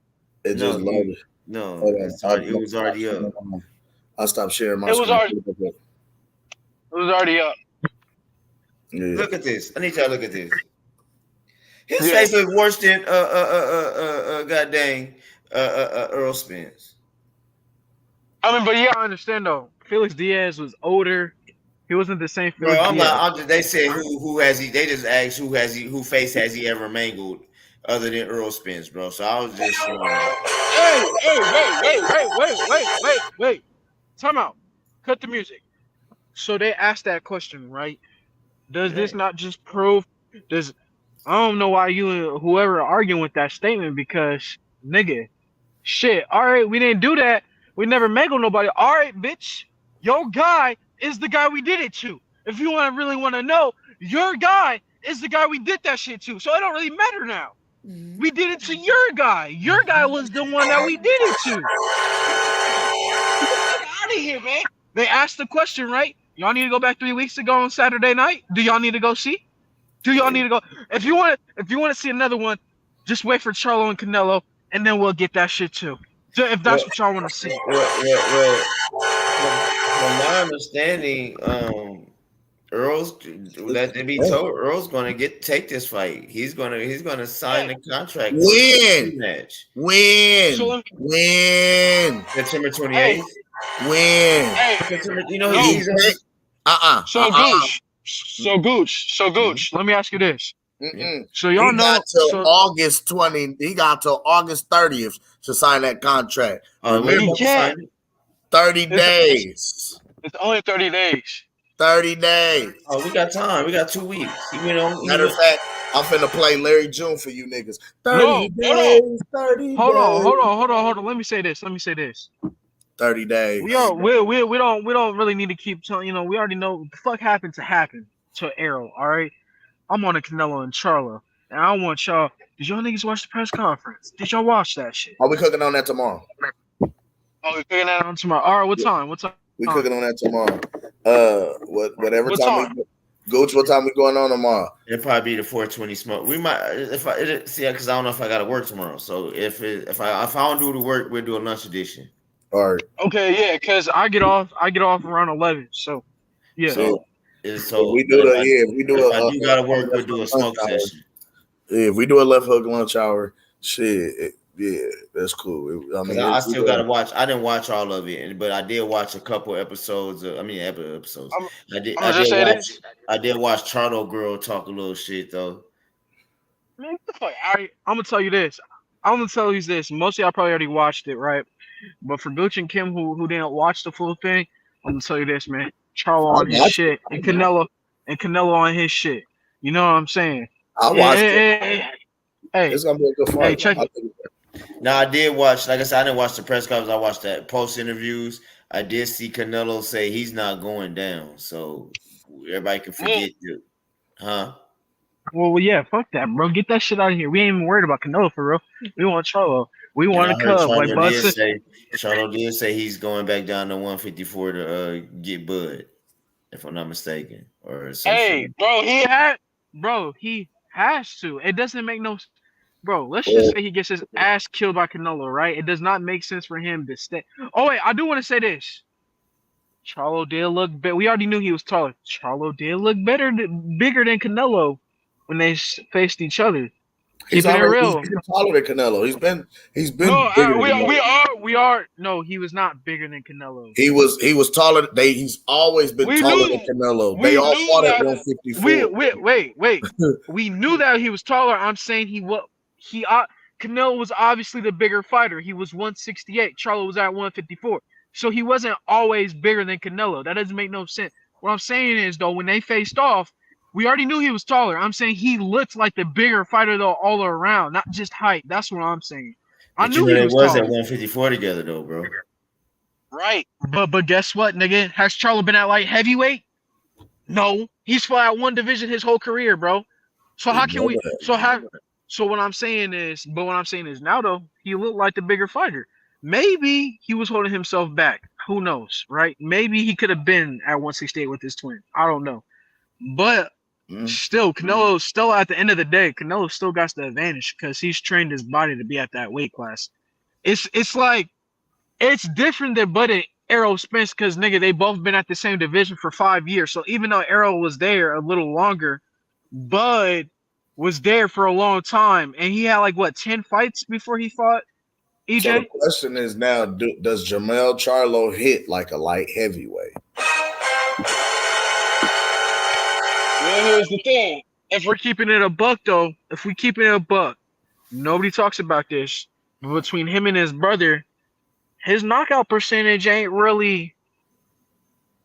It just loaded. No, it was already up. I stopped sharing my screen. It was already up. Yeah. Look at this. I need y'all to look at this. His face looks worse than goddamn Earl Spence. I mean, but yeah, I understand though. Felix Diaz was older. He wasn't the same Felix Diaz. They said who has he? They just asked who face has he ever mangled other than Earl Spence, bro. So I was just wait. Time out. Cut the music. So they asked that question, right? Does this not just prove? I don't know why you and whoever are arguing with that statement because nigga, shit. All right, we didn't do that. We never mangled nobody. All right, bitch. Your guy is the guy we did it to. If you really want to know, your guy is the guy we did that shit to. So it don't really matter now. We did it to your guy. Your guy was the one that we did it to. Get out of here, man. They asked the question, right? Y'all need to go back 3 weeks ago on Saturday night. Do y'all need to go see? Do y'all need to go? If you want to see another one, just wait for Charlo and Canelo, and then we'll get that shit too. So if that's what y'all want to see. Well, from my understanding, Earl's going to take this fight. He's going to sign the contract. Win. September 28th. Win. So Gooch. Let me ask you this. So y'all he got till August 20. He got till August 30th to sign that contract. 30 days. It's only 30 days. 30 days. Oh, we got time. We got 2 weeks. Matter of fact, I'm finna play Larry June for you niggas. 30 days. 30 days. Hold on. Let me say this. 30 days. We don't really need to keep telling. We already know what the fuck happened to Errol. All right. I'm on a Canelo and Charlo, and I want y'all. Did y'all niggas watch the press conference? Did y'all watch that shit? Are we cooking on that tomorrow? Oh, we're cooking that on tomorrow. All right. What time? We cooking on that tomorrow. Whatever time. Gooch, what time we going on tomorrow? It'll probably be the 420 smoke. We might because I don't know if I got to work tomorrow. So if I don't do the work, we'll do a lunch edition. All right. Okay, yeah, because I get off around 11. So yeah. So we do if I do gotta work, we'll do a smoke session. Yeah, if we do a left hook lunch hour, shit. Yeah, that's cool. I still gotta watch. I didn't watch all of it, but I did watch a couple episodes. Episodes. I did watch Charlo Girl talk a little shit though. Man, what the fuck? I'm gonna tell you this. Most of y'all probably already watched it, right? But for Gooch and Kim, who didn't watch the full thing, I'm gonna tell you this, man. Charlo on his shit, and Canelo on his shit. You know what I'm saying? I watched it. Hey, it's gonna be a good fight. Hey, check it. Now I did watch. Like I said, I didn't watch the press conference. I watched that post interviews. I did see Canelo say he's not going down, so everybody can forget it, huh? Well, yeah, fuck that, bro. Get that shit out of here. We ain't even worried about Canelo for real. We want Charlo. We want a Cub. Like Bud said. Charlo did say he's going back down to 154 to get Bud. if I'm not mistaken, or some Hey, shit. he has to. It doesn't make no. Bro, let's just Well, say he gets his ass killed by Canelo, right? It does not make sense for him to stay. Oh wait, I do want to say this. Charlo did look better. We already knew he was taller. Charlo did look bigger than Canelo when they faced each other. He's Keeping it real. been taller than Canelo. He's been No, bigger than Canelo. we are. No, he was not bigger than Canelo. He was taller. He's always been We taller knew. than Canelo. They We all knew fought at that. 154. Wait. We knew that he was taller. I'm saying Canelo was obviously the bigger fighter. He was 168. Charlo was at 154. So he wasn't always bigger than Canelo. That doesn't make no sense. What I'm saying is though, when they faced off, we already knew he was taller. I'm saying he looked like the bigger fighter though all around, not just height. That's what I'm saying. I But knew you know he they was was at taller. 154 together though, bro. Right. But guess what, nigga? Has Charlo been at light heavyweight? No. He's fought at one division his whole career, bro. So how can we what I'm saying is now though, he looked like the bigger fighter. Maybe he was holding himself back. Who knows, right? Maybe he could have been at 168 with his twin. I don't know. But still, Canelo still at the end of the day, Canelo still got the advantage because he's trained his body to be at that weight class. It's like it's different than Bud and Errol Spence because nigga, they both been at the same division for 5 years. So even though Errol was there a little longer, Bud was there for a long time, and he had like what 10 fights before he fought EJ. So the question is now: does Jermell Charlo hit like a light heavyweight? Well, here's the thing: if we're keeping it a buck, though, nobody talks about this. But between him and his brother, his knockout percentage ain't really.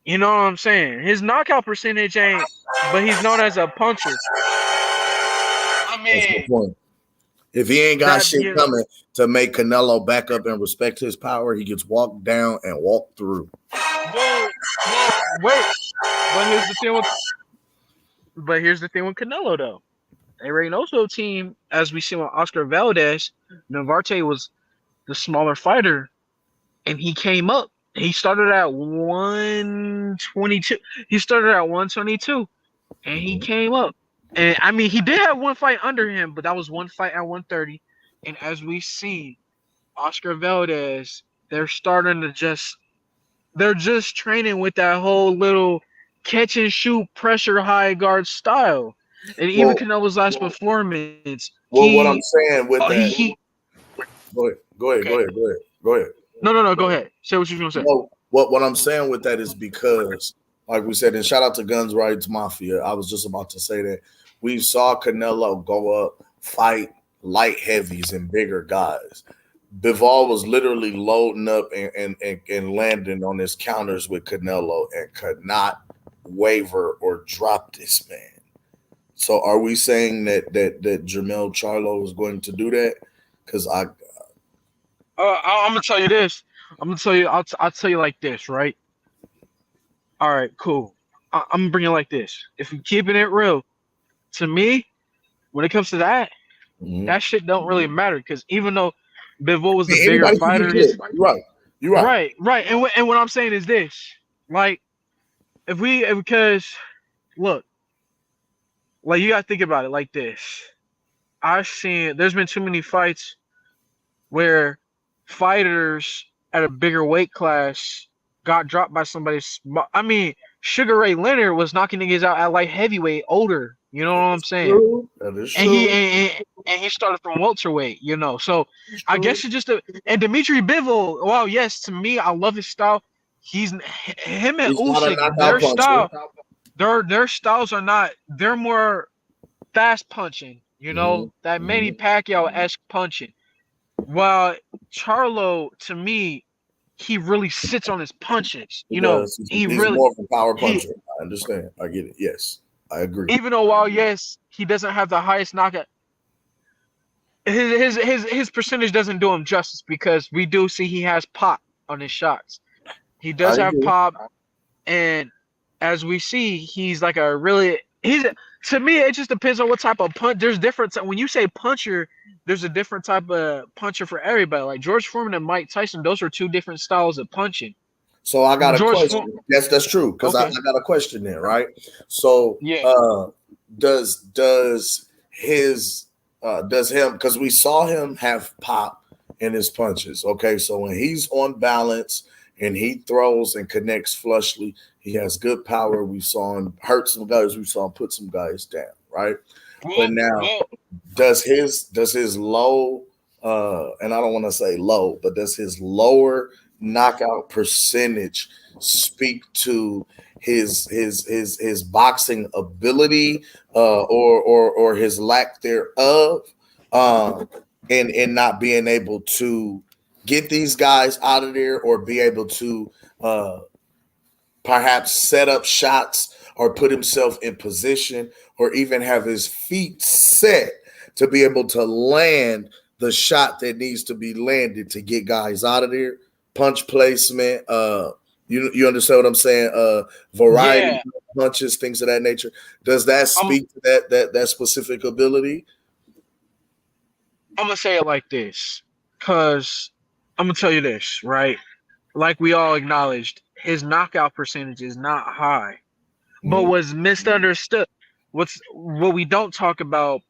You know what I'm saying? His knockout percentage ain't, but he's known as a puncher. I mean, that's the point. If he ain't got shit coming to make Canelo back up and respect his power, he gets walked down and walked through. Well, wait. But here's the thing with Canelo though. A Reynoso team, as we see with Oscar Valdez, Navarrete was the smaller fighter, and he came up. He started at 122. And he came up. And I mean, he did have one fight under him, but that was one fight at 130. And as we see, Oscar Valdez, they're just training with that whole little catch and shoot pressure high guard style. And even Canelo's last performance. What I'm saying with that. Go ahead. No, go ahead. Say what you're gonna say. No, what I'm saying with that is because, like we said, and shout out to Guns Rights Mafia. I was just about to say that we saw Canelo go up, fight light heavies and bigger guys. Bivol was literally loading up and landing on his counters with Canelo and could not waver or drop this man. So are we saying that Jermell Charlo is going to do that? Because I'm gonna tell you this. I'll tell you like this, right? All right, cool. I'm gonna bring it like this. If we're keeping it real, to me, when it comes to that, that shit don't really matter because even though Bivol was the bigger fighter, you're right. Right. And what I'm saying is this, like, because look, like you gotta think about it like this. There's been too many fights where fighters at a bigger weight class got dropped by somebody. I mean, Sugar Ray Leonard was knocking niggas out at light heavyweight, older. You know what I'm saying? True. That is true. And he started from welterweight. You know, so I guess it's just and Dimitri Bivol. Well, yes, to me, I love his style. Him and Usyk, their style. Their styles are not. They're more fast punching. You know, that Manny Pacquiao-esque punching. While Charlo, to me, he really sits on his punches. He's more of a power puncher. I understand. I get it. Yes, I agree. Even though while yes, he doesn't have the highest knockout, his percentage doesn't do him justice because we do see he has pop on his shots. He does have pop, and as we see, he's like to me, it just depends on what type of punch. There's different. When you say puncher, there's a different type of puncher for everybody. Like George Foreman and Mike Tyson, those are two different styles of punching. So I got a George question. Foreman. Yes, that's true. Because I got a question there, right? So does him, because we saw him have pop in his punches. Okay, so when he's on balance and he throws and connects flushly, he has good power. We saw him hurt some guys, we saw him put some guys down, right? But now does his low and I don't want to say low, but does his lower knockout percentage speak to his boxing ability or his lack thereof, in not being able to get these guys out of there or be able to perhaps set up shots or put himself in position or even have his feet set to be able to land the shot that needs to be landed to get guys out of there? Punch placement, you understand what I'm saying? Variety of punches, things of that nature. Does that speak to that specific ability? I'm gonna say it like this, because I'm gonna tell you this, right? Like we all acknowledged, his knockout percentage is not high, but what's misunderstood, what we don't talk about,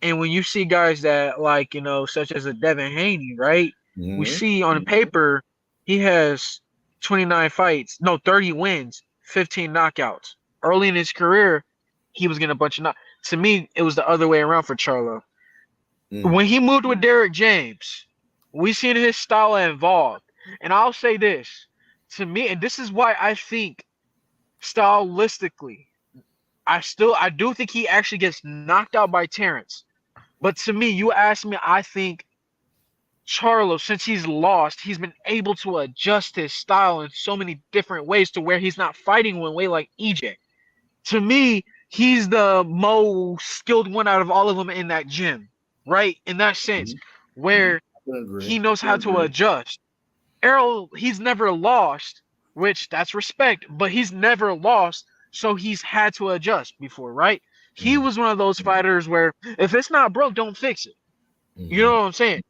and when you see guys that like, such as a Devin Haney, right? We see on paper he has 29 fights, no, 30 wins, 15 knockouts. Early in his career, he was getting a bunch of knockouts. To me, it was the other way around for Charlo. When he moved with Derek James, we seen his style evolve. And I'll say this, to me, and this is why I think stylistically, I do think he actually gets knocked out by Terence. But to me, you ask me, I think Charlo, since he's lost, he's been able to adjust his style in so many different ways to where he's not fighting one way like EJ. To me, he's the most skilled one out of all of them in that gym, right? In that sense, where he knows how to adjust. Errol, he's never lost, which that's respect, but he's never lost, so he's had to adjust before, right? He was one of those fighters where if it's not broke, don't fix it. You know what I'm saying?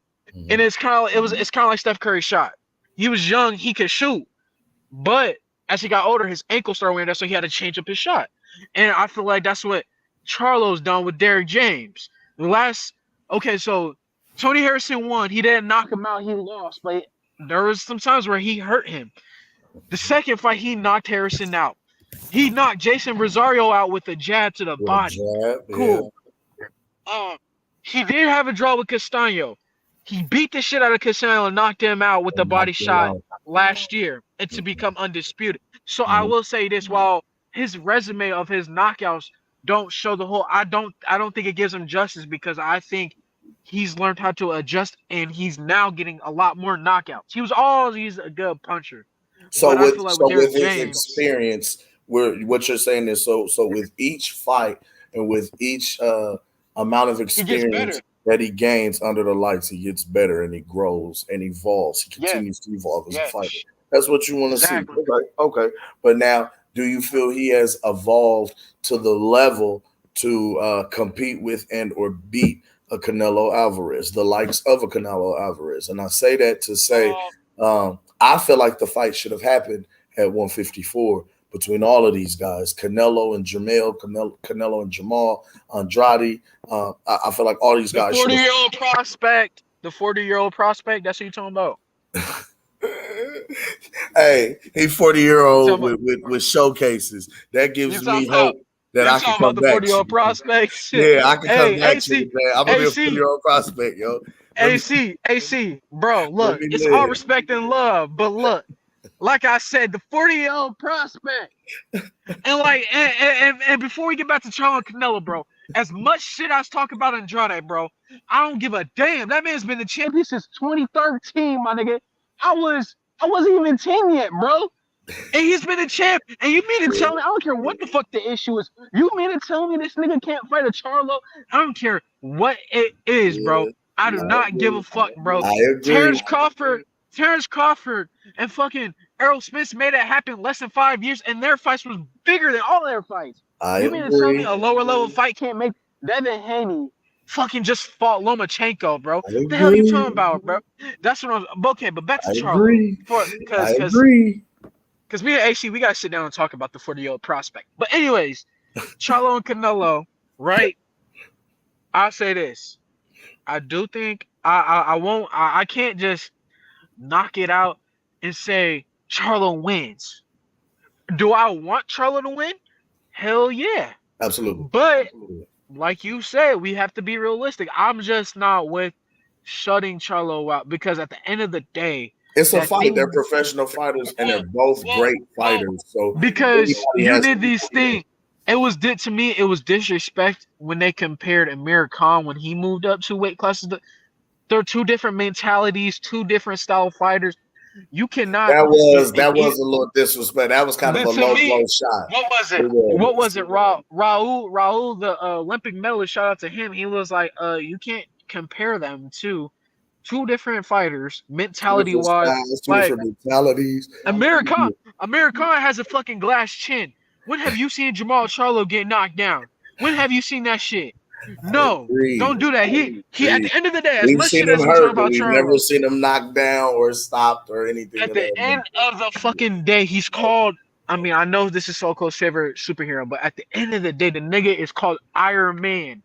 And it's kind of like Steph Curry's shot. He was young, he could shoot, but as he got older, his ankle started wearing out, so he had to change up his shot. And I feel like that's what Charlo's done with Derek James. So Tony Harrison won. He didn't knock him out. He lost, but there was some times where he hurt him. The second fight, he knocked Harrison out. He knocked Jason Rosario out with a jab to the body. Cool. He did have a draw with Castaño. He beat the shit out of Castaño and knocked him out with the body shot last year and to become undisputed. So I will say this, while his resume of his knockouts don't show the whole, I don't think it gives him justice, because I think he's learned how to adjust and he's now getting a lot more knockouts. He was always a good puncher. So but I feel like with his experience, what you're saying is so with each fight and with each amount of experience that he gains under the lights, he gets better and he grows and evolves. He continues to evolve as a fighter. That's what you want to see. Okay. But now, do you feel he has evolved to the level to compete with and or beat a Canelo Alvarez, the likes of a Canelo Alvarez? And I say that to say, I feel like the fight should have happened at 154 between all of these guys, Canelo and Jamel, Canelo and Jamal, Andrade. I feel like all these guys. The 40-year-old prospect. The 40-year-old prospect. That's what you're talking about. Hey, he's 40-year-old with showcases. That gives me hope that I can come back. 40-year-old prospect. Yeah, I can come back to it, man. I'm gonna be a 40-year-old prospect, yo. AC, bro, look, it's all respect and love, but look, like I said, the 40-year-old prospect, and before we get back to Charlo and Canelo, bro, as much shit I was talking about Andrade, bro, I don't give a damn. That man's been the champion since 2013, my nigga. I wasn't even 10 yet, bro. And he's been a champ. And you mean to tell me, I don't care what the fuck the issue is. You mean to tell me this nigga can't fight a Charlo? I don't care what it is, bro. I do not give a fuck, bro. I agree. Terence Crawford and fucking Errol Spence made it happen less than 5 years, and their fights was bigger than all their fights. You mean to tell me a lower level fight can't make Devin Haney fucking just fought Lomachenko, bro? What the hell are you talking about, bro? That's what I'm okay, but back to Charlo. I agree. because me and AC, we gotta sit down and talk about the 40-year-old prospect. But anyways, Charlo and Canelo, right? I'll say this. I do think I can't just knock it out and say Charlo wins. Do I want Charlo to win? Hell yeah. Absolutely. But like you said, we have to be realistic. I'm just not with shutting Charlo out because at the end of the day, it's a fight. They're professional fighters and they're both great fighters. So because you did these things. It was to me. It was disrespect when they compared Amir Khan when he moved up 2 weight classes. They're 2 different mentalities, 2 different style fighters. You cannot. That was a little disrespect. That was kind of a low blow shot. What was it? What was it? Raul, the Olympic medalist. Shout out to him. He was like, you can't compare them to 2 different fighters, mentality wise. Like mentalities. Amir Khan has a fucking glass chin. When have you seen Jamal Charlo get knocked down? When have you seen that shit? No, don't do that. He at the end of the day, as much shit as we talk about Charlo, never seen him knocked down or stopped or anything. At the end of the fucking day, he's called. I mean, I know this is Soko's favorite superhero, but at the end of the day, the nigga is called Iron Man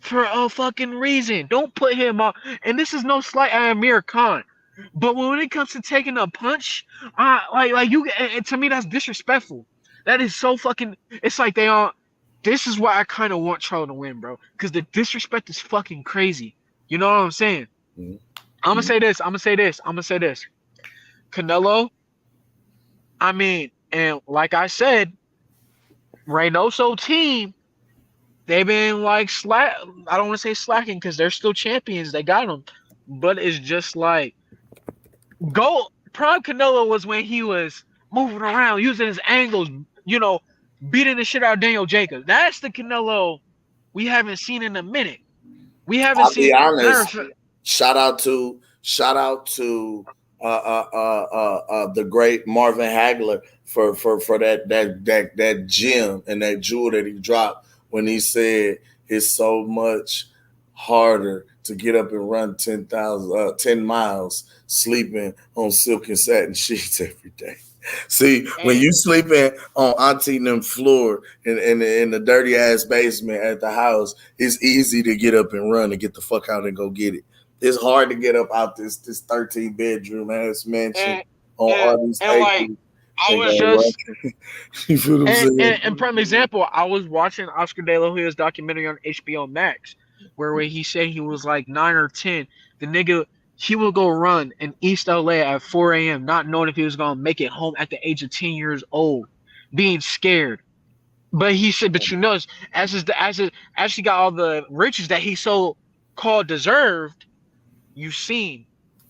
for a fucking reason. Don't put him up. And this is no slight at Amir Khan, but when it comes to taking a punch, like you, to me, that's disrespectful. That is so fucking. It's like they all. This is why I kind of want Charlo to win, bro. Because the disrespect is fucking crazy. You know what I'm saying? I'm gonna say this. Canelo. I mean, and like I said, Reynoso team, they've been like I don't want to say slacking because they're still champions. They got them, but it's just like Prime Canelo was when he was moving around, using his angles, you know, beating the shit out of Daniel Jacobs. That's the Canelo we haven't seen in a minute. We haven't seen. I'll be honest. Shout out to the great Marvin Hagler for that gem and that jewel that he dropped when he said it's so much harder to get up and run 10 miles sleeping on silk and satin sheets every day. See, when you sleeping on Auntie and them floor in the dirty ass basement at the house, it's easy to get up and run and get the fuck out and go get it. It's hard to get up out this 13 bedroom ass mansion on all these acres. Like, I was just you feel what I'm saying? And prime example, I was watching Oscar De La Hoya's documentary on HBO Max, where he said he was like 9 or 10. The nigga, he would go run in East LA at 4 a.m., not knowing if he was gonna make it home at the age of 10 years old, being scared. But he said, but you know, as he got all the riches that he so called deserved, you've seen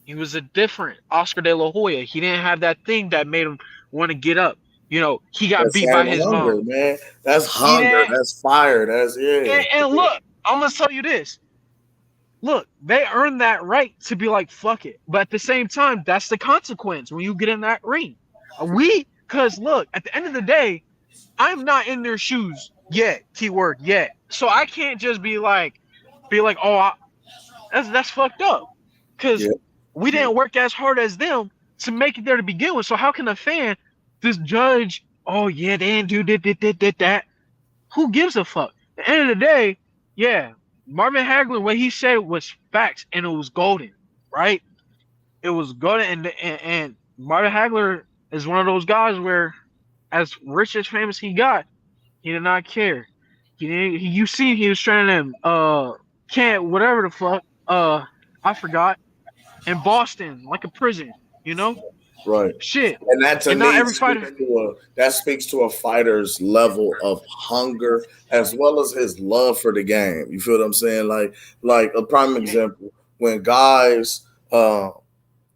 he was a different Oscar De La Hoya. He didn't have that thing that made him want to get up. You know, he got beat by his mom. Man. That's hunger. That's fire. That's And look, I'm gonna tell you this. Look, they earned that right to be like, fuck it. But at the same time, that's the consequence when you get in that ring. Because look, at the end of the day, I'm not in their shoes yet. Keyword yet. So I can't just be like, oh, that's fucked up. Because we didn't work as hard as them to make it there to begin with. So how can a fan just judge, oh yeah, they didn't do that? Who gives a fuck? At the end of the day, yeah. Marvin Hagler, what he said was facts, and it was golden, right? It was golden, and Marvin Hagler is one of those guys where, as rich as famous he got, he did not care. You see, he was training whatever the fuck, I forgot, in Boston, like a prison, you know? Right. Shit. And that to me every fighter speaks to a fighter's level of hunger as well as his love for the game. You feel what I'm saying? Like a prime example, when guys I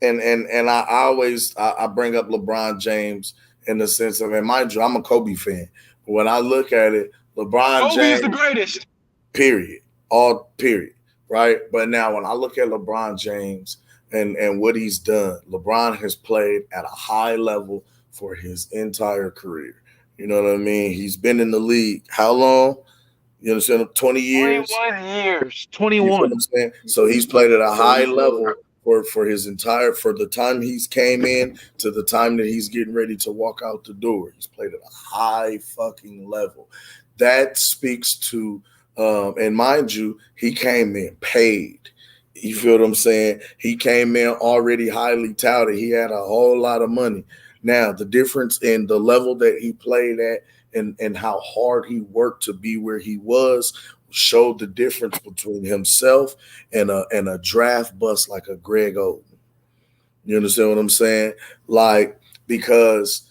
always bring up LeBron James in the sense of, and mind you, I'm a Kobe fan. But when I look at it, LeBron James is the greatest. Period. All period. Right. But now when I look at LeBron James and what he's done, LeBron has played at a high level for his entire career. You know what I mean? He's been in the league. How long? You understand? 20 years? 21 years. 21. You know what I'm saying? So he's played at a high level for the time he's came in to the time that he's getting ready to walk out the door. He's played at a high fucking level. That speaks to, and mind you, he came in paid. You feel what I'm saying? He came in already highly touted. He had a whole lot of money. Now, the difference in the level that he played at and how hard he worked to be where he was showed the difference between himself and a draft bust like a Greg Oden. You understand what I'm saying? Like, because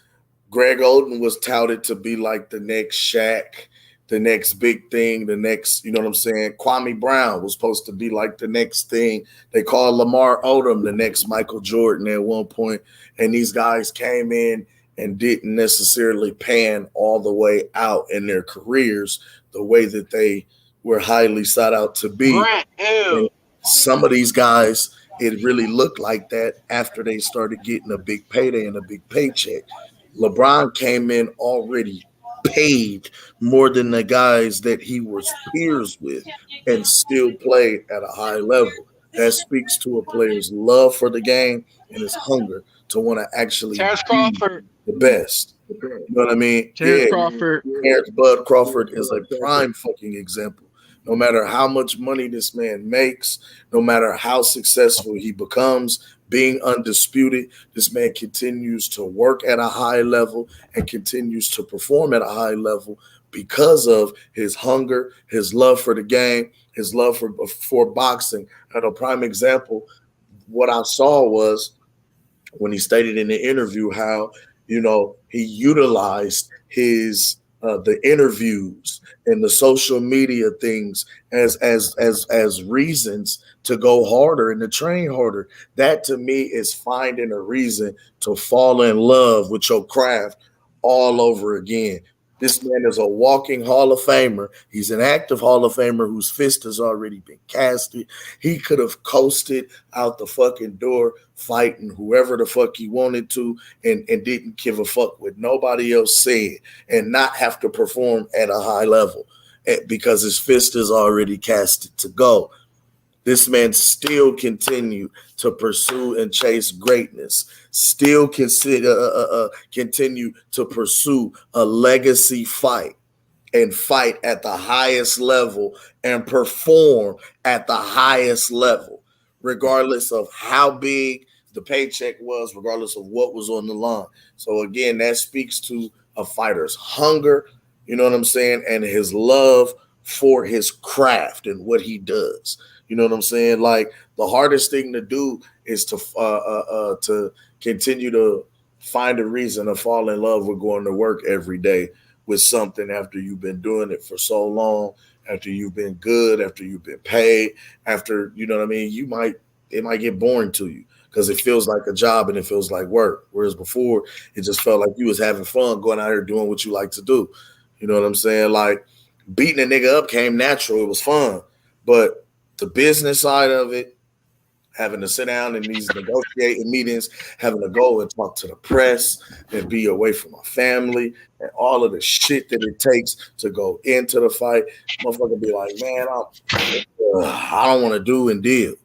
Greg Oden was touted to be like the next Shaq, the next big thing, the next, you know what I'm saying? Kwame Brown was supposed to be like the next thing. They called Lamar Odom the next Michael Jordan at one point. And these guys came in and didn't necessarily pan all the way out in their careers the way that they were highly sought out to be. And some of these guys, it really looked like that after they started getting a big payday and a big paycheck. LeBron came in already paid more than the guys that he was peers with and still played at a high level. That speaks to a player's love for the game and his hunger to want to actually Terence be Crawford. the best. You know what I mean? Terence Crawford. Terence Bud Crawford is a prime fucking example. No matter how much money this man makes, no matter how successful he becomes, being undisputed, this man continues to work at a high level and continues to perform at a high level because of his hunger, his love for the game, his love for boxing. And a prime example, what I saw was when he stated in the interview how, you know, he utilized his the interviews and the social media things as reasons to go harder and to train harder. That to me is finding a reason to fall in love with your craft all over again. This man is a walking Hall of Famer. He's an active Hall of Famer whose fist has already been casted. He could have coasted out the fucking door fighting whoever the fuck he wanted to and didn't give a fuck what nobody else said and not have to perform at a high level because his fist is already casted to go. This man still continued to pursue and chase greatness, still continue to pursue a legacy fight and fight at the highest level and perform at the highest level, regardless of how big the paycheck was, regardless of what was on the line. So again, that speaks to a fighter's hunger, you know what I'm saying, and his love for his craft and what he does. You know what I'm saying? Like, the hardest thing to do is to continue to find a reason to fall in love with going to work every day with something after you've been doing it for so long, after you've been good, after you've been paid, after, you know what I mean? It might get boring to you because it feels like a job and it feels like work. Whereas before, it just felt like you was having fun going out here doing what you like to do. You know what I'm saying? Like, beating a nigga up came natural. It was fun. But the business side of it, having to sit down in these negotiating meetings, having to go and talk to the press and be away from my family and all of the shit that it takes to go into the fight, motherfucker be like, man, I don't want to do and deal.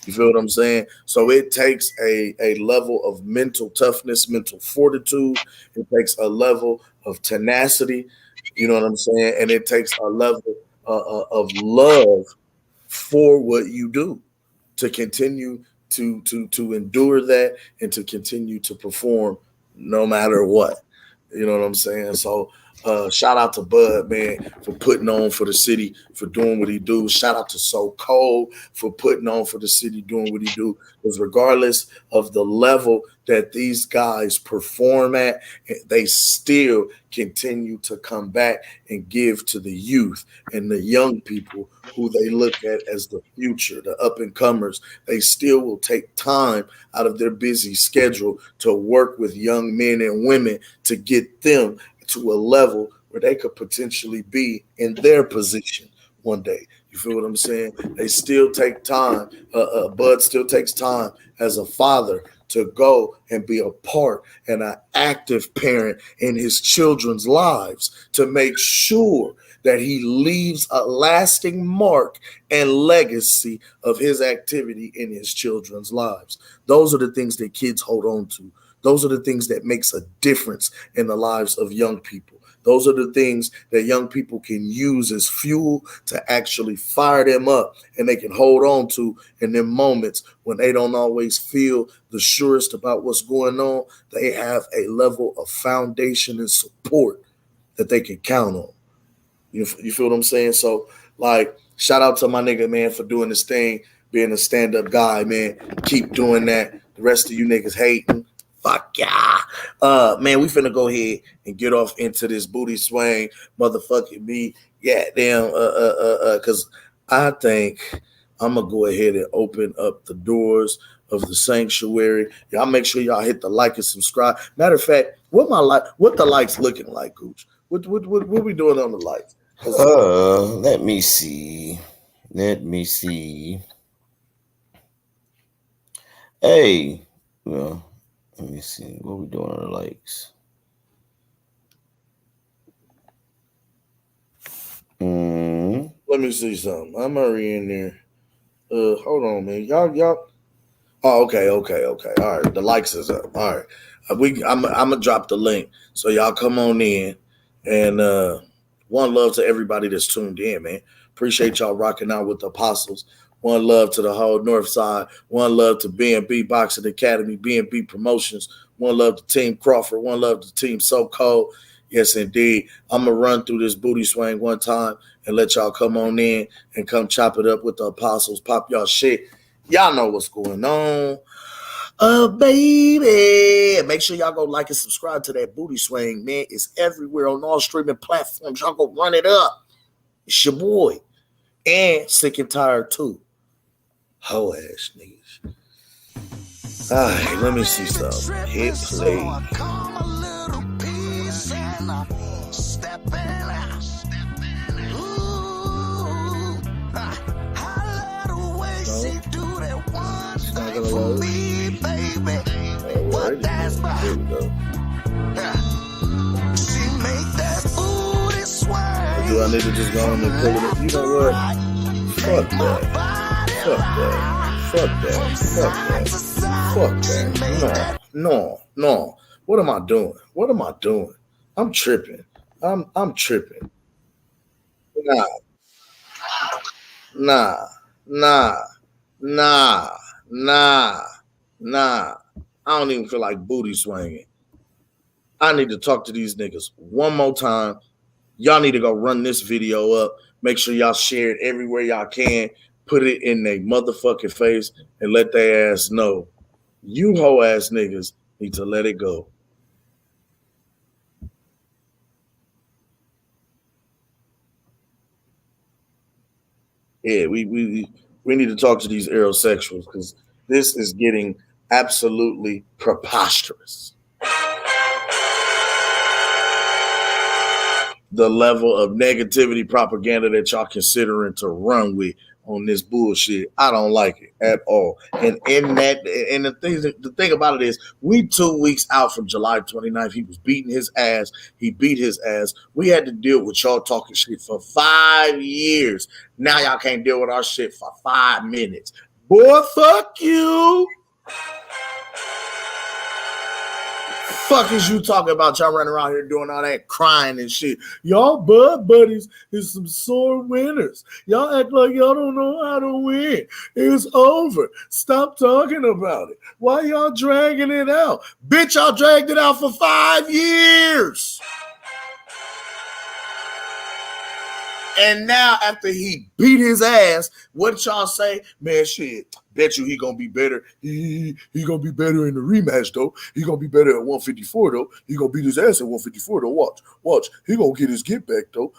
You feel what I'm saying? So it takes a level of mental toughness, mental fortitude. It takes a level of tenacity. You know what I'm saying? And it takes a level of love for what you do to continue to endure that and to continue to perform no matter what. You know what I'm saying? So shout out to Bud, man, for putting on for the city, for doing what he do. Shout out to So Cold for putting on for the city, doing what he do. Because regardless of the level that these guys perform at, they still continue to come back and give to the youth and the young people who they look at as the future, the up-and-comers. They still will take time out of their busy schedule to work with young men and women to get them to a level where they could potentially be in their position one day. You feel what I'm saying? They still take time. Bud still takes time as a father to go and be a part and an active parent in his children's lives to make sure that he leaves a lasting mark and legacy of his activity in his children's lives. Those are the things that kids hold on to. Those are the things that makes a difference in the lives of young people. Those are the things that young people can use as fuel to actually fire them up and they can hold on to in them moments when they don't always feel the surest about what's going on. They have a level of foundation and support that they can count on. You feel what I'm saying? So, like, shout out to my nigga, man, for doing this thing, being a stand-up guy, man. Keep doing that. The rest of you niggas hating. Fuck yeah. Man, we finna go ahead and get off into this booty swing, motherfucking me. Yeah, damn, cause I think I'm gonna go ahead and open up the doors of the sanctuary. Y'all make sure y'all hit the like and subscribe. Matter of fact, what the likes looking like, Gooch? What we doing on the likes? Let me see. Hey, well, let me see. What we doing on the likes? Let me see something. I'm already in there. Hold on, man. Y'all. Oh, okay. All right, the likes is up. All right, I'm gonna drop the link so y'all come on in. And one love to everybody that's tuned in, man. Appreciate y'all rocking out with the Apostles. One love to the whole North Side. One love to B&B Boxing Academy, B&B Promotions. One love to Team Crawford. One love to Team So Cold. Yes, indeed. I'm going to run through this booty swing one time and let y'all come on in and come chop it up with the Apostles. Pop y'all shit. Y'all know what's going on. Baby. Make sure y'all go like and subscribe to that booty swing, man. It's everywhere on all streaming platforms. Y'all go run it up. It's your boy. And Sick and Tired too. Hoe ass niggas. All right, let me see something. Hit play. Do I need to just go on and pull it up? You know what? Fuck that. No. What am I doing? I'm tripping. I'm tripping. Nah. I don't even feel like booty swinging. I need to talk to these niggas one more time. Y'all need to go run this video up. Make sure y'all share it everywhere y'all can. Put it in their motherfucking face and let their ass know. You hoe ass niggas need to let it go. Yeah, we need to talk to these aerosexuals because this is getting absolutely preposterous. The level of negativity propaganda that y'all considering to run with on this bullshit, I don't like it at all. And the thing about it is, we 2 weeks out from July 29th. He was beating his ass. He beat his ass. We had to deal with y'all talking shit for 5 years. Now y'all can't deal with our shit for 5 minutes. Boy, fuck you. Fuck is you talking about? Y'all running around here doing all that crying and shit. Y'all bud buddies is some sore winners. Y'all act like y'all don't know how to win. It's over. Stop talking about it. Why y'all dragging it out? Bitch, y'all dragged it out for 5 years. And now after he beat his ass, what y'all say? Man, shit, bet you he gonna be better. He gonna be better in the rematch, though. He gonna be better at 154, though. He gonna beat his ass at 154, though. Watch. He gonna get his get back, though.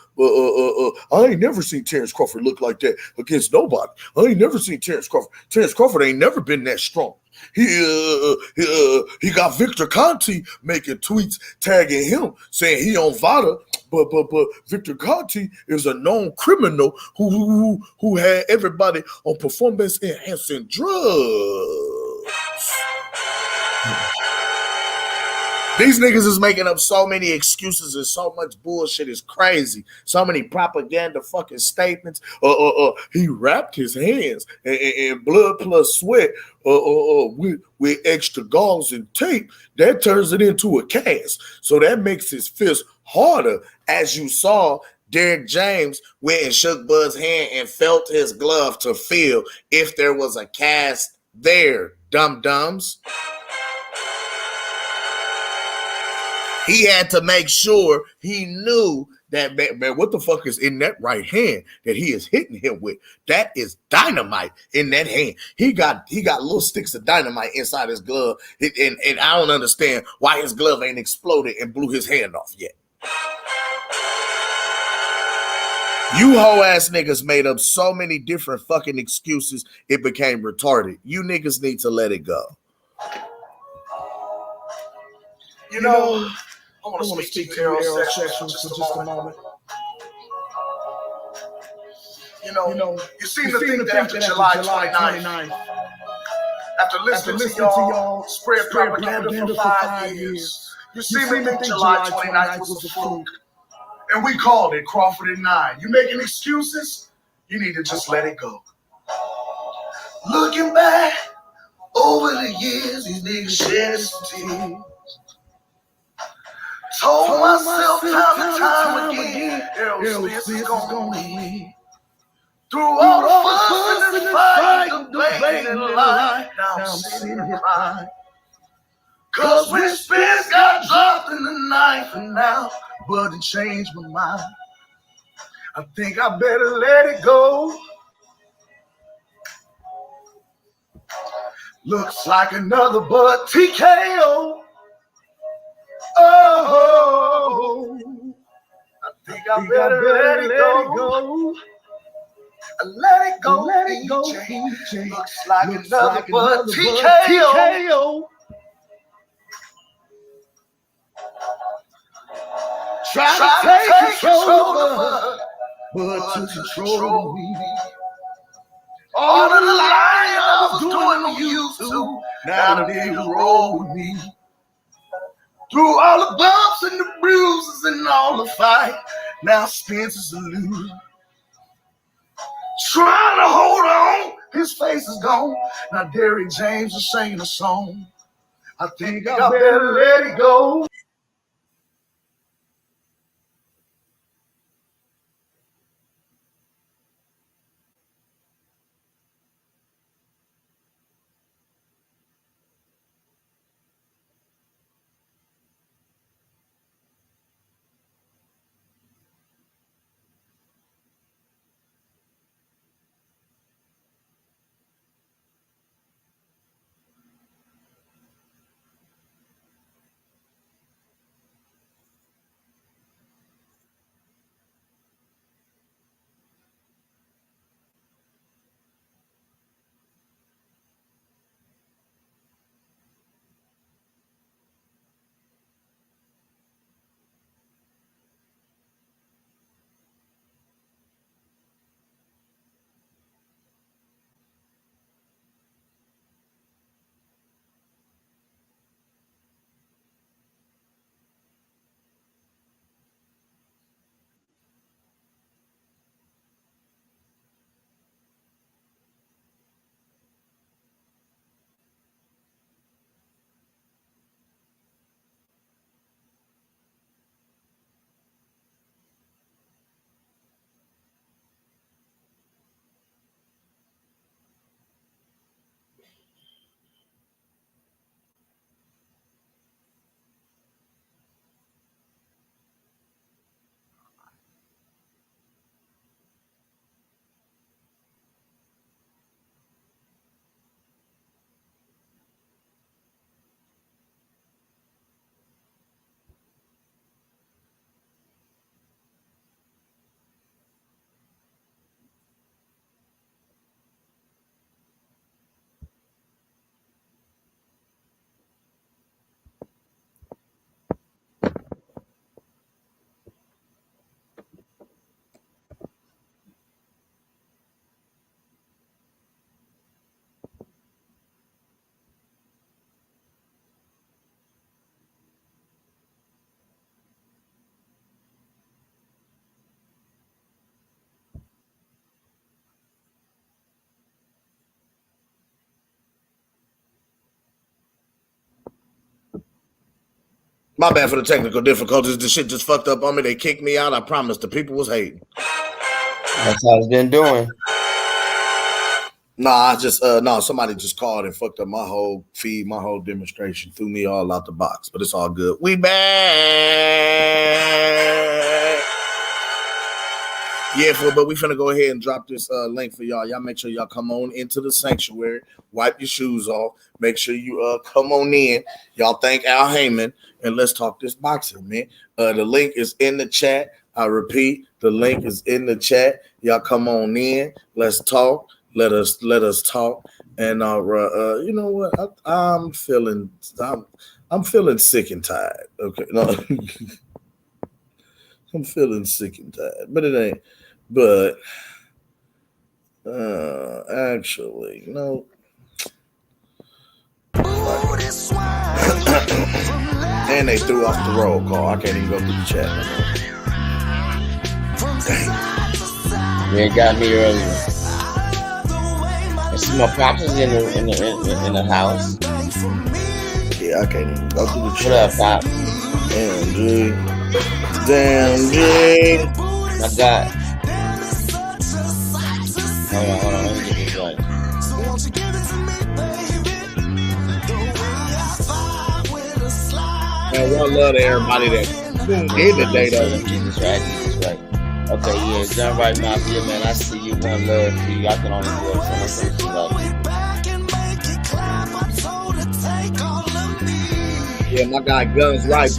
I ain't never seen Terence Crawford look like that against nobody. I ain't never seen Terence Crawford. Terence Crawford ain't never been that strong. He got Victor Conte making tweets tagging him saying he on VADA, but Victor Conte is a known criminal who had everybody on performance enhancing drugs. These niggas is making up so many excuses and so much bullshit. Is crazy. So many propaganda fucking statements. He wrapped his hands in blood plus sweat with extra gauze and tape. That turns it into a cast. So that makes his fist harder. As you saw, Derrick James went and shook Bud's hand and felt his glove to feel if there was a cast there, dum-dums. He had to make sure he knew that, man, what the fuck is in that right hand that he is hitting him with? That is dynamite in that hand. He got little sticks of dynamite inside his glove, and I don't understand why his glove ain't exploded and blew his hand off yet. You hoe ass niggas made up so many different fucking excuses, it became retarded. You niggas need to let it go. You know, I want to speak to Errolsexual for just a moment. You know, you seem to think that after July 29th, after listening to y'all spread propaganda for 5 years, you seem to think July 29th was a fluke. And we called it Crawford and 9. You making excuses? You need to just let it go. Looking back over the years, these niggas shed some tears. Told myself time and time again, Errol Spence is gonna win. Through all the fuss and the fight, the debating and the lie, now I'm sitting here crying. Cause when Spence got dropped in the ninth and now, but it changed my mind. I think I better let it go. Looks like another Bud TKO. Oh, I think I better let it go. Let it go, EJ. Looks like another Bud TKO. Try to take control of but to control me. All the lying I was doing to you too. Now the niggas roll with me. Through all the bumps and the bruises and all the fight, now Spence is a loser. Trying to hold on, his face is gone. Now Derrick James is singing a song. I think I better let it go. My bad for the technical difficulties. The shit just fucked up on me. They kicked me out. I promised the people was hating. That's how it's been doing. Nah, somebody just called and fucked up my whole feed, my whole demonstration, threw me all out the box, but it's all good. We back. Yeah, but we finna go ahead and drop this link for y'all. Y'all make sure y'all come on into the sanctuary, wipe your shoes off, make sure you come on in. Y'all thank Al Heyman, and let's talk this boxing, man. The link is in the chat. I repeat, the link is in the chat. Y'all come on in. Let's talk. Let us talk. And you know what? I'm feeling sick and tired. Okay, no, I'm feeling sick and tired, but it ain't. But actually, no. And they threw off the roll call. I can't even go through the chat no more. You ain't got me earlier. I see my pops is in the house. Yeah, I can't even go through the chat. What up, Pop? Damn, G. I got. Hold on. Let me get this right. Man, one love to everybody that did the day though. Jesus right. Okay, yeah, John Right Mafia, man. I see you. One love to you. I can only do it. Someone says you love you. Yeah, my guy Guns Right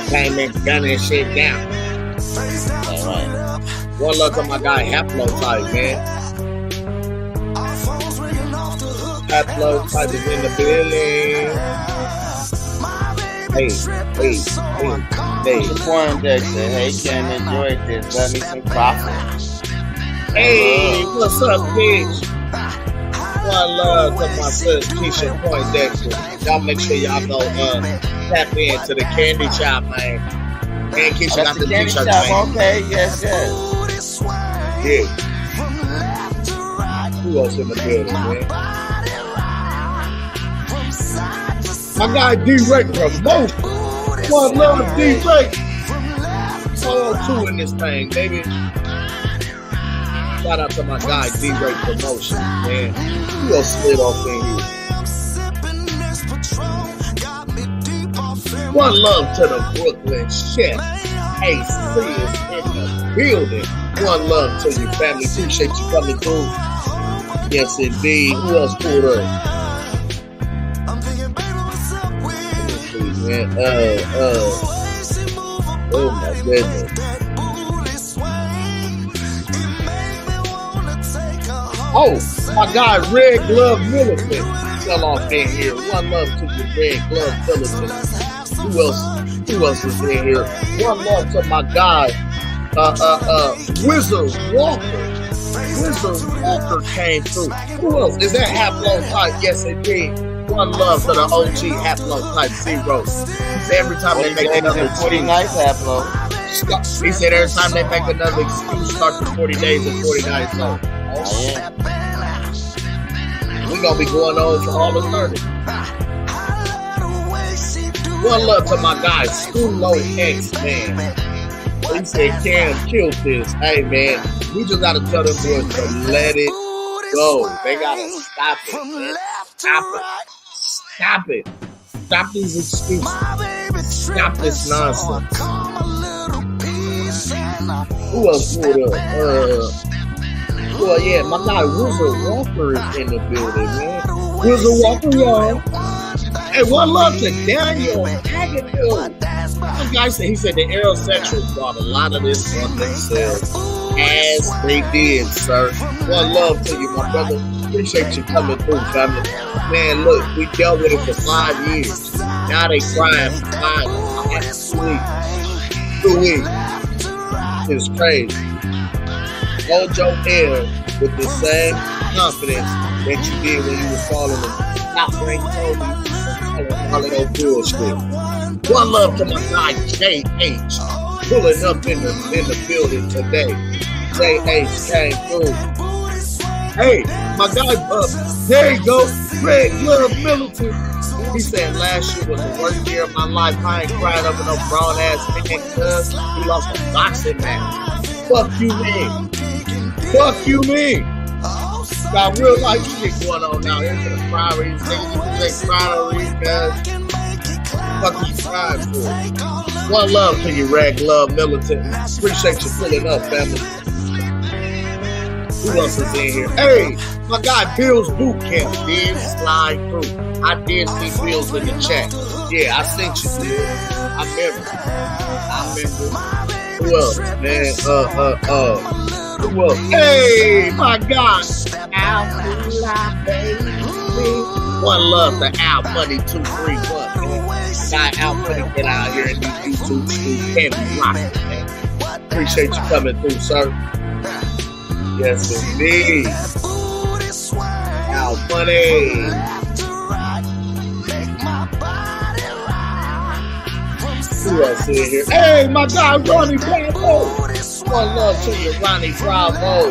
came in gunning shit down. All right. One love to my guy Haplo Type, man. Haplo Type is in the building. Hey. One Dexter. Hey, can enjoy this. Love me some Crawford. Hey, what's up, bitch? One love to my sis, Keisha Point Dexter. Y'all make sure y'all go tap into the candy shop, man. And Keisha got the candy t-shirt, shop. man. Okay, yes. Yeah. Who else in the building, man? My guy D-Ray Promotion. One love D-Ray. 402 in this thing, baby. Shout out to my guy D-Ray Promotion, man. Who else slid off in here? One love to the Brooklyn Chef. AC is in the building. One love to your family. Appreciate you coming through. Yes, indeed. Who else pulled up? Man, oh my goodness. Oh, my guy Red Glove Militant fell off in here. One love to the Red Glove Militant. Who else is in here? One love to my guy Wizard Walker. Wizard Walker came through. Who else? Is that Haplo Type? Yes, indeed. One love to the OG Haplo Type Zero. He said every time they make another 40 nights Haplo. He said every time they make another excuse, start the 40 days and 40 nights on. We're going to be going on for all eternity. One love to my guy, Schoolo X, man. He said, Cam, kill this. Hey, man, we just got to tell them boys to let it go. They got to stop it, man. Stop it. Stop these excuses. Stop this nonsense. Who else pulled up? Well, yeah, my guy Wizard Walker is in the building, man. Wizard Walker, y'all. Hey, one love to Daniel Agadoo. Some guy said, he said the ERROLSEXUALs brought a lot of this on themselves, as they did, sir. One love to you, my brother. Appreciate you coming through, family. Man, look, we dealt with it for 5 years. Now they crying for 5 weeks. 2 weeks. It's crazy. Hold your head with the same confidence that you did when you were falling in top rank Kobe all of those bullshit. One love to my guy JH pulling up in the building today. JH came through. Hey, my guy, there you go, Red Glove Militant. He said last year was the worst year of my life. I ain't cried over no grown ass nigga because he lost a boxing match. Fuck you, man. Fuck you, man. Got real life shit going on now. Here's the priorities. Niggas crying over these guys. Fuck you crying for? One love to you, Rag Love Militant. Appreciate you pulling up, family. Who else is in here? Hey, my guy Bill's Boot Camp did slide through. I did see Bill's in the chat. Yeah, I sent you, Bill. I remember. Who else, man? Who else? Hey, my God. One love to Al Money 231. Guy Al Money get out here in these YouTube streets. Can't be rocking, man. Appreciate you coming through, sir. Yes, indeed. Al Money. Who else in here? Hey, my guy Ronnie Bravo. One love to you, Ronnie Bravo.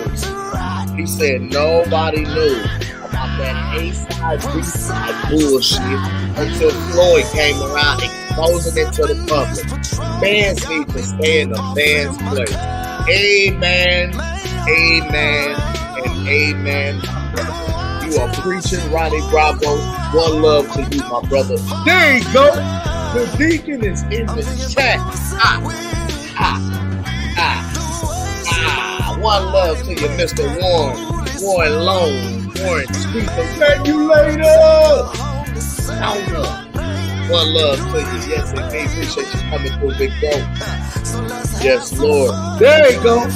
He said nobody knew about that A-side, B-side bullshit until Floyd came around exposing it to the public. Fans need to stay in the fans' place. Amen, amen, and amen. You are preaching, Ronnie Bravo. One love to you, my brother. There you go. The deacon is in the chat. One love to you, Mr. Warren Lone, Warren Speaker. Thank you later. One love to you. Yes, indeed. Appreciate you coming through, big bro. Yes, Lord. There you go.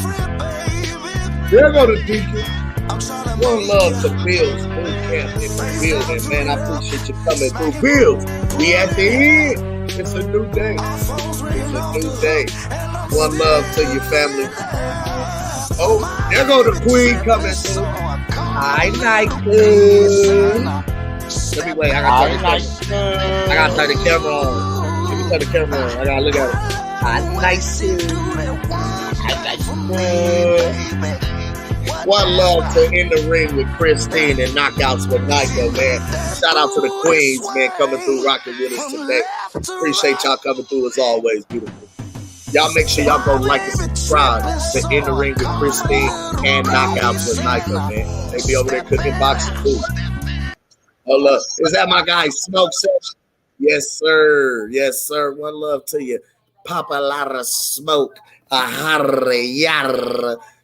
There go the deacon. One love to Bill's Boot Camp in the building, man. I appreciate you coming through. Bills, we at the end. It's a new day. It's a new day. One love to your family. Oh, there go the queen coming through. Hi, Nike. Let me wait. I gotta turn the camera on. Let me turn the camera on. I gotta look at it. Hi, Nike. One love to In the Ring with Christine and Knockouts with Nike, man. Shout out to the queens, man, coming through, rocking with us today. Appreciate y'all coming through as always. Beautiful. Y'all make sure y'all go like and subscribe to In the Ring with Christine and Knockouts with Nike, man. They be over there cooking boxing food. Oh, look. Is that my guy, Smoke Session? Yes, sir. Yes, sir. One love to you. Pop a lot of smoke.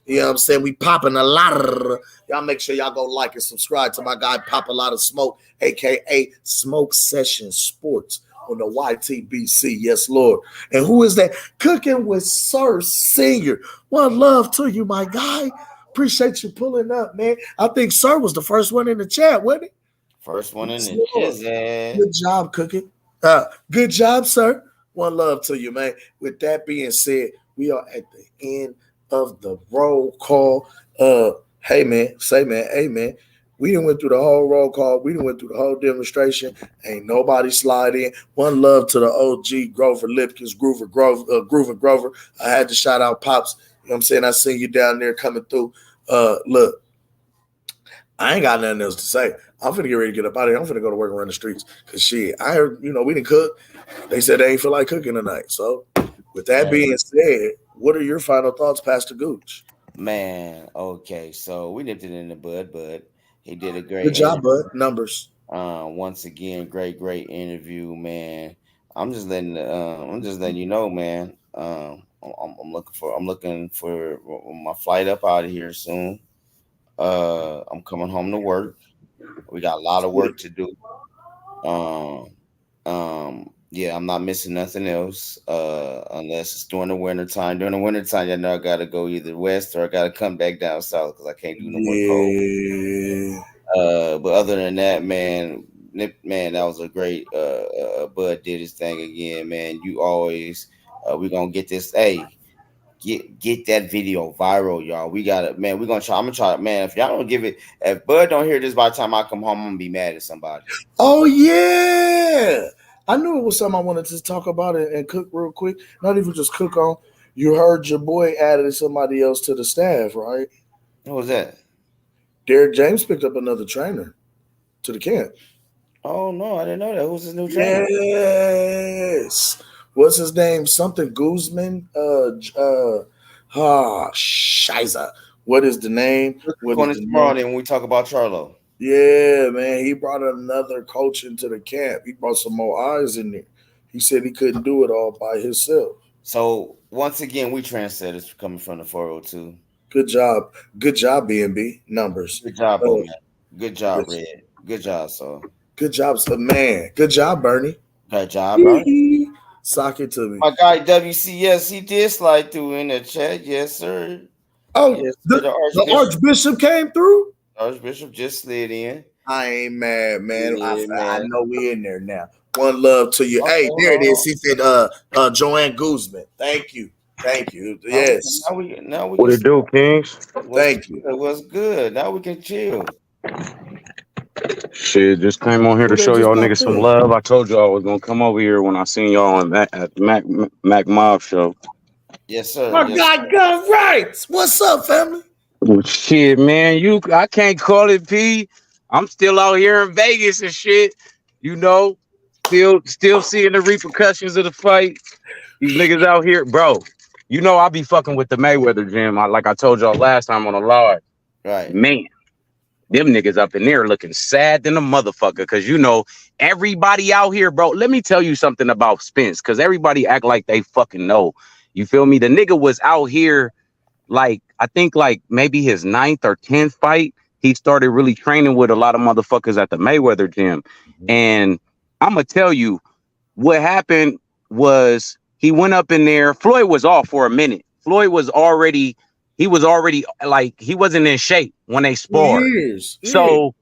You know what I'm saying? We popping a lot of. Y'all make sure y'all go like and subscribe to my guy, Pop a Lot of Smoke, a.k.a. Smoke Session Sports on the YTBC. Yes, Lord. And who is that? Cooking with Sir Senior. One love to you, my guy. Appreciate you pulling up, man. I think Sir was the first one in the chat, wasn't he? First one in the chat. Good job, Cooking. Good job, sir. One love to you, man. With that being said, we are at the end of the roll call. Hey, man. Hey, man. We done went through the whole roll call. We done went through the whole demonstration. Ain't nobody slide in. One love to the OG Grover Lipkins, Groover Grover. I had to shout out Pops. You know what I'm saying? I seen you down there coming through. Look, I ain't got nothing else to say. I'm finna get ready to get up out of here. I'm finna go to work and run the streets. Cause shit, I heard, we didn't cook. They said they ain't feel like cooking tonight. So with that being said, what are your final thoughts, Pastor Gooch? Man, okay. So we nipped it in the bud, but he did a great Good job, bud. Numbers. Once again, great interview, man. I'm just letting you know, man. I'm looking for my flight up out of here soon. I'm coming home to work. We got a lot of work to do. Yeah, I'm not missing nothing else. Unless it's during the winter time. During the winter time, I know I gotta go either west or I gotta come back down south because I can't do no more cold. But other than that, man, that was a great. Bud did his thing again, man. You always, we gonna get this. Hey, get that video viral, y'all. We got it, man. We're gonna try. I'm gonna try, man. If y'all don't give it, if Bud don't hear this by the time I come home, I'm gonna be mad at somebody. Oh yeah, I knew it was something I wanted to talk about and cook real quick. Not even just cook on. You heard your boy added somebody else to the staff, right? What was that? Derek James picked up another trainer to the camp. Oh no, I didn't know that. Who's his new trainer? Yes. What's his name? Something Guzman. Shiza. What is the name? What is tomorrow then when we talk about Charlo? Yeah, man. He brought another coach into the camp. He brought some more eyes in there. He said he couldn't do it all by himself. So once again, we trendsetters coming from the 402. Good job. Good job, BNB. Numbers. Good job, man. Good job, Red. Good job, so. Good job, man. Good job, Bernie. Good job, Bernie. Sock it to me. My guy WCS, he did slide through in the chat. Yes, sir. Oh, yes, the Archbishop came through? Archbishop just slid in. I ain't mad, man. Yeah, I know we in there now. One love to you. Okay, hey, there it is. He said Joanne Guzman. Thank you. Yes. Now we what it do, Kings? Thank you. It was good. Now we can chill. Shit, just came on here to show y'all niggas some love. I told y'all I was gonna come over here when I seen y'all on at the Mac Mob show. Yes, sir. My guy got rights. What's up, family? Well, shit, man, I can't call it P. I'm still out here in Vegas and shit. You know, still seeing the repercussions of the fight. These niggas out here, bro. You know I be fucking with the Mayweather gym. Like I told y'all last time on the live. Right. Man, them niggas up in there looking sad than a motherfucker. Cause you know, everybody out here, bro. Let me tell you something about Spence. Cause everybody act like they fucking know. You feel me? The nigga was out here, like, I think like maybe his 9th or 10th fight. He started really training with a lot of motherfuckers at the Mayweather gym. And I'm gonna tell you, what happened was he went up in there. Floyd was off for a minute. Floyd was already like, he wasn't in shape when they sparred. So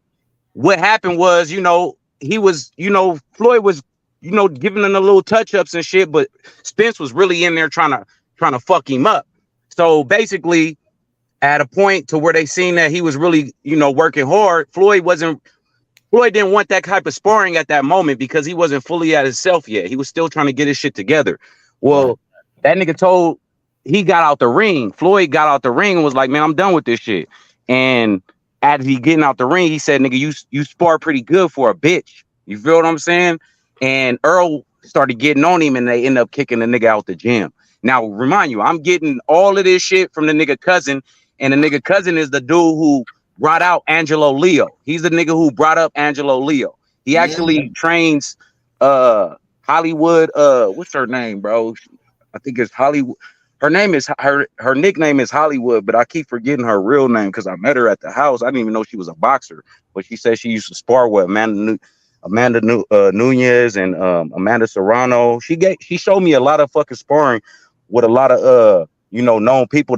what happened was, you know, he was, you know, Floyd was, you know, giving him a little touch-ups and shit, but Spence was really in there trying to fuck him up. So basically, at a point to where they seen that he was really, you know, working hard, Floyd didn't want that type of sparring at that moment because he wasn't fully at himself yet. He was still trying to get his shit together. Well, that nigga he got out the ring. Floyd got out the ring and was like, man, I'm done with this shit. And as he getting out the ring, he said, nigga, you spar pretty good for a bitch. You feel what I'm saying? And Earl started getting on him and they end up kicking the nigga out the gym. Now, remind you, I'm getting all of this shit from the nigga cousin. And the nigga cousin is the dude who brought out Angelo Leo. He's the nigga who brought up Angelo Leo. He actually trains Hollywood. What's her name, bro? I think it's Hollywood. Her nickname is Hollywood, but I keep forgetting her real name because I met her at the house. I didn't even know she was a boxer, but she said she used to spar with Amanda Nunez and Amanda Serrano. She showed me a lot of fucking sparring with a lot of you know, known females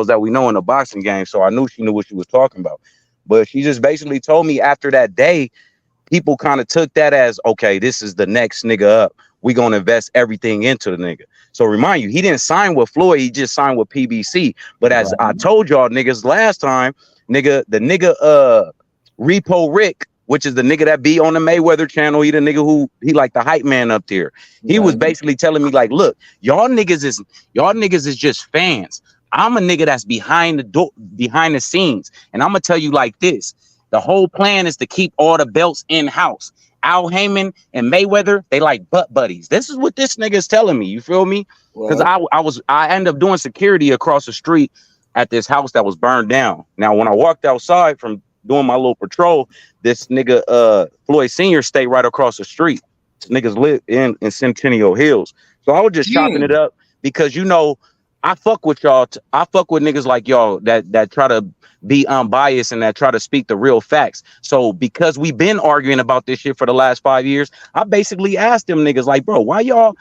that we know in the boxing game. So I knew she knew what she was talking about. But she just basically told me after that day, people kind of took that as, okay, this is the next nigga up. We gonna invest everything into the nigga. So remind you, he didn't sign with Floyd, he just signed with PBC. But as I told y'all niggas last time, the nigga Repo Rick, which is the nigga that be on the Mayweather channel, he the nigga he like the hype man up there. He was basically telling me like, look, y'all niggas is just fans. I'm a nigga that's behind the scenes. And I'm gonna tell you like this. The whole plan is to keep all the belts in-house. Al Heyman and Mayweather, they like butt buddies. This is what this nigga is telling me. You feel me? Because I ended up doing security across the street at this house that was burned down. Now, when I walked outside from doing my little patrol, this nigga Floyd Sr. stayed right across the street. This niggas live in Centennial Hills. So I was just chopping it up because, you know, I fuck with y'all. I fuck with niggas like y'all that try to be unbiased and that try to speak the real facts. So because we've been arguing about this shit for the last 5 years, I basically asked them niggas like, bro, why y'all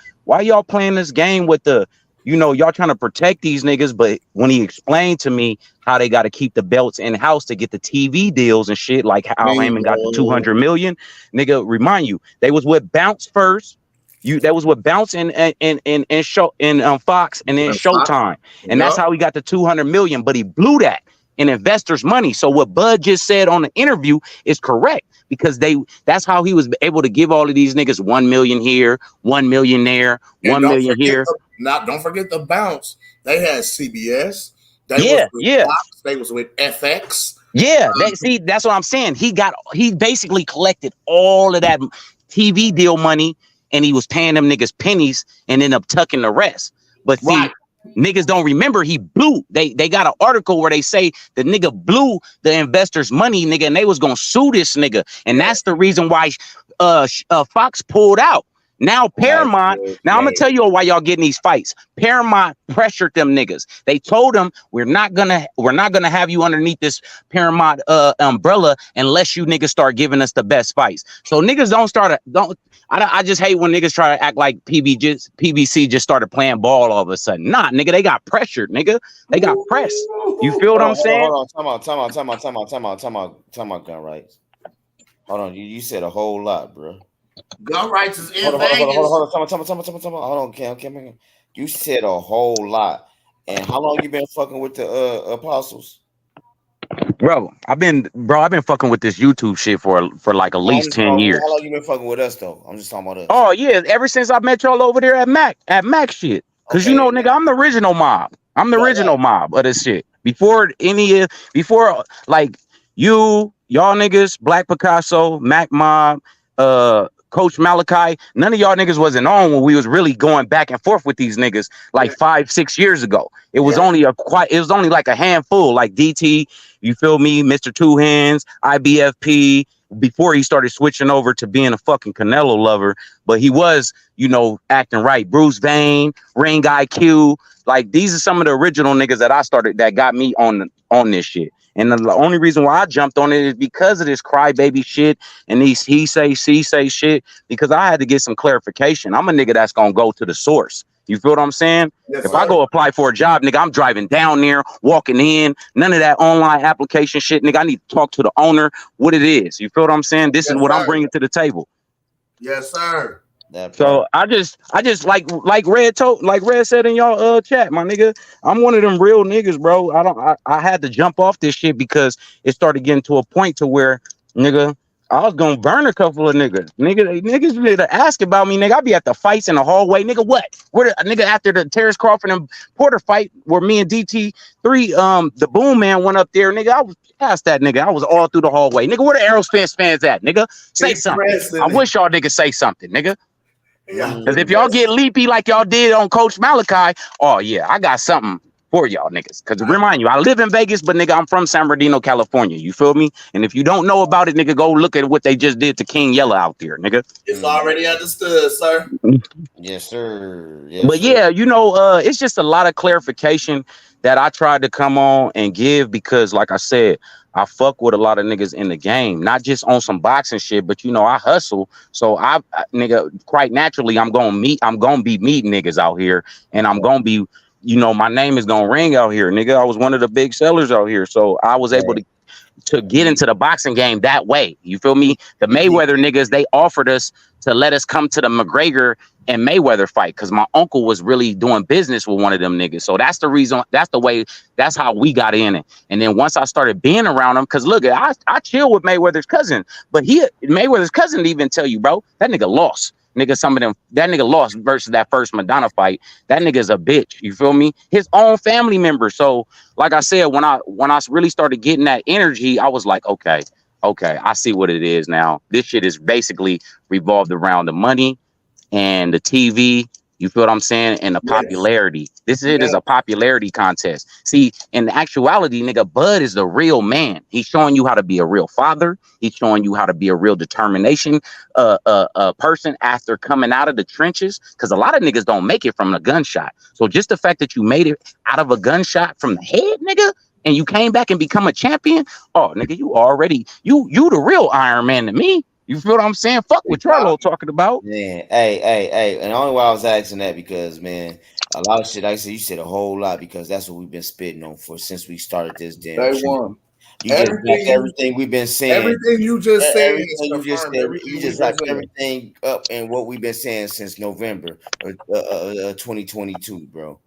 playing this game with the, you know, y'all trying to protect these niggas, but when he explained to me how they got to keep the belts in house to get the TV deals and shit, like Al Heyman got the 200 million, nigga, remind you, they was with Bounce first. That was with Bounce and Fox and then Showtime. And that's how he got the 200 million, but he blew that in investors' money. So what Bud just said on the interview is correct because that's how he was able to give all of these niggas 1 million here, 1 million there, 1 million here. Don't forget the Bounce. They had CBS. They was with Fox. They was with FX. Yeah, that's what I'm saying. He basically collected all of that TV deal money and he was paying them niggas pennies and ended up tucking the rest. But see, niggas don't remember he blew. They got an article where they say the nigga blew the investors' money, nigga, and they was gonna sue this nigga. And that's the reason why Fox pulled out. Now Paramount, now I'm gonna tell you why y'all getting these fights. Paramount pressured them niggas. They told them we're not gonna have you underneath this Paramount umbrella unless you niggas start giving us the best fights. So niggas I just hate when niggas try to act like PBC just started playing ball all of a sudden. Nah, nigga, they got pressured, nigga. They got pressed. You feel what I'm saying? Hold on. Time out, gun rights. Hold on, you said a whole lot, bro. Gun rights is in Vegas. Hold on. Hold on, Cam. You said a whole lot. And how long you been fucking with the apostles? Bro, I've been fucking with this YouTube shit for like at least 10 years. How long you been fucking with us though? I'm just talking about us. Oh yeah, ever since I met y'all over there at Mac shit. Cause you know, nigga, I'm the original mob. I'm the original mob of this shit. Before like y'all niggas, Black Picasso, Mac Mob, Coach Malachi, none of y'all niggas wasn't on when we was really going back and forth with these niggas like 5-6 years ago. It was only like a handful, like DT, you feel me, Mr. Two Hands, IBFP, before he started switching over to being a fucking Canelo lover. But he was, acting right. Bruce Vane, Ring IQ, like these are some of the original niggas that I started that got me on this shit. And the only reason why I jumped on it is because of this crybaby shit and these he say, she say shit, because I had to get some clarification. I'm a nigga that's going to go to the source. You feel what I'm saying? Yes, if I go apply for a job, nigga, I'm driving down there, walking in, none of that online application shit, nigga. I need to talk to the owner, what it is. You feel what I'm saying? This is what I'm bringing to the table. Yes, sir. So I just like Red said in y'all chat, my nigga. I'm one of them real niggas, bro. I had to jump off this shit because it started getting to a point to where, nigga, I was gonna burn a couple of niggas. Niggas need to ask about me, nigga. I be at the fights in the hallway, nigga. What? Where nigga after the Terence Crawford and Porter fight where me and DT3 the Boom Man went up there, nigga. I was past that nigga. I was all through the hallway. Nigga, where the Aerospace fans at, nigga? Say something. I wish y'all niggas say something, nigga. Because if y'all get leapy like y'all did on Coach Malachi, oh yeah, I got something for y'all niggas. Because remind you, I live in Vegas, but nigga, I'm from San Bernardino, California. You feel me? And if you don't know about it, nigga, go look at what they just did to King Yella out there, nigga. It's already understood, sir. Yes, sir. But yeah, it's just a lot of clarification that I tried to come on and give because, like I said, I fuck with a lot of niggas in the game, not just on some boxing shit, but I hustle. So nigga, quite naturally, I'm gonna be meeting niggas out here, and I'm gonna be, my name is gonna ring out here, nigga. I was one of the big sellers out here, so I was able to get into the boxing game that way. You feel me? The Mayweather niggas, they offered us to let us come to the McGregor and Mayweather fight because my uncle was really doing business with one of them niggas. So that's the reason, that's how we got in it. And then once I started being around him, because look, I chill with Mayweather's cousin, but Mayweather's cousin didn't even tell you, bro, that nigga lost. Nigga, that nigga lost versus that first Madonna fight. That nigga's a bitch. You feel me? His own family member. So, like I said, when I really started getting that energy, I was like, okay, I see what it is now. This shit is basically revolved around the money and the TV. You feel what I'm saying? And the popularity. This is a popularity contest. See, in actuality, nigga, Bud is the real man. He's showing you how to be a real father. He's showing you how to be a real determination person after coming out of the trenches. Because a lot of niggas don't make it from a gunshot. So just the fact that you made it out of a gunshot from the head, nigga, and you came back and become a champion. Oh, nigga, you the real Iron Man to me. You feel what I'm saying? Fuck what Charlo talking about. Man, hey. And the only why I was asking that because, man, a lot of shit, like I said, you said a whole lot because that's what we've been spitting on for since we started this damn shit. You just backed everything we've been saying. Everything you just said. Everything you just said. You just backed everything up in what we've been saying since November of 2022, bro.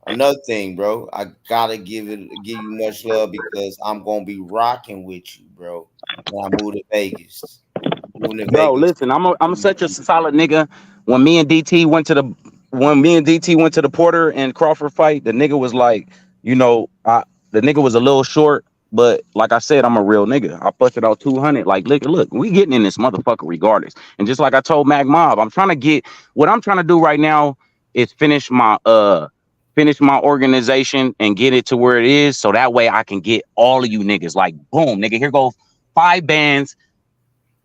Another thing, bro, I gotta give you much love because I'm gonna be rocking with you, bro. When I move to Vegas. Bro, listen, I'm such a solid nigga. When me and DT went to the Porter and Crawford fight, the nigga was like, the nigga was a little short. But like I said, I'm a real nigga. I busted out 200. Like, look, we getting in this motherfucker regardless. And just like I told Mac Mob, I'm trying to get what I'm trying to do right now is finish my organization and get it to where it is, so that way I can get all of you niggas. Like, boom, nigga, here go 5 bands.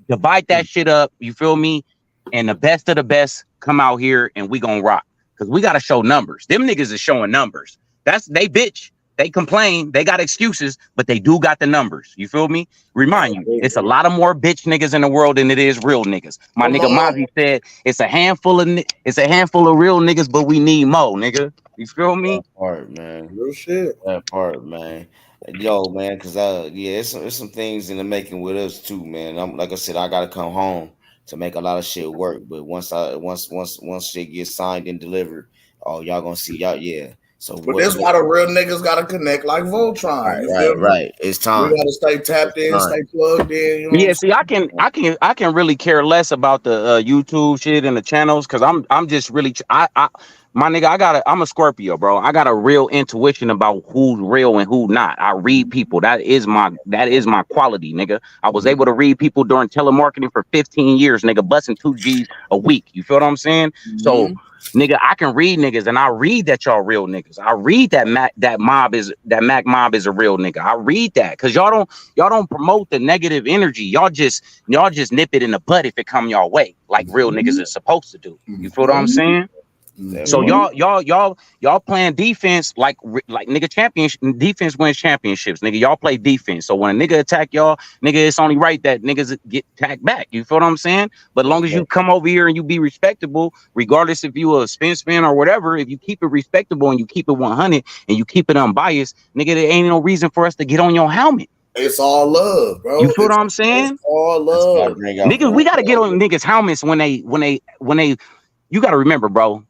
Divide that shit up. You feel me? And the best of the best come out here and we gonna rock. Cause we gotta show numbers. Them niggas is showing numbers. They bitch. They complain. They got excuses, but they do got the numbers. You feel me? Remind you, it's a lot of more bitch niggas in the world than it is real niggas. My nigga Mozzie said it's a handful of real niggas, but we need more, nigga. You feel me? That part, man. Real shit. That part, man. Yo, man, cause yeah, it's some things in the making with us too, man. I'm like I said, I gotta come home to make a lot of shit work. But once shit gets signed and delivered, oh, y'all gonna see y'all, yeah. So But that's why the real niggas gotta connect like Voltron. Right. It's time. We gotta stay tapped in, stay plugged in. You know Yeah, see, I can really care less about the YouTube shit and the channels, because I'm just really my nigga, I'm a Scorpio, bro. I got a real intuition about who's real and who not. I read people. That is my quality, nigga. I was able to read people during telemarketing for 15 years, nigga, busting 2 G's a week. You feel what I'm saying? So, nigga, I can read niggas, and I read that y'all real niggas. I read that Mac Mob is a real nigga. I read that, because y'all don't promote the negative energy. Y'all just nip it in the butt if it come y'all way, like real niggas is supposed to do. You feel what I'm saying? So y'all playing defense like nigga, defense wins championships, nigga. Y'all play defense. So when a nigga attack y'all, nigga, it's only right that niggas get attacked back. You feel what I'm saying? But as long as you come over here and you be respectable, regardless if you a Spence fan or whatever, if you keep it respectable and you keep it 100 and you keep it unbiased, nigga, there ain't no reason for us to get on your helmet. It's all love, bro. You feel what I'm saying? It's all love. Niggas, we gotta get on niggas' helmets when they. You gotta remember, bro.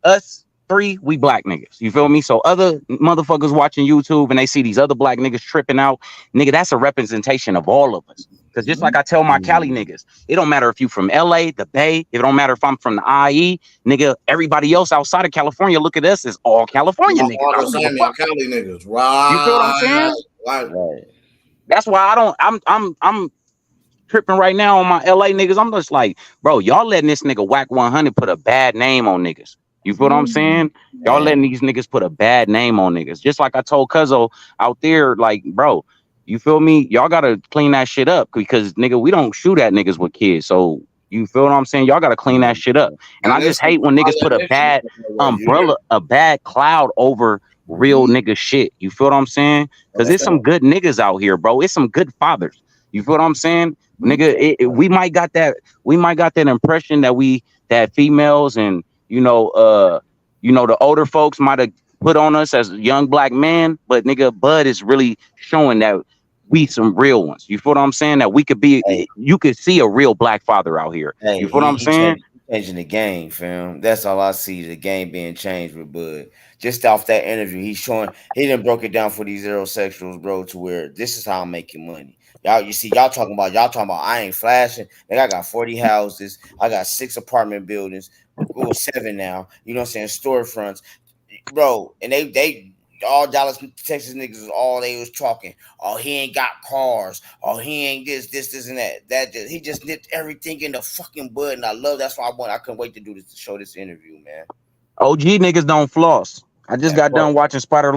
Us 3, we black niggas. You feel me? So other motherfuckers watching YouTube and they see these other black niggas tripping out, nigga, that's a representation of all of us. Because just like I tell my Cali niggas, it don't matter if you from LA, the Bay, it don't matter if I'm from the IE, nigga, everybody else outside of California look at us as all California niggas. All the same Cali niggas, right? You feel what I'm saying? Right. That's why I'm tripping right now on my LA niggas. I'm just like, bro, y'all letting this nigga Whack 100 put a bad name on niggas. You feel what I'm saying? Y'all letting these niggas put a bad name on niggas. Just like I told Cuzzo out there, like, bro, you feel me? Y'all gotta clean that shit up, because nigga, we don't shoot at niggas with kids. So you feel what I'm saying? Y'all gotta clean that shit up. And I just hate when niggas put a bad umbrella, a bad cloud over real nigga shit. You feel what I'm saying? Because there's some good niggas out here, bro. It's some good fathers. You feel what I'm saying? Nigga, we might got that impression that females and the older folks might have put on us as young black men, but nigga, Bud is really showing that we some real ones. You feel what I'm saying? That we could be, you could see a real black father out here. You feel what I'm saying? Changing the game, fam. That's all I see. The game being changed with Bud. Just off that interview, he done broke it down for these heterosexuals, bro, to where this is how I'm making money. Y'all talking about I ain't flashing. Like, I got 40 houses, I got 6 apartment buildings, 7 now. You know what I'm saying? Storefronts, bro. And they all Dallas, Texas niggas was all they was talking. Oh, he ain't got cars. Oh, he ain't this and that. He just nipped everything in the fucking bud, and I love. That's why I couldn't wait to do this, to show this interview, man. OG niggas don't floss. I just got done watching Spice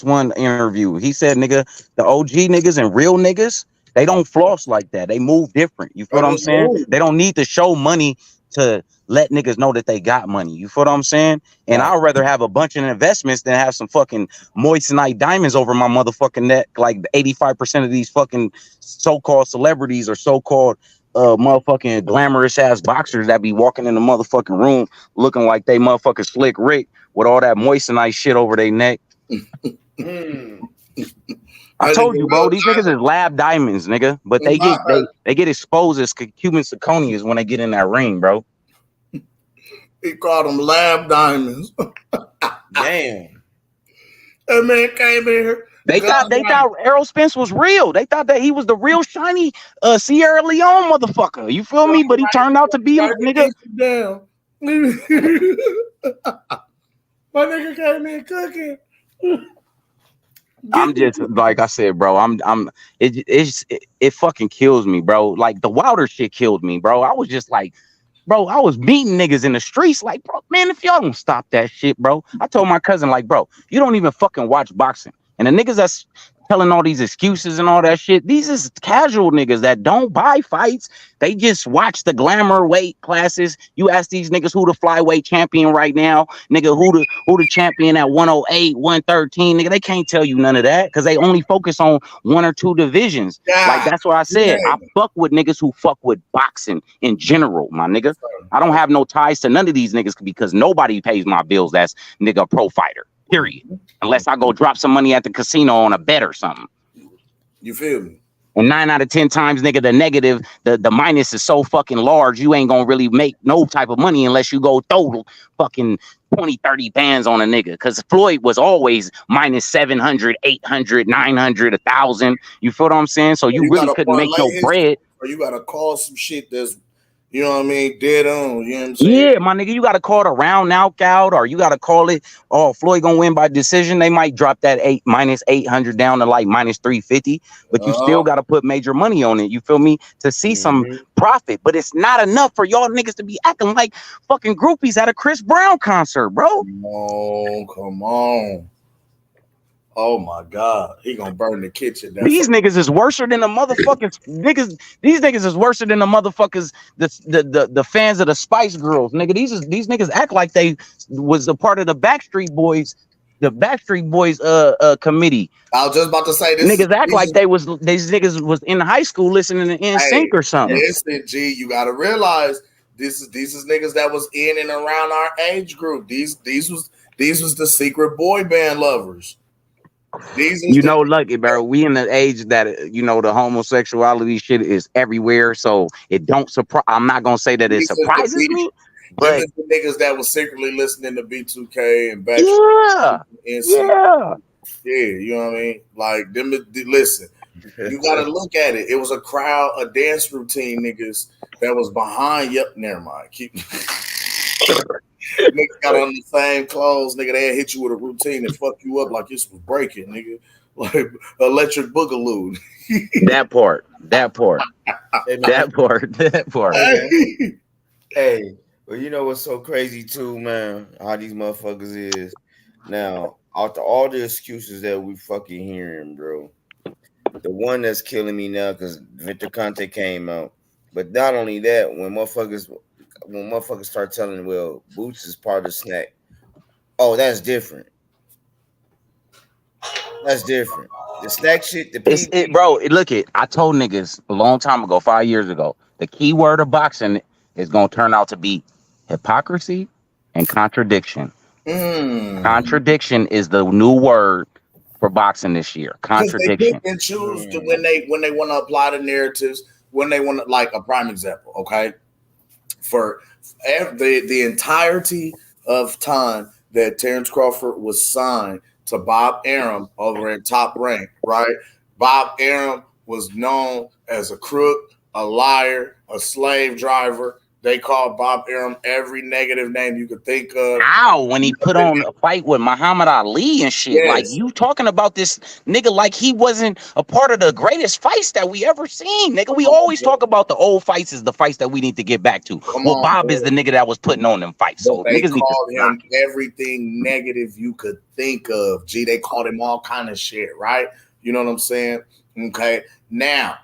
One interview. He said, nigga, the OG niggas and real niggas, they don't floss like that. They move different. You feel what I'm saying? They don't need to show money to let niggas know that they got money. You feel what I'm saying? And I'd rather have a bunch of investments than have some fucking moissanite diamonds over my motherfucking neck. Like 85% of these fucking so-called celebrities or so-called motherfucking glamorous ass boxers that be walking in the motherfucking room looking like they motherfucking Slick Rick with all that moissanite shit over their neck. I told you, bro, these niggas is lab diamonds, nigga, but they get exposed as Cuban zirconias when they get in that ring, bro. He called them lab diamonds. Damn. That man came in here. They thought Errol Spence was real. They thought that he was the real shiny Sierra Leone motherfucker. You feel me? But he turned out to be nigga. Down. My nigga came in cooking. I'm just like I said, bro. It fucking kills me, bro. Like the Wilder shit killed me, bro. I was just like, bro, I was beating niggas in the streets. Like, bro, man, if y'all don't stop that shit, bro. I told my cousin, like, bro, you don't even fucking watch boxing. And the niggas that's telling all these excuses and all that shit, these is casual niggas that don't buy fights. They just watch the glamour weight classes. You ask these niggas who the flyweight champion right now, nigga, who the champion at 108, 113, nigga, they can't tell you none of that because they only focus on one or two divisions. Like that's what I said. I fuck with niggas who fuck with boxing in general, my nigga. I don't have no ties to none of these niggas because nobody pays my bills. That's nigga a pro fighter, period. Unless I go drop some money at the casino on a bet or something. You feel me? And 9 out of 10 times, nigga, the negative, the minus is so fucking large, you ain't gonna really make no type of money unless you go throw fucking 20, 30 bands on a nigga. Because Floyd was always minus 700, 800, 900, 1,000. You feel what I'm saying? So you really couldn't make no bread. Or you gotta call some shit that's, you know what I mean, dead on. You know what I'm saying? Yeah, my nigga, you gotta call it a round knockout, or you gotta call it, oh, Floyd gonna win by decision. They might drop that minus 800 down to like minus 350, but you still gotta put major money on it. You feel me? To see some profit, but it's not enough for y'all niggas to be acting like fucking groupies at a Chris Brown concert, bro. Come on. Oh my God, he gonna burn the kitchen down. These niggas is worser than the motherfuckers. Niggas, these niggas is worser than the motherfuckers. The fans of the Spice Girls, nigga. These niggas act like they was a part of the Backstreet Boys, committee. I was just about to say this. Niggas act like these niggas was in high school listening to NSYNC or something. Listen, G, you gotta realize these is niggas that was in and around our age group. These was the secret boy band lovers. You know, lucky, bro. We in the age that, you know, the homosexuality shit is everywhere. So it don't surprise. I'm not gonna say that it surprises me, but the niggas that was secretly listening to B2K and back. Yeah. You know what I mean? Like them. Listen, you gotta look at it. It was a crowd, a dance routine, niggas that was behind. Yep, never mind. Keep. Niggas got on the same clothes, nigga. They hit you with a routine and fuck you up like this was breaking, nigga. Like electric boogaloo. that part. Hey, well, you know what's so crazy too, man? How these motherfuckers is now. After all the excuses that we fucking hearing, bro, the one that's killing me now because Victor Conte came out. But not only that, when motherfuckers start telling, well, Boots is part of the snack. Oh, that's different. That's different. The snack shit, look it. I told niggas a long time ago, 5 years ago, the key word of boxing is gonna turn out to be hypocrisy and contradiction. Contradiction is the new word for boxing this year. Contradiction. They pick and choose when they want to apply the narratives, when they want to, like a prime example, okay? For the entirety of time that Terence Crawford was signed to Bob Arum over at Top Rank, right? Bob Arum was known as a crook, a liar, a slave driver. They called Bob Arum every negative name you could think of. Ow, when he put on a fight with Muhammad Ali and shit. Yes. Like, you talking about this nigga like he wasn't a part of the greatest fights that we ever seen, nigga. We always talk about the old fights as the fights that we need to get back to. Bob is the nigga that was putting on them fights. So they niggas called him everything negative you could think of. Gee, they called him all kind of shit, right? You know what I'm saying? Okay, now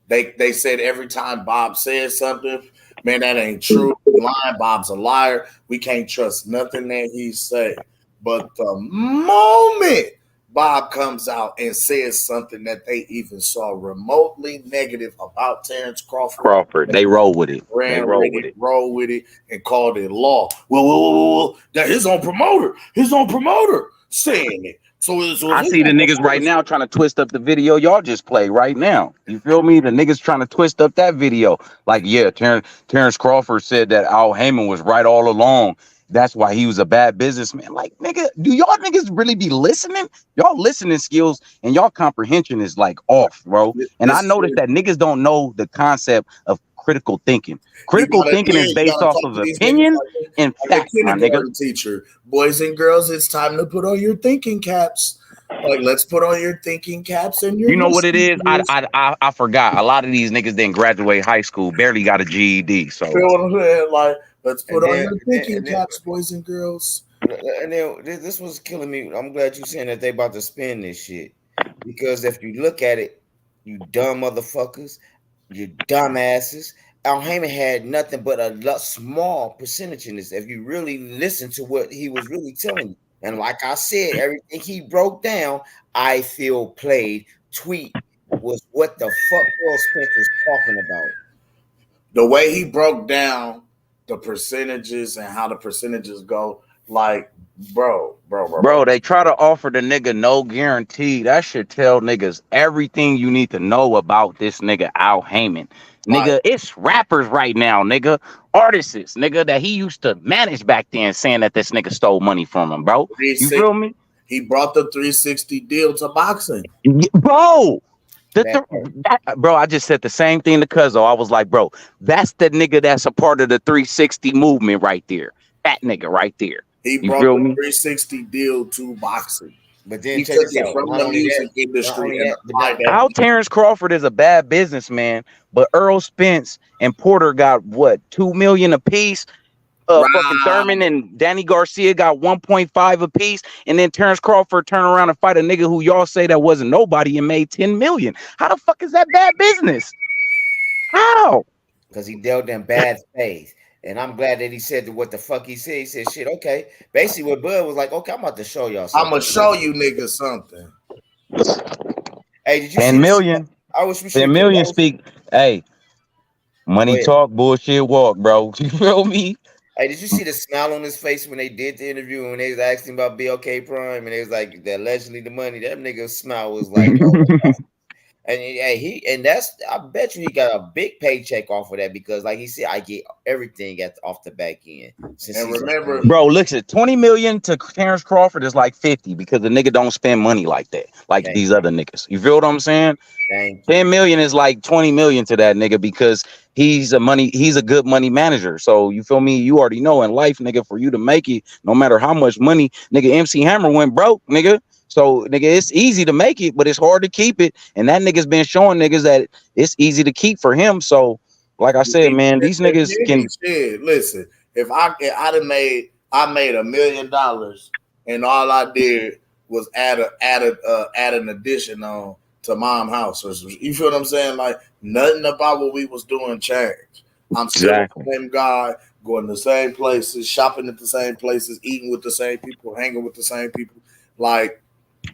They said every time Bob says something, man, that ain't true. Lying, Bob's a liar. We can't trust nothing that he say. But the moment Bob comes out and says something that they even saw remotely negative about Terence Crawford, they roll with it. Roll with it, and called it law. Well, that his own promoter saying it. So I see the niggas right now trying to twist up the video y'all just played right now. You feel me? The niggas trying to twist up that video. Like, yeah, Terence Crawford said that Al Heyman was right all along. That's why he was a bad businessman. Like, nigga, do y'all niggas really be listening? Y'all listening skills and y'all comprehension is like off, bro. And I noticed that niggas don't know the concept of critical thinking. Critical thinking is based off of opinion and facts, my nigga. Teacher, boys and girls, it's time to put on your thinking caps. Like, let's put on your thinking caps and your You know what it is? listening ears. I forgot. A lot of these niggas didn't graduate high school, barely got a GED. So Feel what I'm saying? Like, let's put And on then, your and thinking then, caps, boys and girls. and then this was killing me. I'm glad you saying that they about to spin this shit, because if you look at it, you dumb motherfuckers, you dumbasses. Al Heyman had nothing but a small percentage in this. If you really listen to what he was really telling you, and like I said, everything he broke down, I feel played. Tweet was what the fuck Will Spence was talking about. The way he broke down the percentages and how the percentages go, like, bro. they try to offer the nigga no guarantee. That should tell niggas everything you need to know about this nigga Al Heyman. Nigga, Like, it's rappers right now, nigga. Artists, nigga, that he used to manage back then saying that this nigga stole money from him, bro. You feel me? He brought the 360 deal to boxing. Bro, bro, I just said the same thing to Cuzzo. I was like, bro, that's the nigga that's a part of the 360 movement right there. That nigga right there. He You brought feel the me? 360 deal to boxing. But then He check took this it out. from Not the only music that, industry and applied How that. Terence Crawford is a bad businessman, but Earl Spence and Porter got what, $2 million apiece? Fucking Thurman and Danny Garcia got 1.5 apiece, and then Terence Crawford turned around and fight a nigga who y'all say that wasn't nobody and made 10 million. How the fuck is that bad business? How? Because he dealt in bad faith. And I'm glad that he said what the fuck he said. He said, shit, okay. Basically, what Bud was like, okay, I'm about to show y'all something. I'm going to show you niggas something. Hey, did you 10 see million? I wish we 10 million speak. Hey, money talk, bullshit walk, bro. You feel me? Hey, did you see the smile on his face when they did the interview and when they was asking about BLK Prime and they was like, that allegedly the money? That nigga's smile was like, oh my God. And that's, I bet you he got a big paycheck off of that, because like he said, I get everything off the back end. And remember, bro, listen, 20 million to Terence Crawford is like 50 because the nigga don't spend money like that, like these other niggas. You feel what I'm saying? 10 million is like 20 million to that nigga because he's a good money manager. So you feel me? You already know in life, nigga, for you to make it, no matter how much money, nigga, MC Hammer went broke, nigga. So nigga, it's easy to make it, but it's hard to keep it. And that nigga's been showing niggas that it's easy to keep for him. So like I said, man, these niggas can shit. Listen, if I made $1 million and all I did was add an addition on to Mom House, or you feel what I'm saying? Like, nothing about what we was doing changed. I'm still the same guy, going to the same places, shopping at the same places, eating with the same people, hanging with the same people. Like,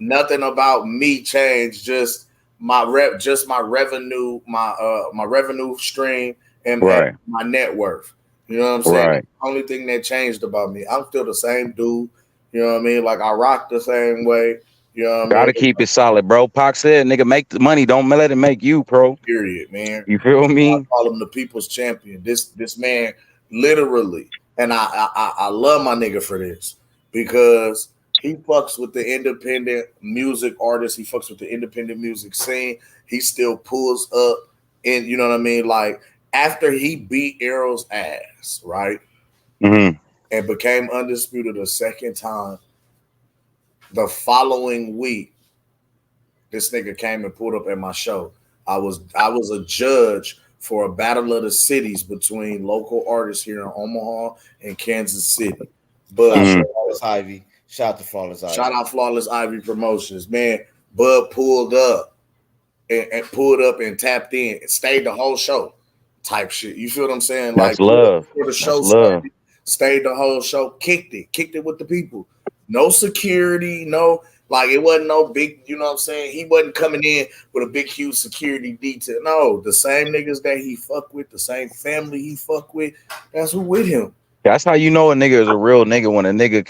nothing about me changed. Just my revenue, my revenue stream, and my net worth. You know what I'm saying? Right. The only thing that changed about me. I'm still the same dude. You know what I mean? Like, I rock the same way. You know what I mean? Gotta keep it solid, bro. Pac said, nigga, make the money. Don't let it make you, bro. Period, man. You feel me? I call him the people's champion. This man, literally, and I love my nigga for this, because he fucks with the independent music artists. He fucks with the independent music scene. He still pulls up, and you know what I mean? Like, after he beat Errol's ass, right? Mm-hmm. And became undisputed a second time, the following week, this nigga came and pulled up at my show. I was a judge for a battle of the cities between local artists here in Omaha and Kansas City. But shout out to Flawless Ivy. Shout out Flawless Ivy Promotions. Man, Bud pulled up and tapped in and stayed the whole show type shit. You feel what I'm saying? That's like, love. For the show love. Stayed the whole show, kicked it with the people. No security, no, like, it wasn't no big, you know what I'm saying? He wasn't coming in with a big, huge security detail. No, the same niggas that he fuck with, the same family he fuck with, that's who with him. That's how you know a nigga is a real nigga, when a nigga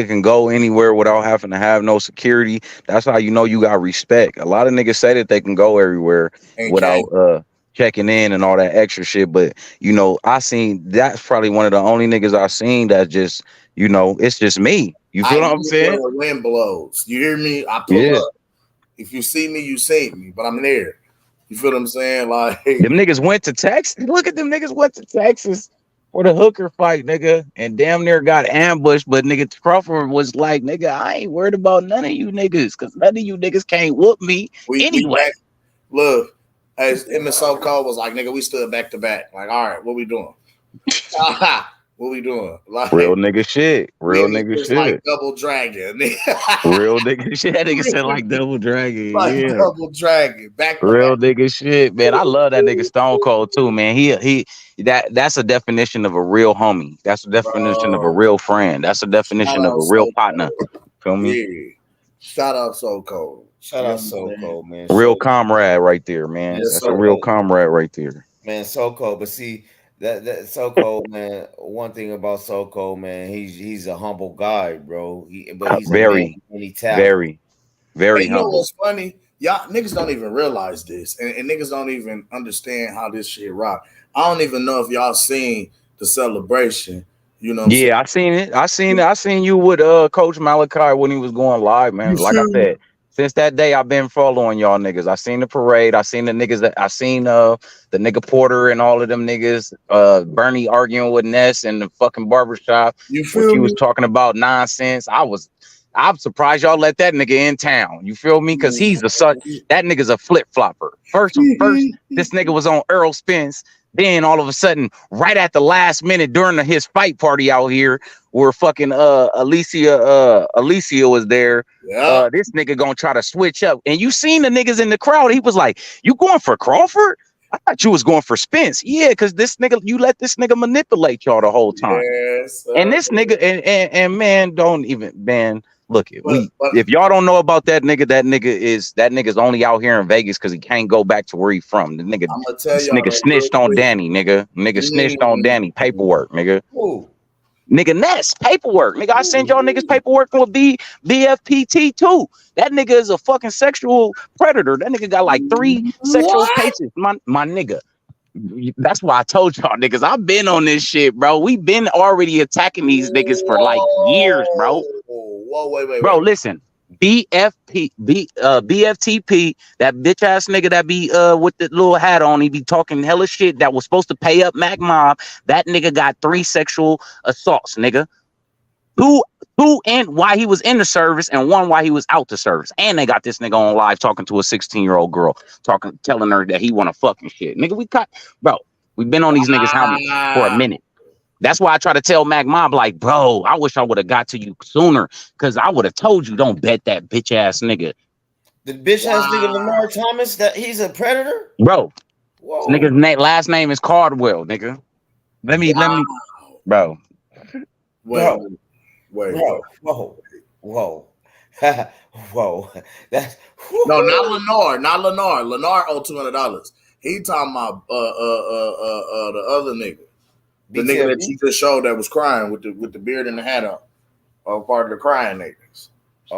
can go anywhere without having to have no security. That's how you know you got respect. A lot of niggas say that they can go everywhere without checking in and all that extra shit. But you know, that's probably one of the only niggas I've seen that just, you know, it's just me. You feel what I'm saying? Where the wind blows. You hear me? I pull up. If you see me, you see me, but I'm there. You feel what I'm saying? Like, them niggas went to Texas. Look at them niggas went to Texas. for the hooker fight, nigga, and damn near got ambushed. But nigga Crawford was like, nigga, I ain't worried about none of you niggas, cause none of you niggas can't whoop me We anyway. back. Look, as him and So Cold was like, nigga, we stood back to back. Like, all right, what we doing? What we doing? Like, Real nigga shit. Real it nigga was shit. like Double Dragon. Real nigga shit. That nigga said like Double Dragon. Like Yeah. Double Dragon. Back to Real back. nigga shit, man. I love that nigga Stone Cold too, man. That's a definition of a real homie. That's a definition of a Bro. real friend. That's a definition of a real So partner. Feel me? Yeah. Shout out So Cold. Shout out So Cold, man. Real So comrade right there, man. Yes, That's a sir. real comrade right there. Man, So Cold. But see, that So Cold, man. One thing about So Cold, man, he's a humble guy, bro. But he's a man Very, of many talents. very And you know humble. what's funny? Y'all niggas don't even realize this, and niggas don't even understand how this shit rock. I don't even know if y'all seen the celebration. You know what I'm saying? Yeah, I seen it. I seen you with Coach Malachi when he was going live, man. You Like I feel me? said, since that day I've been following y'all niggas. I seen the parade. I seen the niggas that I seen the nigga Porter and all of them niggas, Bernie arguing with Ness in the fucking barbershop. You When feel she was me? talking about nonsense. I'm surprised y'all let that nigga in town. You feel me? Cause he's that nigga's a flip flopper. First, this nigga was on Earl Spence. Then all of a sudden, right at the last minute during his fight party out here, where fucking Alicia was there. Yeah. This nigga gonna try to switch up. And you seen the niggas in the crowd. He was like, "You going for Crawford? I thought you was going for Spence." Yeah, because this nigga, you let this nigga manipulate y'all the whole time. Yes. And this nigga, and man, don't even, man. Look, But if y'all don't know about that nigga's only out here in Vegas because he can't go back to where he from. The nigga, I'm gonna tell this y'all nigga that snitched real on quick. Danny, nigga. Nigga snitched on Danny. Paperwork, nigga. Ooh. Nigga, Ness, paperwork. Nigga, I send y'all niggas paperwork from a BFPT too. That nigga is a fucking sexual predator. That nigga got like 3 sexual cases. My nigga. That's why I told y'all niggas, I've been on this shit, bro. We been already attacking these niggas for like years, bro. Whoa, wait. Bro, listen. BFTP, that bitch ass nigga that be with the little hat on, he be talking hella shit that was supposed to pay up Mac Mob. That nigga got 3 sexual assaults, nigga. Two and why he was in the service, and 1 while he was out the service. And they got this nigga on live talking to a 16-year-old girl, telling her that he wanna fucking shit. Nigga, we've been on these niggas' helmets for a minute. That's why I try to tell Mac Mob, like, bro, I wish I would have got to you sooner, because I would have told you don't bet that bitch ass nigga. The bitch ass nigga Lamar Thomas, that he's a predator? Bro, Whoa. this nigga's last name is Cardwell, nigga. Let me, bro. Wait. Bro. Whoa. Whoa. That's No, not Lennar. Lennar owed $200. He talking about the other nigga. The nigga that you just showed that was crying with the beard and the hat on. Or part of the crying niggas.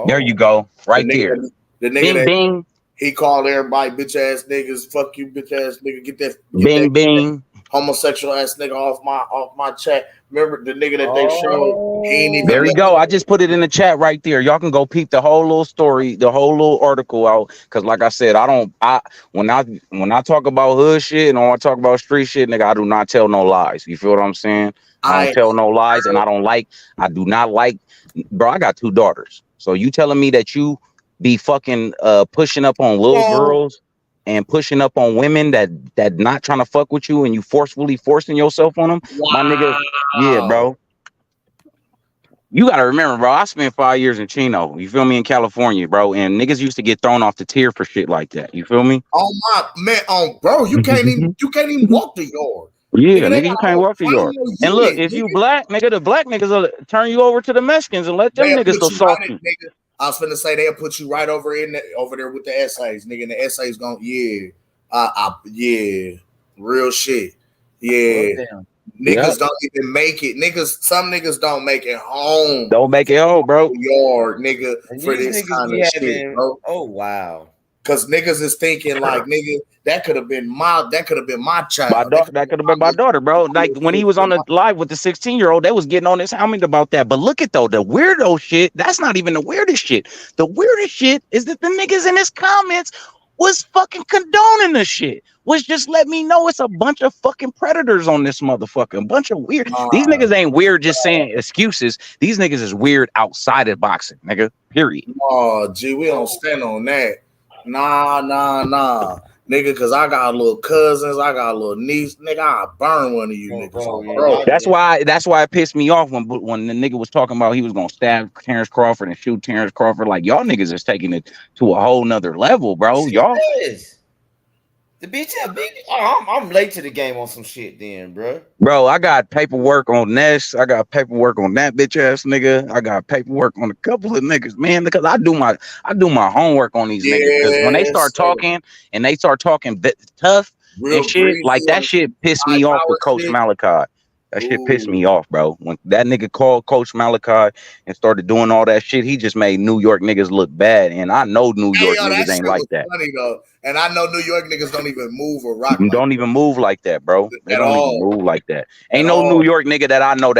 There you go. Right there. The nigga Bing, that bing. He called everybody bitch ass niggas. Fuck you, bitch ass nigga. Get that bing. Homosexual ass nigga off my chat. Remember the nigga that they showed? He ain't even. There you go. I just put it in the chat right there. Y'all can go peep the whole little story, the whole little article out. Cause like I said, when I talk about hood shit and when I talk about street shit, nigga, I do not tell no lies. You feel what I'm saying? I don't tell no lies, and I do not like, bro. I got 2 daughters. So you telling me that you be fucking pushing up on little girls and pushing up on women that not trying to fuck with you, and you forcing yourself on them? Wow. My nigga, yeah, bro. You gotta remember, bro, I spent 5 years in Chino, you feel me, in California, bro, and niggas used to get thrown off the tier for shit like that, you feel me? Oh my man, bro, you can't even walk the yard. Yeah, nigga, you can't walk the yard. And look, if you black, nigga, the black niggas will turn you over to the Mexicans and let them niggas assault you. I was finna say they'll put you right over there with the essays, nigga. And the essays going, yeah, real shit, yeah. Niggas don't even make it. Some niggas don't make it home. Don't make it home, bro. Yard, nigga, for this kind of shit, bro. Oh wow. Cause niggas is thinking like, nigga, that could have been my child. That could have been my daughter, bro. Like when he was on the live with the 16-year-old, they was getting on his helmet about that. But look at the weirdo shit. That's not even the weirdest shit. The weirdest shit is that the niggas in his comments was fucking condoning the shit. Was just let me know it's a bunch of fucking predators on this motherfucker. A bunch of weird. These niggas ain't weird just saying excuses. These niggas is weird outside of boxing, nigga. Period. Oh, gee, we don't stand on that. Nah. Nigga, cause I got little cousins, I got a little niece. Nigga, I'll burn one of you niggas. Bro. That's why it pissed me off when the nigga was talking about he was gonna stab Terence Crawford and shoot Terence Crawford. Like, y'all niggas is taking it to a whole nother level, bro. Y'all. The bitch, I'm late to the game on some shit then, bro. Bro, I got paperwork on Ness. I got paperwork on that bitch ass nigga. I got paperwork on a couple of niggas, man, because I do my homework on these niggas. Because when they start talking and they start talking tough and shit, like that shit pissed me off with Coach Malachi. That shit pissed me off, bro. When that nigga called Coach Malachi and started doing all that shit, he just made New York niggas look bad. And I know New York niggas ain't like that. Funny though, and I know New York niggas don't even move or rock. Don't even move like that, bro. They don't even move like that. Ain't no New York nigga that I know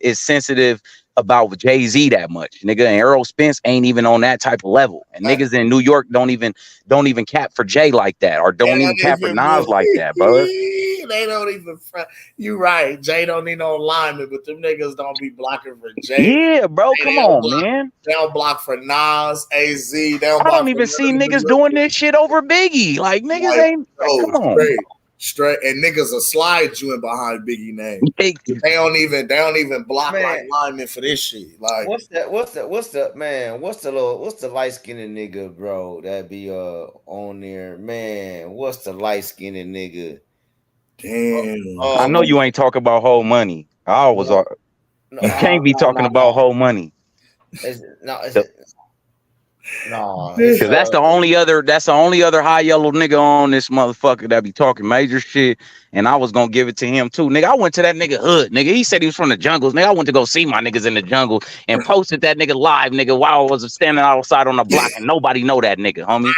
is sensitive about Jay-Z that much, nigga. And Errol Spence ain't even on that type of level. And niggas in New York don't even cap for Jay like that, or don't even cap for Nas like that, bro. They don't even. You right. Jay don't need no alignment, but them niggas don't be blocking for Jay. Yeah, bro. Come on, man. They don't block for Nas, AZ. They don't. I don't even see niggas doing this shit over Biggie. Like niggas ain't. Come on. Straight, and niggas will slide you in behind Biggie name. They don't even block like linemen for this shit. Like what's the light skinned nigga, bro? That be on there, man. What's the light skinned nigga? Damn. I know you ain't talking about whole money. I always you can't be talking about whole money. No, because that's the only other high yellow nigga on this motherfucker that be talking major shit, and I was gonna give it to him too, nigga. I went to that nigga hood, nigga. He said he was from the jungles, nigga. I went to go see my niggas in the jungle and posted that nigga live, nigga, while I was standing outside on the block, and nobody know that nigga, homie.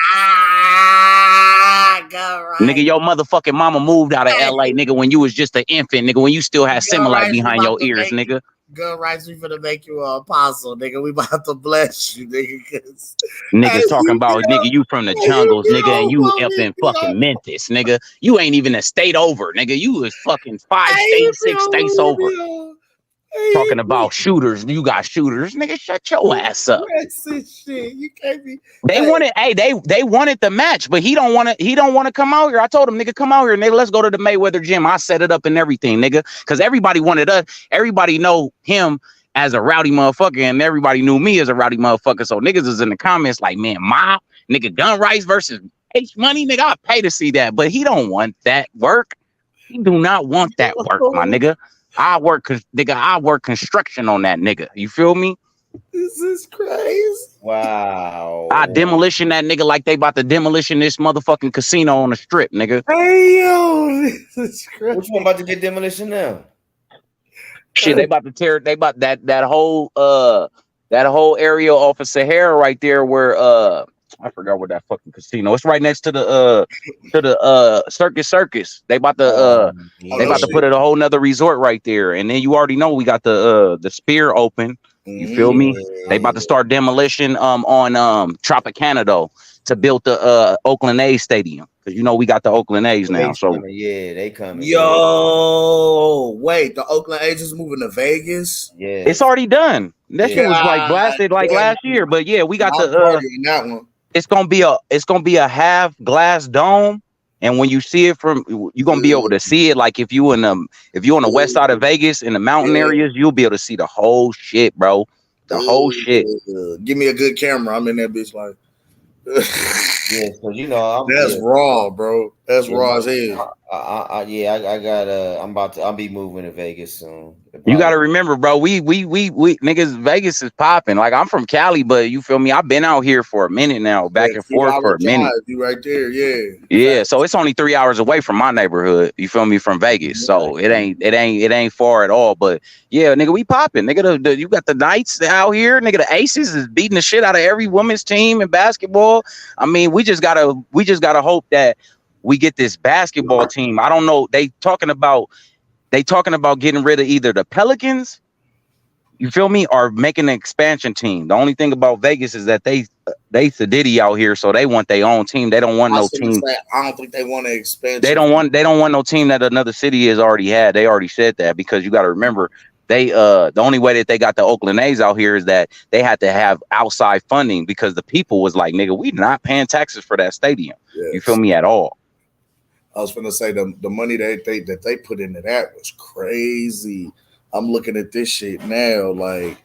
Nigga, your motherfucking mama moved out of LA, nigga, when you was just an infant, nigga, when you still had Similac behind your ears, nigga. Good rights, we finna make you an apostle, nigga. We about to bless you, nigga. Niggas talking about, nigga, you from the jungles, nigga, and you up in fucking Memphis, nigga. You ain't even a state over, nigga. You was fucking 5 states, 6 states over. Talking about shooters, you got shooters, nigga. Shut your ass up. Shit. You can't be. They wanted, they wanted the match, but he don't want to come out here. I told him, nigga, come out here, nigga. Let's go to the Mayweather gym. I set it up and everything, nigga, because everybody wanted us. Everybody know him as a rowdy motherfucker, and everybody knew me as a rowdy motherfucker. So niggas is in the comments like, man, nigga, gun rights versus H money, nigga. I pay to see that, but he don't want that work. He do not want that work, my nigga. I work construction on that nigga. You feel me? This is crazy. Wow. I demolition that nigga like they about to demolition this motherfucking casino on the strip, nigga. Hey yo, this is crazy. Which one about to get demolition now? Shit, they about to tear. They about that whole area off of Sahara right there where I forgot where that fucking casino. It's right next to the Circus. They about to put it a whole nother resort right there. And then you already know we got the Spear open. You feel me? They about to start demolition on Tropicana though to build the Oakland A's stadium. Cause you know we got the Oakland A's now. So yeah, they coming. Yo, wait, the Oakland A's is moving to Vegas. Yeah, it's already done. That shit was like blasted like last year. But yeah, we got that one. It's gonna be a half glass dome, and when you see it from, you're gonna be able to see it. Like if you on the west side of Vegas in the mountain areas, you'll be able to see the whole shit, bro. The whole shit. Give me a good camera. I'm in that bitch like. Yeah, so you know that's raw, bro. That's raw as hell. I'll be moving to Vegas soon. You got to remember, bro. We niggas, Vegas is popping. Like I'm from Cali, but you feel me? I've been out here for a minute now, back and forth for a minute. You right there, yeah. Yeah, so it's only 3 hours away from my neighborhood. You feel me? From Vegas, so it ain't far at all. But yeah, nigga, we popping. Nigga, you got the Knights out here. Nigga, the Aces is beating the shit out of every women's team in basketball. I mean, we just gotta hope that we get this basketball team. I don't know. They talking about getting rid of either the Pelicans you feel me, are making an expansion team. The only thing about Vegas is that they Sadiddy out here, so they want their own team. They don't want no team. I don't think they want an expansion. They don't want no team that another city has already had. They already said that, because you got to remember, they the only way that they got the Oakland A's out here is that they had to have outside funding, because the people was like, nigga, we not paying taxes for that stadium. Yes. You feel me, at all. I was going to say the money that they put into that was crazy. I'm looking at this shit now, like,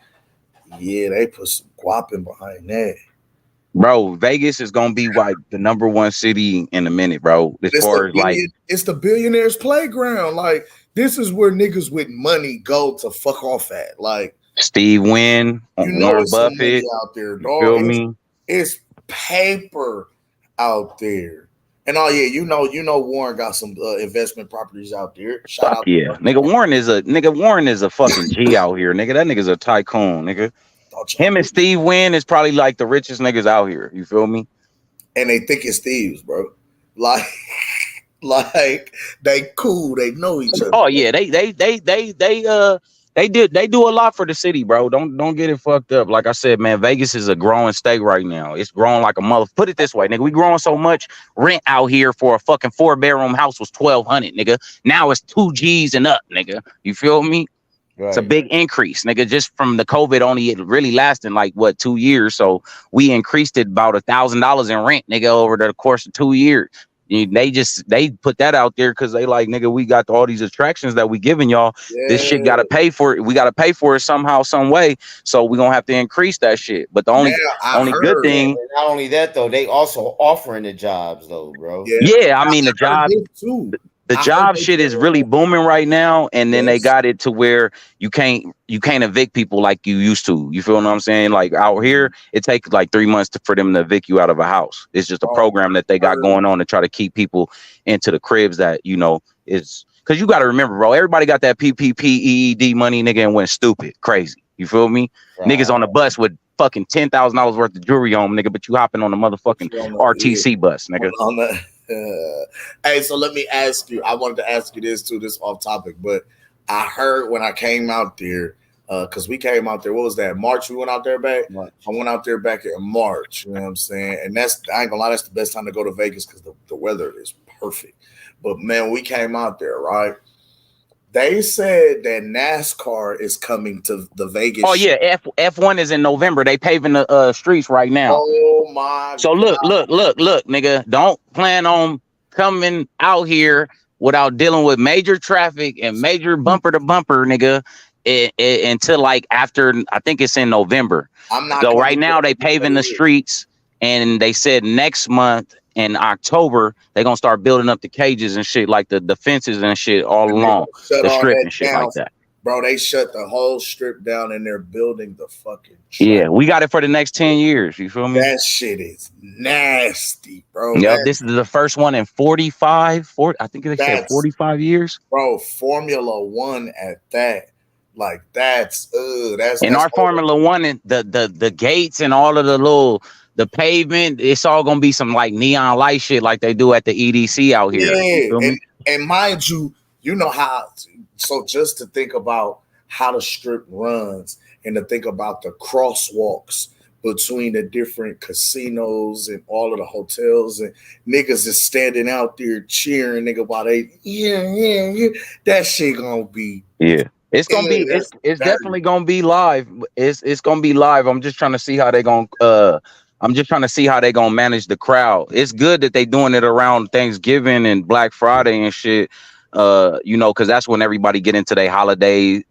yeah, they put some guapping behind that. Bro, Vegas is gonna be like the #1 city in a minute, bro. As far as like, it's the billionaires' playground. Like, this is where niggas with money go to fuck off at. Like Steve Wynn, Warren Buffett out there, dog. Feel me? It's paper out there. And oh yeah, you know Warren got some investment properties out there. Shout out yeah, nigga. Warren is a fucking G out here, nigga. That nigga's a tycoon, nigga. Him and Steve Wynn is probably like the richest niggas out here. You feel me? And they think it's thieves, bro. Like they cool. They know each other. Oh yeah, they do a lot for the city, bro. Don't get it fucked up. Like I said, man, Vegas is a growing state right now. It's growing like a mother. Put it this way, nigga. We growing so much. Rent out here for a fucking 4-bedroom house was $1,200, nigga. Now it's 2 G's and up, nigga. You feel me? Right. It's a big increase, nigga. Just from the COVID, only it really lasting like 2 years. So we increased it about $1,000 in rent, nigga, over the course of 2 years. They put that out there because they like, nigga, we got all these attractions that we giving y'all. Yeah. This shit gotta pay for it. We gotta pay for it somehow, some way. So we gonna have to increase that shit. But the only good thing, not only that though, they also offering the jobs though, bro. Yeah, I mean the job too. The job shit is really booming right now, and then they got it to where you can't evict people like you used to. You feel what I'm saying? Like out here, it takes like 3 months for them to evict you out of a house. It's just a program that they got going on to try to keep people into the cribs that, you know, is because you got to remember, bro, everybody got that PPP EED money, nigga, and went stupid, crazy. You feel me? Right. Niggas on the bus with fucking $10,000 worth of jewelry on, nigga, but you hopping on the motherfucking RTC bus, nigga. Hey, so let me ask you. I wanted to ask you this too. This off topic, but I heard when I came out there, because we came out there. What was that? March. We went out there back. March. I went out there back in March. You know what I'm saying? And I ain't gonna lie. That's the best time to go to Vegas because the weather is perfect. But man, we came out there, right? They said that NASCAR is coming to the Vegas. Oh yeah, F1 is in November. They paving the streets right now. Oh my! So look, nigga. Don't plan on coming out here without dealing with major traffic and major bumper to bumper, nigga, until like after, I think it's in November. I'm not. So right now they paving the streets, and they said next month in October they're gonna start building up the cages and shit, like the fences and shit all along the strip and shit like that. Bro, they shut the whole strip down and they're building the fucking track. Yeah, we got it for the next 10 years. You feel me? That shit is nasty, bro. Yep, this is the first one in 40, I think they said 45 years. Bro, Formula One at that. Like that's in our Formula One, and the gates and all of the pavement, it's all gonna be some like neon light shit like they do at the EDC out here. Yeah, and mind you, you know how. So just to think about how the strip runs and to think about the crosswalks between the different casinos and all of the hotels, and niggas is standing out there cheering, nigga, while they yeah. That shit gonna be It's gonna be it's definitely gonna be live. It's gonna be live. I'm just trying to see how they gonna manage the crowd. It's good that they doing it around Thanksgiving and Black Friday and shit. You know, because that's when everybody get into their holiday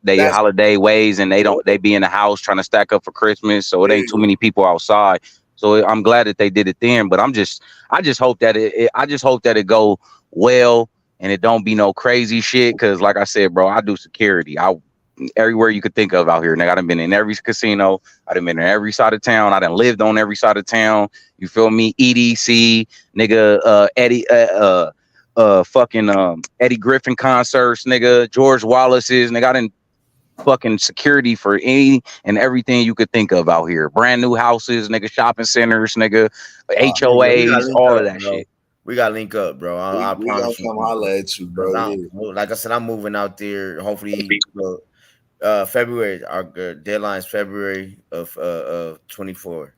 ways, and they be in the house trying to stack up for Christmas, so it ain't too many people outside. So I'm glad that they did it then, but I just hope that it go well and it don't be no crazy shit, because like I said, bro, I do security. Everywhere you could think of out here, nigga. I done been in every casino. I done been in every side of town. I done lived on every side of town. You feel me? EDC, nigga, Eddie Griffin concerts, nigga, George Wallace's, nigga. I done fucking security for any and everything you could think of out here. Brand new houses, nigga, shopping centers, nigga, HOAs, all of that shit. We gotta link up, bro. I promise you. Come holler at you, bro. Like I said, I'm moving out there. Hopefully, February. Our deadline is February of 24.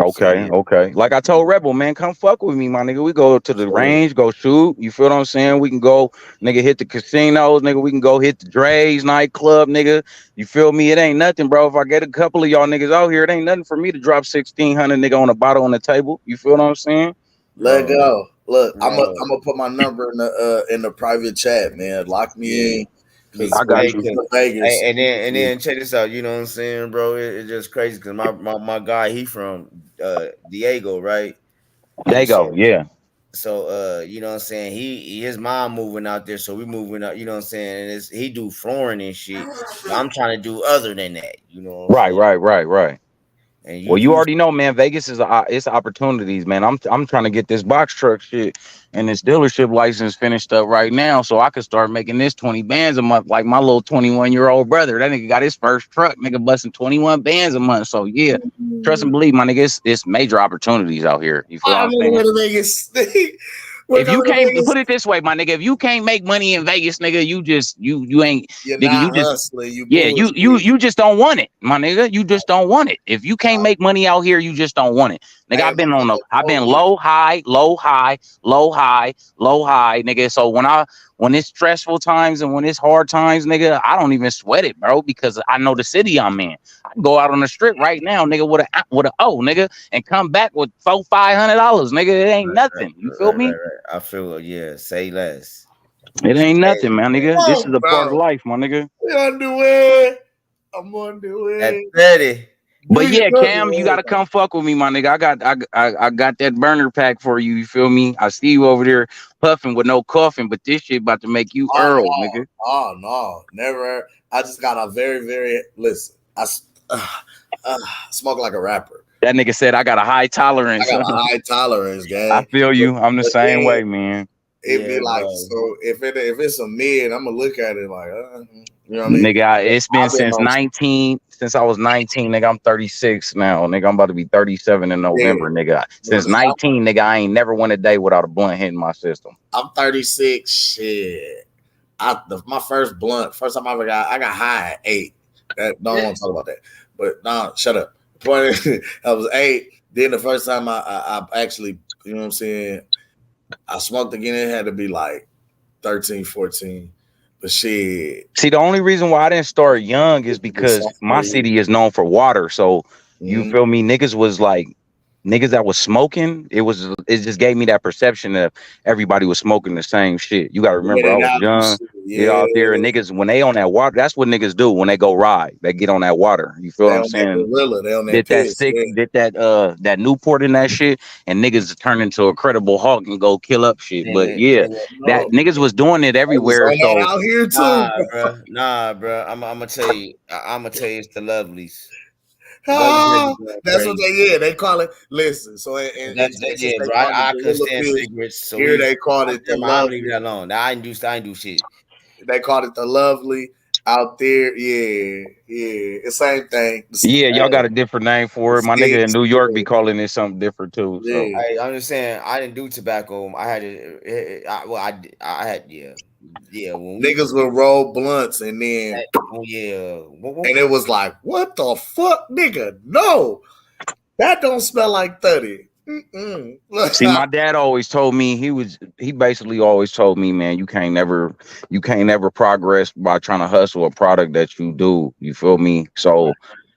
So Okay, yeah. okay. Like I told Rebel, man, come fuck with me, my nigga. We go to the Sure. range, go shoot. You feel what I'm saying? We can go, nigga, hit the casinos, nigga. We can go hit the Dre's nightclub, nigga. You feel me? It ain't nothing, bro. If I get a couple of y'all niggas out here, it ain't nothing for me to drop 1,600, nigga, on a bottle on the table. You feel what I'm saying? Let Bro, go. Look, I'm bro. gonna put my number in the private chat, man. Lock Yeah. me in. Cause, I got you. cause, Vegas. and then check this out. You know what I'm saying, bro? It's just crazy because my guy, he from Diego, right? There you And go. Yeah. you know what I'm saying, his mom moving out there, so we moving out, you know what I'm saying, and he do flooring and shit, but I'm trying to do other than that, you know what I'm Right, saying. right, right, right. And Well, you you already know, man. Vegas is it's opportunities, man. I'm trying to get this box truck shit and this dealership license finished up right now, so I could start making this 20 bands a month, like my little 21-year-old brother. That nigga got his first truck, nigga, busting 21 bands a month. So yeah, trust and believe, my nigga. It's major opportunities out here. You feel what I I'm never saying? went to Vegas. We're If you coming to can't Vegas. put it this way, my nigga, if you can't make money in Vegas, nigga, you ain't, You're nigga, you not just, hustling. You yeah, bullshit. you just don't want it, my nigga. You just don't want it. If you can't make money out here, you just don't want it, nigga. Hey, I've been low, high, low, high, low, high, low, high, nigga. So when it's stressful times and when it's hard times, nigga, I don't even sweat it, bro, because I know the city I'm in. I can go out on the strip right now, nigga, with a O, nigga, and come back with $400-$500, nigga. It ain't nothing. You feel me? right. I feel, yeah, say less. It ain't nothing, man, nigga. This is Oh, a part of bro. life, my nigga. We on the way. I'm on the At way. 30. But Do yeah, your Cam, you way. gotta come fuck with me, my nigga. I got that burner pack for you. You feel me? I see you over there puffing with no coughing, but this shit about to make you Oh Earl, no, nigga. oh no, never. I just got a very, very listen. Smoke like a rapper. That nigga said I got a high I tolerance. got a high tolerance, I gang. feel you. I'm the But same then way, man. it be Yeah, like, bro. so if it's a mid, I'm gonna look at it like, you know what I mean? Nigga, it's been I've been since on 19, since I was 19, nigga. I'm 36 now, nigga. I'm about to be 37 in yeah. November, nigga. Since Nigga, 19, nigga, I ain't never went a day without a blunt hitting my system. I'm 36. Shit. My first blunt, first time I got high at 8. That don't want to talk about that. But nah, shut up. The point is, I was 8. Then the first time I actually, you know what I'm saying, I smoked again, it had to be like 13, 14. But shit. See, the only reason why I didn't start young is because my city is known for water. So you feel me? Niggas was like niggas that was smoking. It just gave me that perception that everybody was smoking the same shit. You gotta Get remember I it was out. young. Get Yeah. out there and niggas when they on that water, that's what niggas do when they go ride. They get on that water. You feel They what I'm on that saying? gorilla. They on that Did that piss. sick, Yeah. did that Newport in that shit, and niggas turn into a credible hawk and go kill up shit. But yeah, that No. niggas was doing it I was everywhere. on that So out here too. Nah, bro. I'm gonna tell you. I'm gonna tell you, it's the lovelies. The lovelies they be Ah, going that's what crazy. they call it. Listen, so in Texas Yeah, they bro. call it I the couldn't little stand fish. cigarettes, so Here they call I it the tell my, I'm gonna leave lovely. that alone. Now I ain't do shit. They call it the lovely out there. Yeah, it's same thing. yeah, y'all got a different name for it. My nigga in New York be calling it something different too. So Yeah. Hey, I'm just saying, I didn't do tobacco. I had it. I had yeah. When we Niggas will roll blunts and then yeah. and it was like, what the fuck, nigga? No, that don't smell like 30. see, my dad always told me he basically always told me, man, you can't never progress by trying to hustle a product that you do. You feel me? So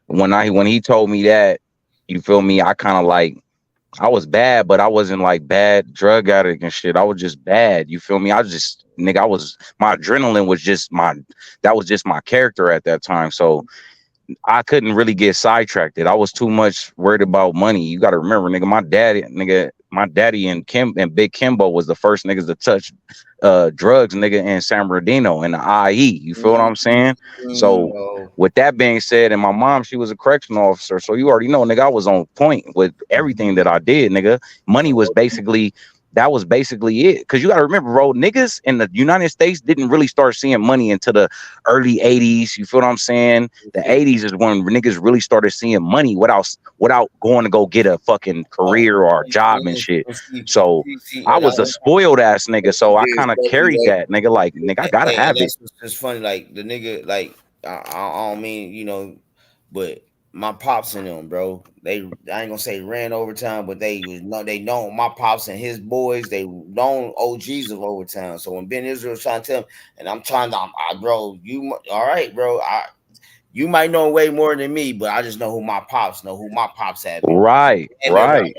when he told me that, you feel me, I kind of like I was bad, but I wasn't like bad drug addict and shit. I was just bad. You feel me? I was just nigga, my adrenaline was just that was just my character at that time. So I couldn't really get sidetracked. I was too much worried about money. You got to remember, nigga, my daddy and Big Kimbo was the first niggas to touch drugs, nigga, in San Bernardino in the IE. You feel what I'm saying? So with that being said, and my mom, she was a correctional officer, so you already know, nigga, I was on point with everything that I did, nigga. Money was basically that was basically it. Cause you gotta remember, bro, niggas in the United States didn't really start seeing money until the early 80s. You feel what I'm saying? The 80s is when niggas really started seeing money without going to go get a fucking career or a job and shit. So I was a spoiled ass nigga. So I kind of carried that, nigga. Like, nigga, I gotta And have it. that's what's just funny. Like the nigga, like I don't mean, you know, but my pops and them, bro, I ain't gonna say ran overtime, but they know my pops and his boys, they known OGs of overtime. So when Ben Israel was trying to tell him, and I'm trying to, bro, you all right, bro? You might know way more than me, but I just know who my pops had me. Right. Everybody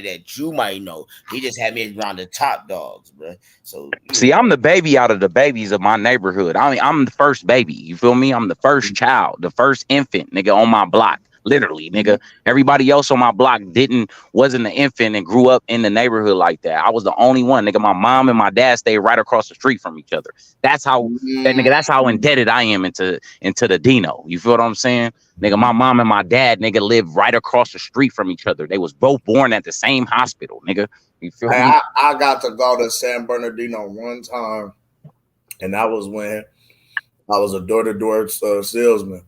that you might know. He just had me around the top dogs, bro. So see, I'm the baby out of the babies of my neighborhood. I mean, I'm the first baby. You feel me? I'm the first child, the first infant, nigga, on my block. Literally, nigga. Everybody else on my block wasn't an infant and grew up in the neighborhood like that. I was the only one, nigga. My mom and my dad stayed right across the street from each other. That's how that's how indebted I am into the Dino. You feel what I'm saying? Nigga, my mom and my dad, nigga, lived right across the street from each other. They was both born at the same hospital, nigga. You feel me? I got to go to San Bernardino one time, and that was when I was a door-to-door salesman.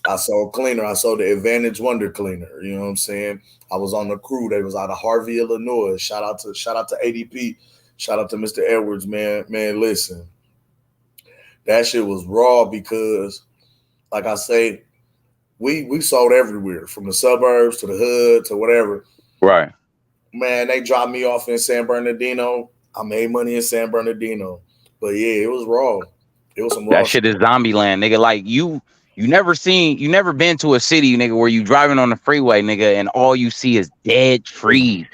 I sold cleaner. I sold the Advantage Wonder Cleaner. You know what I'm saying? I was on the crew. They was out of Harvey, Illinois. Shout out to ADP. Shout out to Mr. Edwards, man. Man, listen. That shit was raw because, like I say, we sold everywhere, from the suburbs to the hood to whatever. Right. Man, they dropped me off in San Bernardino. I made money in San Bernardino. But yeah, it was raw. It was some raw that shit is zombie land, nigga. Like you never been to a city, nigga, where you driving on the freeway, nigga, and all you see is dead trees,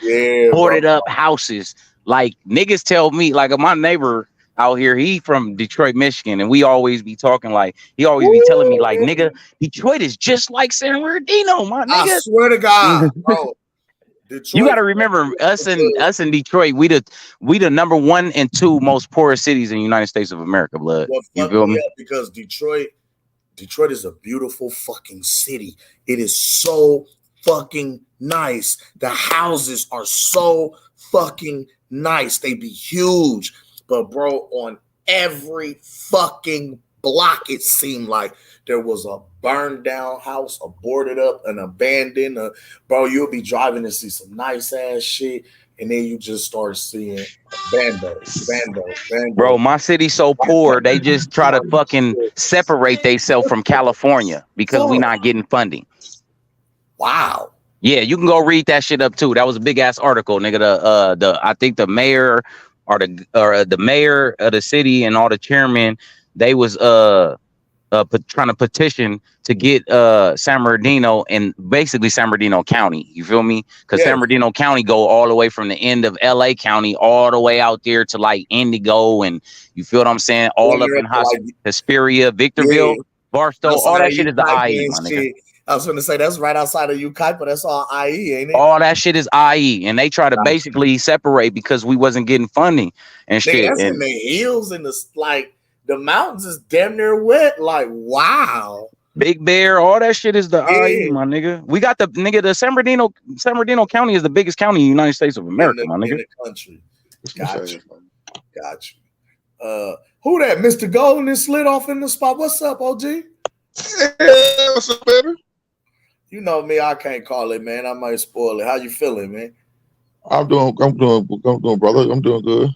boarded up houses. Like niggas tell me, like my neighbor out here, he from Detroit, Michigan, and we always be talking like he always be telling me like, nigga, Detroit is just like San Bernardino, my nigga. I swear to God, bro. Detroit, you got to remember us in Detroit. We the number 1 and 2 most poorest cities in the United States of America, blood. You feel me? Because Detroit is a beautiful fucking city. It is so fucking nice. The houses are so fucking nice. They be huge, but bro, on every fucking block, it seemed like there was a burned down house, a boarded up, an abandoned. Bro, you'll be driving and see some nice ass shit, and then you just start seeing bando. Bro, my city's so poor, they just try to fucking separate themselves from California because we not getting funding. Wow. Yeah, you can go read that shit up too. That was a big ass article, nigga. I think the mayor or the mayor of the city and all the chairmen, they was trying to petition to get San Bernardino and basically San Bernardino County. You feel me? Because San Bernardino County go all the way from the end of LA County all the way out there to like Indigo, and you feel what I'm saying? All up in Hesperia, Victorville, Barstow, all that shit is the IE, my nigga. I was gonna say that's right outside of Ukaipa. That's all IE, ain't it? All that shit is IE, and they try to basically separate because we wasn't getting funding and shit. That's in the hills and the mountains is damn near wet. Like, wow. Big Bear, all that shit is the IE, my nigga. We got the San Bernardino County is the biggest county in the United States of America, my nigga. In the country. Got you. Who that? Mr. Golden is slid off in the spot. What's up, OG? Hey, what's up, baby? You know me, I can't call it, man. I might spoil it. How you feeling, man? I'm doing, brother. I'm doing good.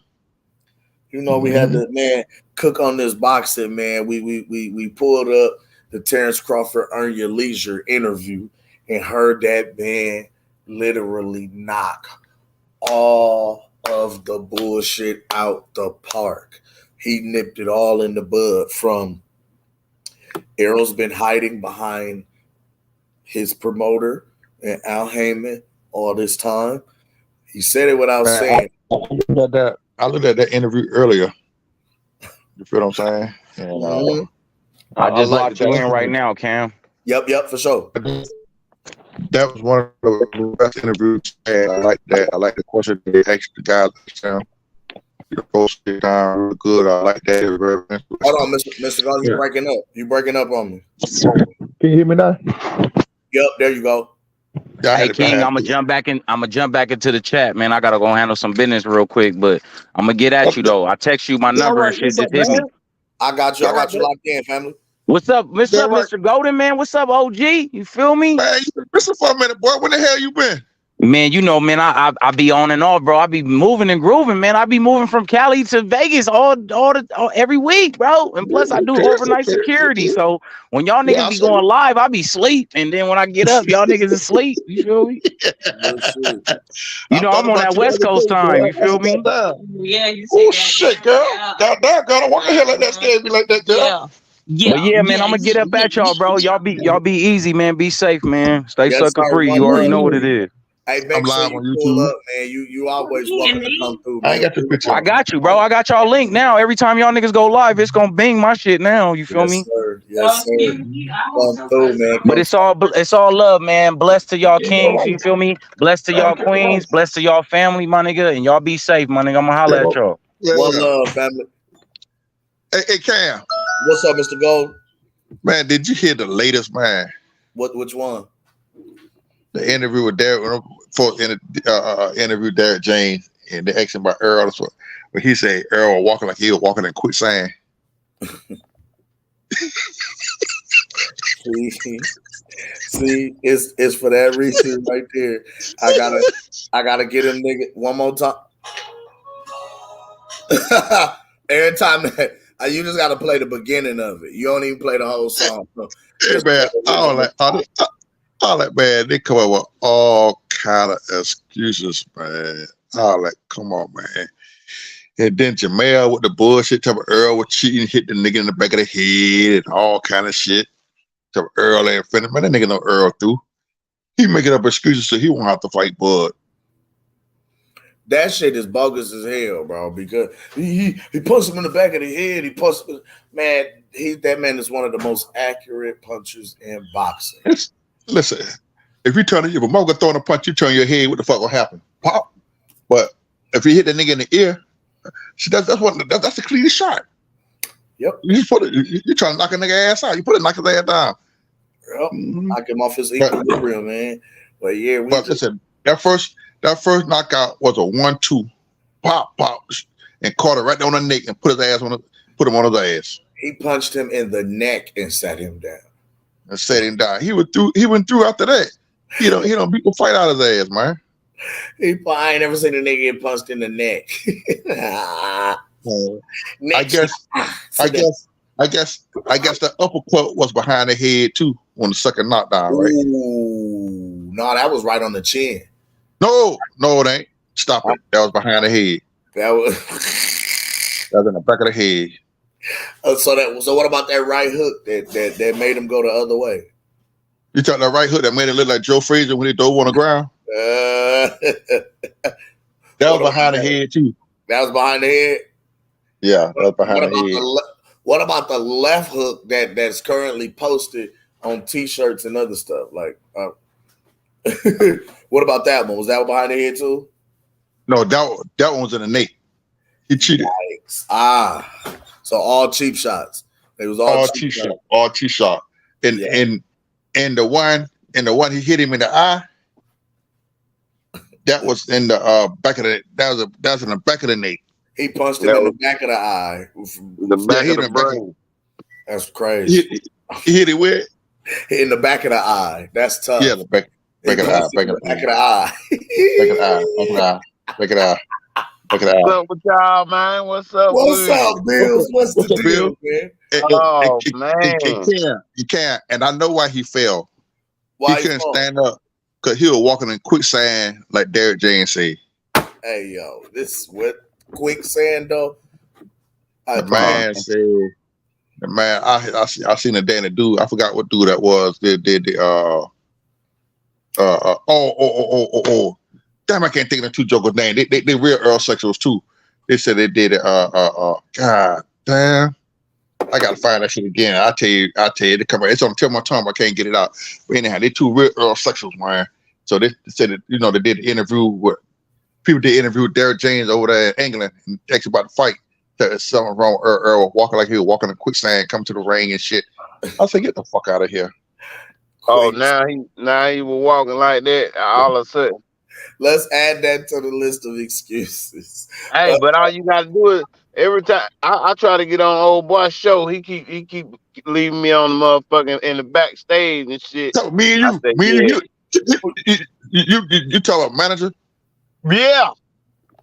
You know, we had to, man, cook on this boxing, man. We pulled up the Terence Crawford Earn Your Leisure interview and heard that man literally knock all of the bullshit out the park. He nipped it all in the bud. From Errol's been hiding behind his promoter and Al Heyman all this time. He said it without saying. I looked at that interview earlier. You feel what I'm saying? And, I just locked you in right now, Cam. Yep, for sure. That was one of the best interviews. I like that. I like the question they asked the guy. Your post down real good. I like that. Hold on, Mr. God, you breaking up. You breaking up on me. Can you hear me now? Yep, there you go. Hey King, I'm gonna jump back into the chat, man. I gotta go handle some business real quick, but I'm gonna get at you though. I text you my number and shit. Just hit me. I got you locked in, family. What's up, Mr. Golden, man? What's up, OG? You feel me? Man, you been missing for a minute, boy. When the hell you been? Man, you know, man, I be on and off, bro. I be moving and grooving, man. I be moving from Cali to Vegas all every week, bro. And plus, I do overnight security. So when y'all niggas be going live, I be asleep, and then when I get up, y'all niggas asleep. You feel me? You know, I'm on that West Coast time. You feel me? Yeah, you see. Oh shit, girl! Goddamn, girl! Why the hell let that stand be like that, girl? But yeah, man, I'm gonna get up at y'all, bro. Y'all be easy, man. Be safe, man. Stay sucker free. You already know what it is. Hey, make sure you pull up, man. You always welcome to come through, man. I got your picture. I got you, bro. I got y'all link now. Every time y'all niggas go live, it's gonna bing my shit now. You feel me? Sir. Yes, sir. Come through, man. But it's all love, man. Blessed to y'all kings. You feel me? Blessed to y'all queens. Blessed to y'all family, my nigga. And y'all be safe, my nigga. I'ma holler at y'all. One love, family. Hey, Cam. What's up, Mr. Gold? Man, did you hear the latest, man? Which one? The interview with Derek, interview Derek James, and they asked him about Earl. But he said Earl was walking like he was walking in quicksand. See, it's for that reason right there. I gotta get him nigga one more time. Every time that you just gotta play the beginning of it. You don't even play the whole song. Hey, man, all that, man, they come up with all kind of excuses, man. All that, come on, man. And then Jamel with the bullshit, talking about Earl was cheating, hit the nigga in the back of the head, and all kind of shit. Talking about Earl ain't finished. Man, that nigga know Earl through. He making up excuses so he won't have to fight Bud. That shit is bogus as hell, bro. Because he punched him in the back of the head. He punched him. Man, that man is one of the most accurate punchers in boxing. Listen, if you turn it, if a mother throwing a punch, you turn your head, what the fuck will happen? Pop. But if you hit that nigga in the ear, that's the cleanest shot. Yep. You just put it. You trying to knock a nigga ass out. You put it, knock his ass down. Yep. Knock him off his equilibrium, man. But yeah, listen, that first knockout was a 1-2, pop, and caught it right on the neck and put him on his ass. He punched him in the neck and sat him down. He went through after that. He don't beat the fight out of his ass, man. I ain't never seen a nigga get punched in the neck. I guess the uppercut was behind the head too on the second knockdown, right? Ooh, no, that was right on the chin. No, it ain't. Stop it. That was behind the head. That was in the back of the head. So what about that right hook that made him go the other way? You talking that right hook that made it look like Joe Frazier when he dove on the ground? That was behind the head too. That was behind the head? Yeah, that was behind the head. What about the left hook that's currently posted on t-shirts and other stuff? Like, what about that one? Was that one behind the head too? No, that one was in the neck. He cheated. Yikes. So all cheap shots. It was all cheap shots. All cheap shot. And the one he hit him in the eye. That was in the back of the. That was in the back of the neck. He punched him in the back of the eye. The back of the brain. That's crazy. He hit it where? In the back of the eye. That's tough. Yeah, the back of the eye. Back of the eye. Back of the eye. What's up with y'all, man? What's up? What's up, Bills? What's the deal, man? You can't. And I know why he fell. Why he couldn't stand up because he was walking in quicksand, like Derek James said. Hey, yo, this what quicksand though? The man, I seen a Danny dude. I forgot what dude that was. Damn, I can't think of the two jokers' name. They real ERROLSEXUALs too. They said they did it. God damn, I gotta find that shit again. I tell you, they come. It's on the tip of my tongue. I can't get it out. But anyhow, they two real ERROLSEXUALs, man. So they said that they did an interview with people. Did interview with Derek James over there in England and asked about the fight. There's something wrong with Earl walking like he was walking in quicksand, come to the ring and shit. I said, get the fuck out of here. Oh, now he was walking like that all of a sudden. Let's add that to the list of excuses. Hey, but all you gotta do is every time I try to get on old boy's show, he keep leaving me on the motherfucking in the backstage and shit. So me and you, You talk about manager? Yeah.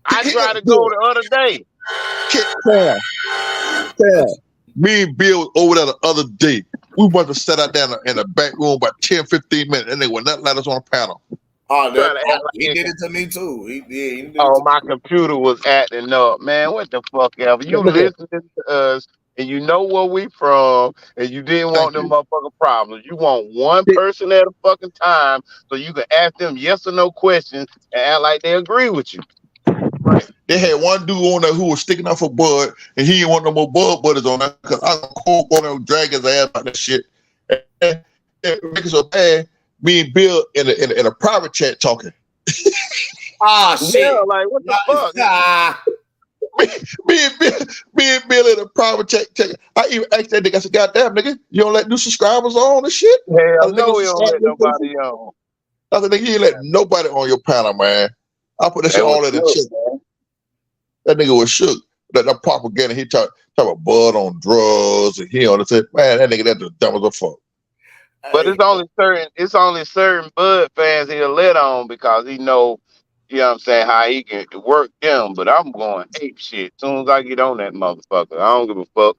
I tried to go the other day. Me and Bill was over there the other day. We must have sat out there in the back room about 10, 15 minutes, and they would not let us on the panel. Oh, he did it to me too. He did Oh, my computer was acting up, man. What the fuck ever? You listening to us, and you know where we from, and you didn't want them motherfucking problems. You want one person at a fucking time, so you can ask them yes or no questions and act like they agree with you. Right. They had one dude on there who was sticking out for Bud, and he didn't want no more Bud buddies on there because I was cold on there drag his ass about that shit. And make it so bad. Me and Bill in a private chat talking. Shit! Yeah, like what the fuck? Me and Bill in a private chat. I even asked that nigga. I said, "Goddamn nigga, you don't let new subscribers on and shit." Hell no, we don't let nobody on. I said, "Nigga, you ain't let nobody on your panel, man." I put that shit all in the chat. That nigga was shook. That propaganda. He talk about Bud on drugs and he on it. Man, that nigga that's the dumbest of fuck. But it's only certain Bud fans he'll let on because he know, you know what I'm saying, how he can work them. But I'm going ape shit as soon as I get on that motherfucker. I don't give a fuck.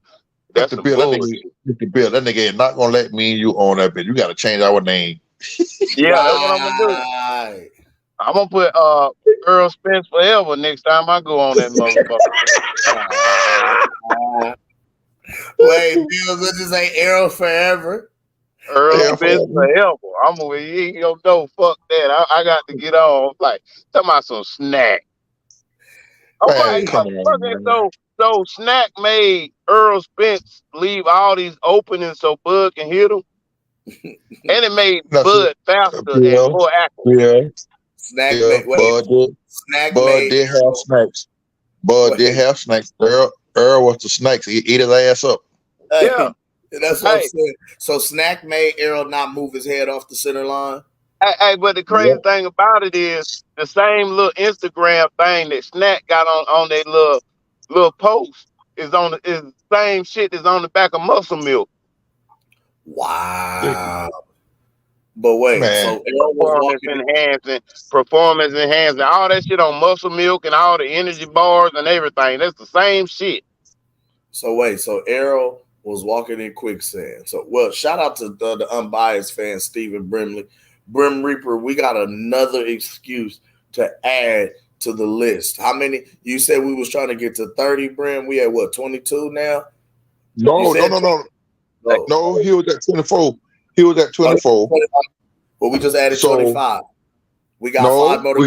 That's some bullshit. Mr. Bill, that nigga is not gonna let me and you on that bitch. You gotta change our name. Yeah, that's what I'm gonna do. I'm gonna put Earl Spence forever next time I go on that motherfucker. Wait, Bill, let's just say Errol forever. Earl Spence forever. I'm gonna he don't know. Fuck that. I got to get on. Like talking about some snack. Man, come on, man. So Snack made Earl Spence leave all these openings so Bud can hit him, and it made Bud faster and more accurate. Yeah. Snack Bud did have snakes. Bud did have snakes. Earl was the snakes. He ate his ass up. Yeah. That's what I'm saying. So Snack made Errol not move his head off the center line. Hey, but the crazy thing about it is the same little Instagram thing that Snack got on their little post is the same shit that's on the back of Muscle Milk. Wow. But wait, man. So Errol was performance enhancing, all that shit on Muscle Milk and all the energy bars and everything. That's the same shit. So wait, so Errol was walking in quicksand. So shout out to the unbiased fan Stephen Brimley. Brim Reaper, we got another excuse to add to the list. How many? You said we was trying to get to 30, Brim. We at what, 22 now? No, he was at 24. He was at 24. Well, we just added 25. We got 5 more to go.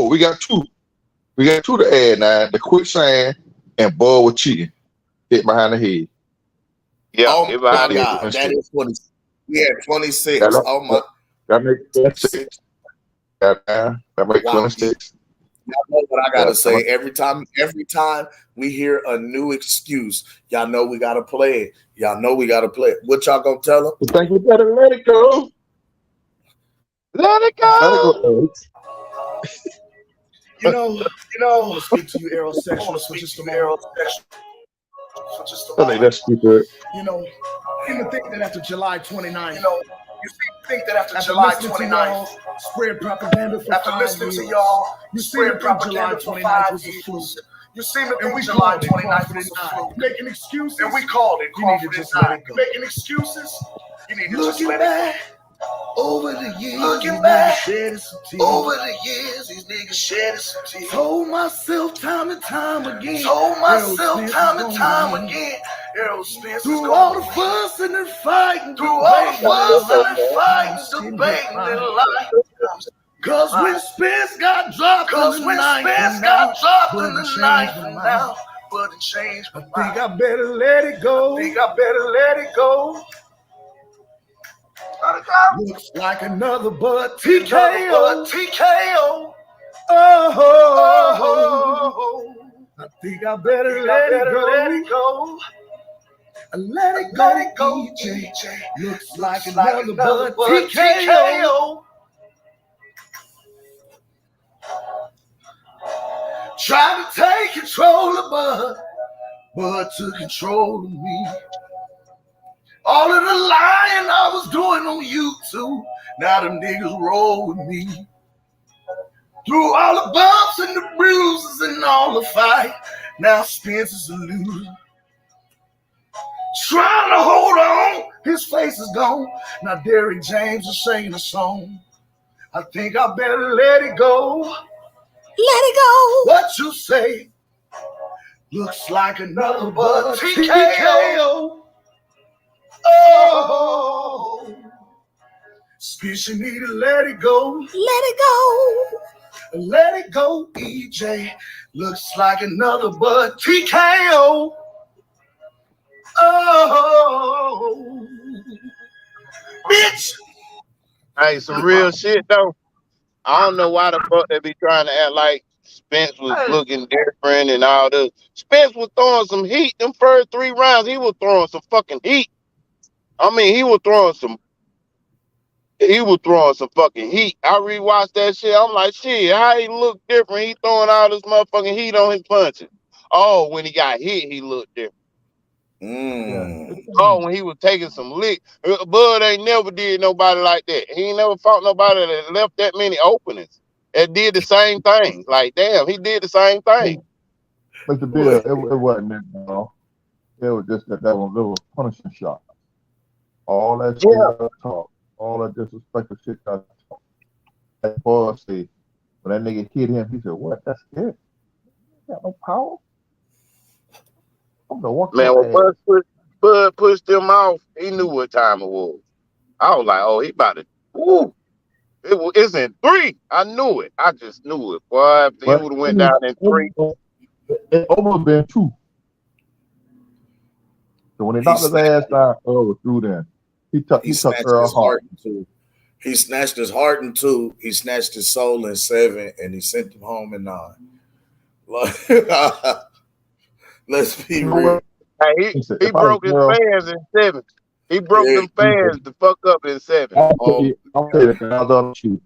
We got 2. We got 2 to add now. The quicksand and Bud was cheating. Hit behind the head. Yeah, hit behind the head. That is 20. We had 26. That makes 26. That makes 26. Y'all know what I gotta say. Every time we hear a new excuse, y'all know we gotta play it. What y'all gonna tell them? I think we better let it go. Let it go. You know, I want to speak to you, ERROLSEXUAL, for just a moment. I think that's stupid. You know, you think that after July 29th, July 29th, spread propaganda for after 5 listening years, to y'all you spread propaganda for 5 was a years, fluke. you seem to And we think July called it 29th was a Crawford fluke. making excuses. And we called it You need to Crawford just let and it go. making excuses. You need to just Looking let back it over the years, Looking these back niggas shedded some tears. Over the years, these niggas shedded some tears. Told myself time and time again. Told myself Errol time Spence and is time gonna win. again. Errol Spence is Through gonna all the win. fuss and the fighting, Through all the fuss and the fighting, debating, debating, and lying. Cause when Spence got dropped in the ninth, Spence got dropped in the ninth, and now Bud changed my mind. I think I better let it go. Looks like another Bud TKO. TKO. Oh, I think I better let it go. Let it go, EJ. Looks like another Bud TKO. Trying to take control of Bud took control of me. All of the lying I was doing on YouTube, now them niggas roll with me. Through all the bumps and the bruises and all the fight, now Spence is a loser. Trying to hold on, his face is gone. Now Derrick James is singing a song. I think I better let it go. Let it go. What you say? Looks like another but TKO. Oh, Spence, you need to let it go. Let it go. Let it go, EJ. Looks like another but TKO. Oh, bitch. Hey, some real shit though. I don't know why the fuck they be trying to act like Spence was looking different and all this. Spence was throwing some heat. Them first 3 rounds, he was throwing some fucking heat. I mean, he was throwing some fucking heat. I rewatched that shit. I'm like, shit, how he look different? He throwing all this motherfucking heat on his punches. Oh, when he got hit, he looked different. Oh, when he was taking some lick. Bud ain't never did nobody like that. He ain't never fought nobody that left that many openings and did the same thing. Like, damn, he did the same thing. Mr. Bill, it wasn't that, no. It was just that was a little punishing shot. All that shit I talk, all that disrespectful shit I talk. That boy said, when that nigga hit him, he said, "What? That's it? You got no power." I'm the one. Man, when Bud pushed him off, he knew what time it was. I was like, oh, he about to, woo. It's in 3. I knew it. I just knew it. Boy, if he would have went down in 3. It almost been 2. So when he knocked his ass down, Earl was through then. He took Earl hard. He snatched his heart in 2. He snatched his soul in 7, and he sent him home in 9. Let's be real. Hey, he broke his fans in 7. He broke them fans to fuck up in 7. I'll tell you that shoot.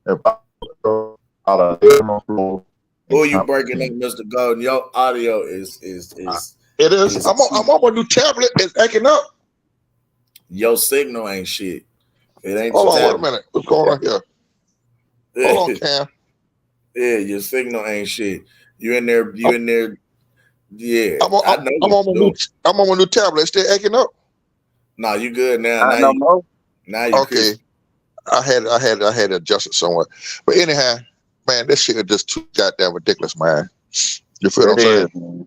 If I out of the floor. Who you breaking up, Mr. Golden? Your audio is it is. I'm on my new tablet. It's acting up. Your signal ain't shit. It ain't. Hold on, wait a minute. What's going on here? Hold on, Cam. Yeah, your signal ain't shit. You in there? Yeah, I'm on my new tablet. It's still acting up. No, you good now. Now you okay. I had to adjust it somewhat. But anyhow, man, this shit is just too goddamn ridiculous, man. You feel what I'm saying?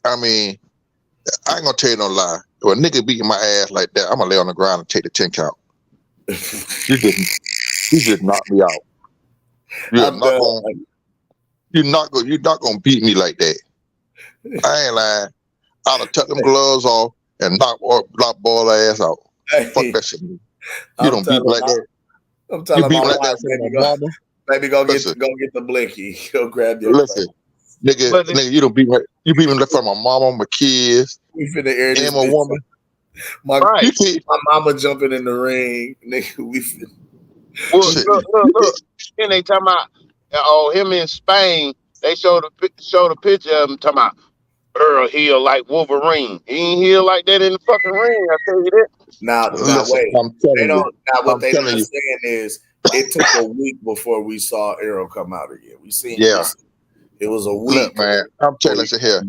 I mean, I ain't gonna tell you no lie. If a nigga beating my ass like that, I'm gonna lay on the ground and take the 10 count. You just knocked me out. You're not gonna beat me like that. I ain't lying. I'd have tucked them gloves off and knock boy ass out. Fuck that shit. You don't beat me like that. I'm telling you my like wife, that baby, go get the blinky. Go grab your nigga, you don't beat me. You beat me in front of my mama, my kids, we finna air this and my woman. My mama jumping in the ring, nigga. We finna. Well, look. And they talking about him in Spain. They showed a picture of him talking about Earl heal like Wolverine. He ain't heal like that in the fucking ring. I tell you that. Now listen, wait. I'm telling you. What they're not saying is it took a week before we saw Errol come out again. We seen it was a week. Look, man, I'm telling you, listen here.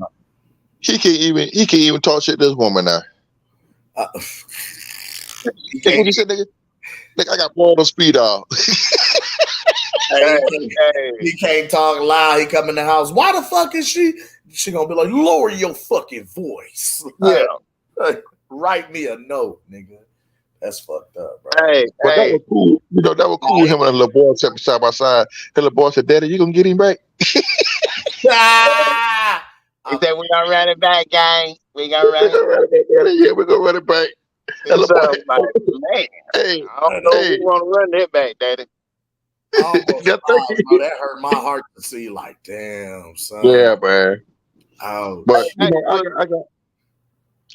He can't even talk shit to this woman now. What you said, nigga? Nigga, I got more speed off. He can't talk loud. He come in the house. Why the fuck is she? She gonna be like, lower your fucking voice. Write me a note, nigga. That's fucked up, bro. But that was cool. You know, that was cool. Him and the little boy sat side by side. The little boy said, "Daddy, you gonna get him back?" He said, "We gonna run it back, gang. We gonna run it back." Yeah, we gonna run it back. Man, I don't know if we want to run that back, Daddy. That hurt my heart to see. Like, damn, son. Yeah, man. Oh, but you know,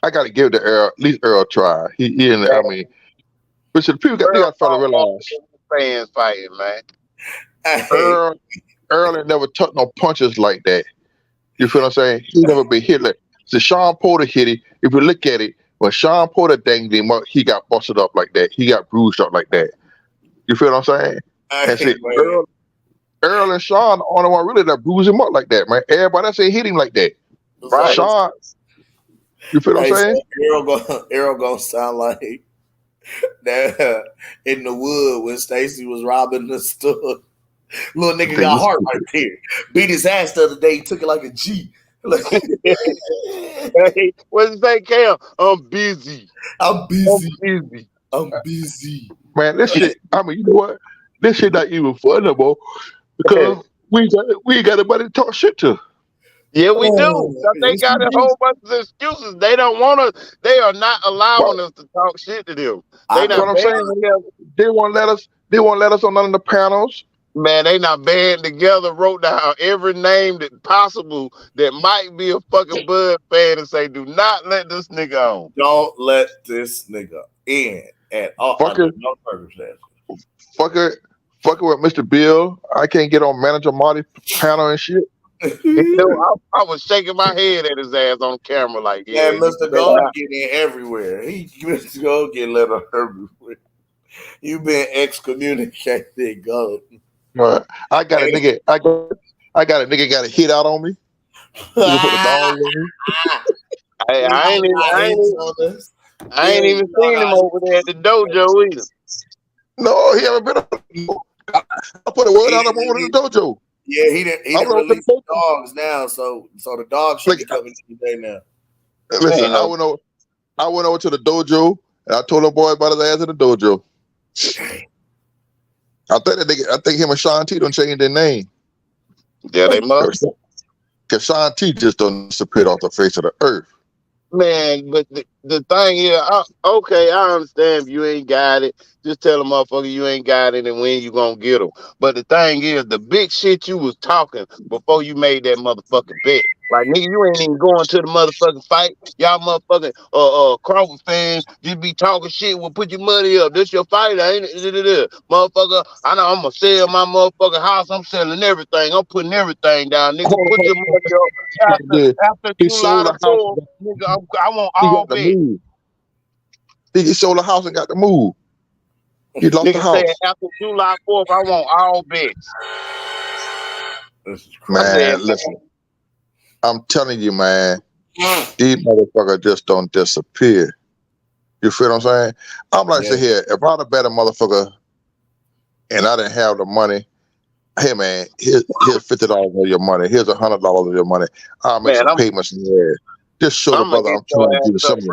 I got to give the Earl, at least Earl a try. He in there. I mean, but the people got to realize fans fighting, man. Earl ain't never took no punches like that. You feel what I'm saying? He never been hit like. So Sean Porter hit it. If you look at it, When Sean Porter danged him up, he got busted up like that. He got bruised up like that. You feel what I'm saying? And see, Earl and Sean the only one really that bruised him up like that, man. Everybody else ain't hit him like that. Right. Sean, you feel what I'm saying? Errol gonna sound like that in the wood when Stacy was robbing the store. Little nigga got heart right there. Beat his ass the other day. He took it like a G. Hey, what's his name, Cam? I'm busy. I'm busy. Man, this shit, I mean, you know what? This shit not even fun no more because we ain't got nobody to talk shit to. Yeah, we do. They got a whole bunch of excuses. They don't want to. They are not allowing us to talk shit to them. They not what I'm saying. They won't let us. They won't let us on none of the panels. Man, they not banding together, wrote down every name that possible that might be a fucking Bud fan and say, do not let this nigga on. Don't let this nigga in at all. Under no circumstances. Fuck it with Mr. Bill. I can't get on Manager Marty panel and shit. You know, I was shaking my head at his ass on camera like, yeah. Man, Mr. Gold get in everywhere. Mr. Gold get let on everywhere. You been excommunicated, Gold. I got a nigga. I got a nigga got a hit out on me. Put the dog on me. I ain't even seen him over there at the dojo either. No, he haven't been. I put a word out of him over the dojo. Yeah, he didn't release the dogs now, so the dogs should be coming today now. Listen, I went over to the dojo and I told him boy about his ass in the dojo. I think him and Sean T don't change their name. Yeah, they must. Because Sean T just don't disappear off the face of the earth. Man, but the thing here, okay, I understand if you ain't got it. Just tell a motherfucker you ain't got it and when you gonna get them. But the thing is, the big shit you was talking before you made that motherfucking bet. Like, nigga, you ain't even going to the motherfucking fight. Y'all motherfucking Crawford fans just be talking shit. Well, put your money up. This your fight, ain't it? Motherfucker, I know I'm gonna sell my motherfucking house. I'm selling everything. I'm putting everything down. Nigga, put your money up. After July the 4th, nigga, I want all bets. He sold the house and got the move. He lost the house. Said after July 4th, I want all bets. Man, listen. I'm telling you, man, these motherfuckers just don't disappear. You feel what I'm saying? I'm like, say here, if I'd have bet a motherfucker and I didn't have the money, hey man, here's $50 of your money. Here's $100 of your money. I'll make some payments in there. Just show the brother I'm trying to do something.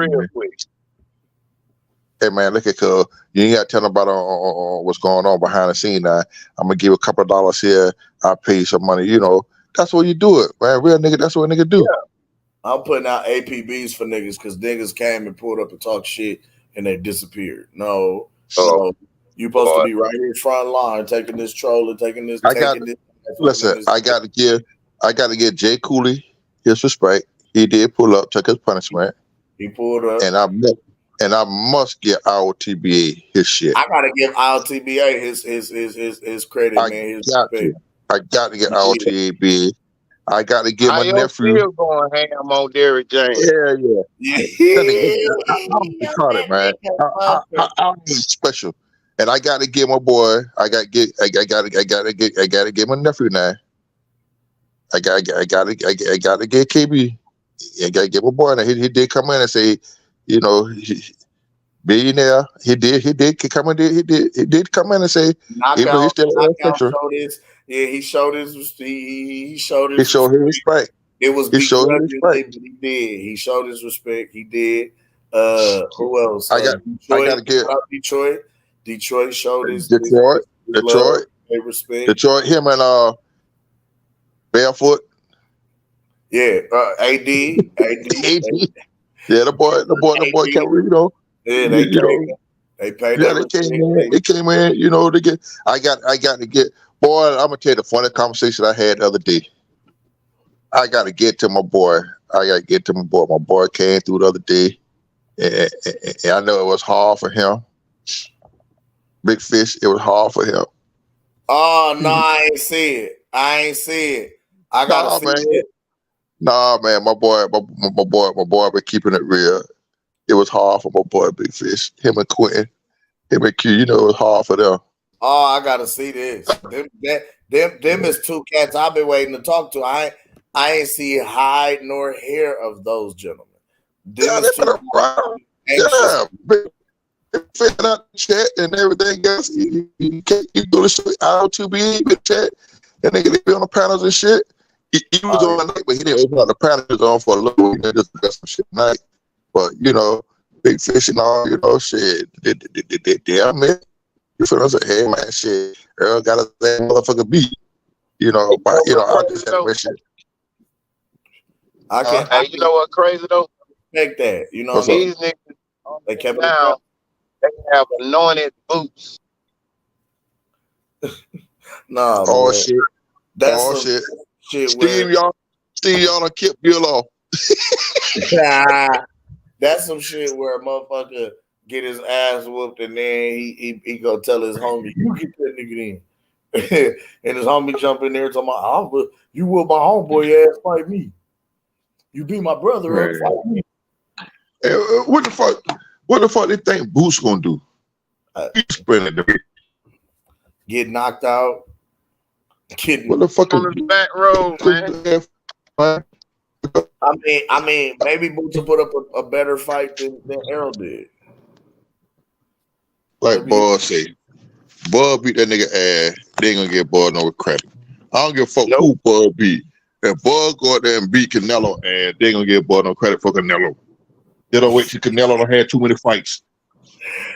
Hey man, look at cuz you ain't got to tell nobody what's going on behind the scene now. I'm gonna give a couple of dollars here. I'll pay you some money. You know, that's what you do it, man. Real nigga, that's what a nigga do. Yeah. I'm putting out APBs for niggas because niggas came and pulled up and talked shit and they disappeared. No. You supposed to be right here front line, taking this troll and taking this. Listen, I gotta give Jay Cooley his respect. He did pull up, took his punishment. He pulled up. And I must give IOTBA his shit. I gotta give IOTBA his credit, man. I got to get IOTBA. I got to give my nephew. Still going ham on Derrick James. Yeah. I'm caught it, man. I'm special, and I got to give my boy. I got to give my nephew now. I got to get KB. I got to give my boy. Now he did come in and say, you know, billionaire. He did come in. He did come in and say, knockout, he showed his respect. It was begrudgingly, but he did. He showed his respect. He did. Who else? Detroit. Detroit showed his Detroit. Respect. Detroit. Him and Barefoot. Yeah. AD. Yeah, the boy can't read, you know. Yeah, they paid. They came in, you know, to get. I got to get. Boy, I'm gonna tell you the funny conversation I had the other day. I got to get to my boy. My boy came through the other day, and I know it was hard for him. Big Fish, it was hard for him. Oh no, I ain't see it. I gotta see it. Nah, man, my boy been keeping it real. it was hard for my boy Big Fish. Him and Quentin, him and Q. You know, it was hard for them. Oh, I gotta see this. Them is two cats I've been waiting to talk to. I ain't see hide nor hair of those gentlemen. Them Yeah, is they been two around. anxious. Yeah, Big Fish out the chat and everything else. You can't keep doing shit out to be in chat. And they be on the panels and shit. He was on the night, but he didn't open up the panel. He was on for a little. He just got some shit night. But you know, Big Fish and all, you know, shit. Damn man, you feel what I'm saying? Hey man, shit. Earl got a motherfucker beat. You know, but you know, I just had to shit. I can't. Hey, you know what crazy though? Take that. You know, These niggas they kept down. They have anointed boots. Nah, Oh boy. shit. That's oh some shit. Steve, y'all done kept Bill off. That's some shit where a motherfucker get his ass whooped and then he go tell his homie, you get that nigga in. And his homie jump in there talking about, you whoop my homeboy ass, fight me. You beat my brother up, fight me. Hey, what the fuck they think Boots gonna do? Get knocked out. What the fuck on the back road, man? I mean, maybe Boots will put up a better fight than Errol did. Like Bud say, Bud beat that nigga ass. They ain't gonna get Bud no credit. I don't give a fuck who Bud beat. If Bud go out there and beat Canelo ass, they ain't gonna get Bud no credit for Canelo. They don't wait till Canelo don't have too many fights.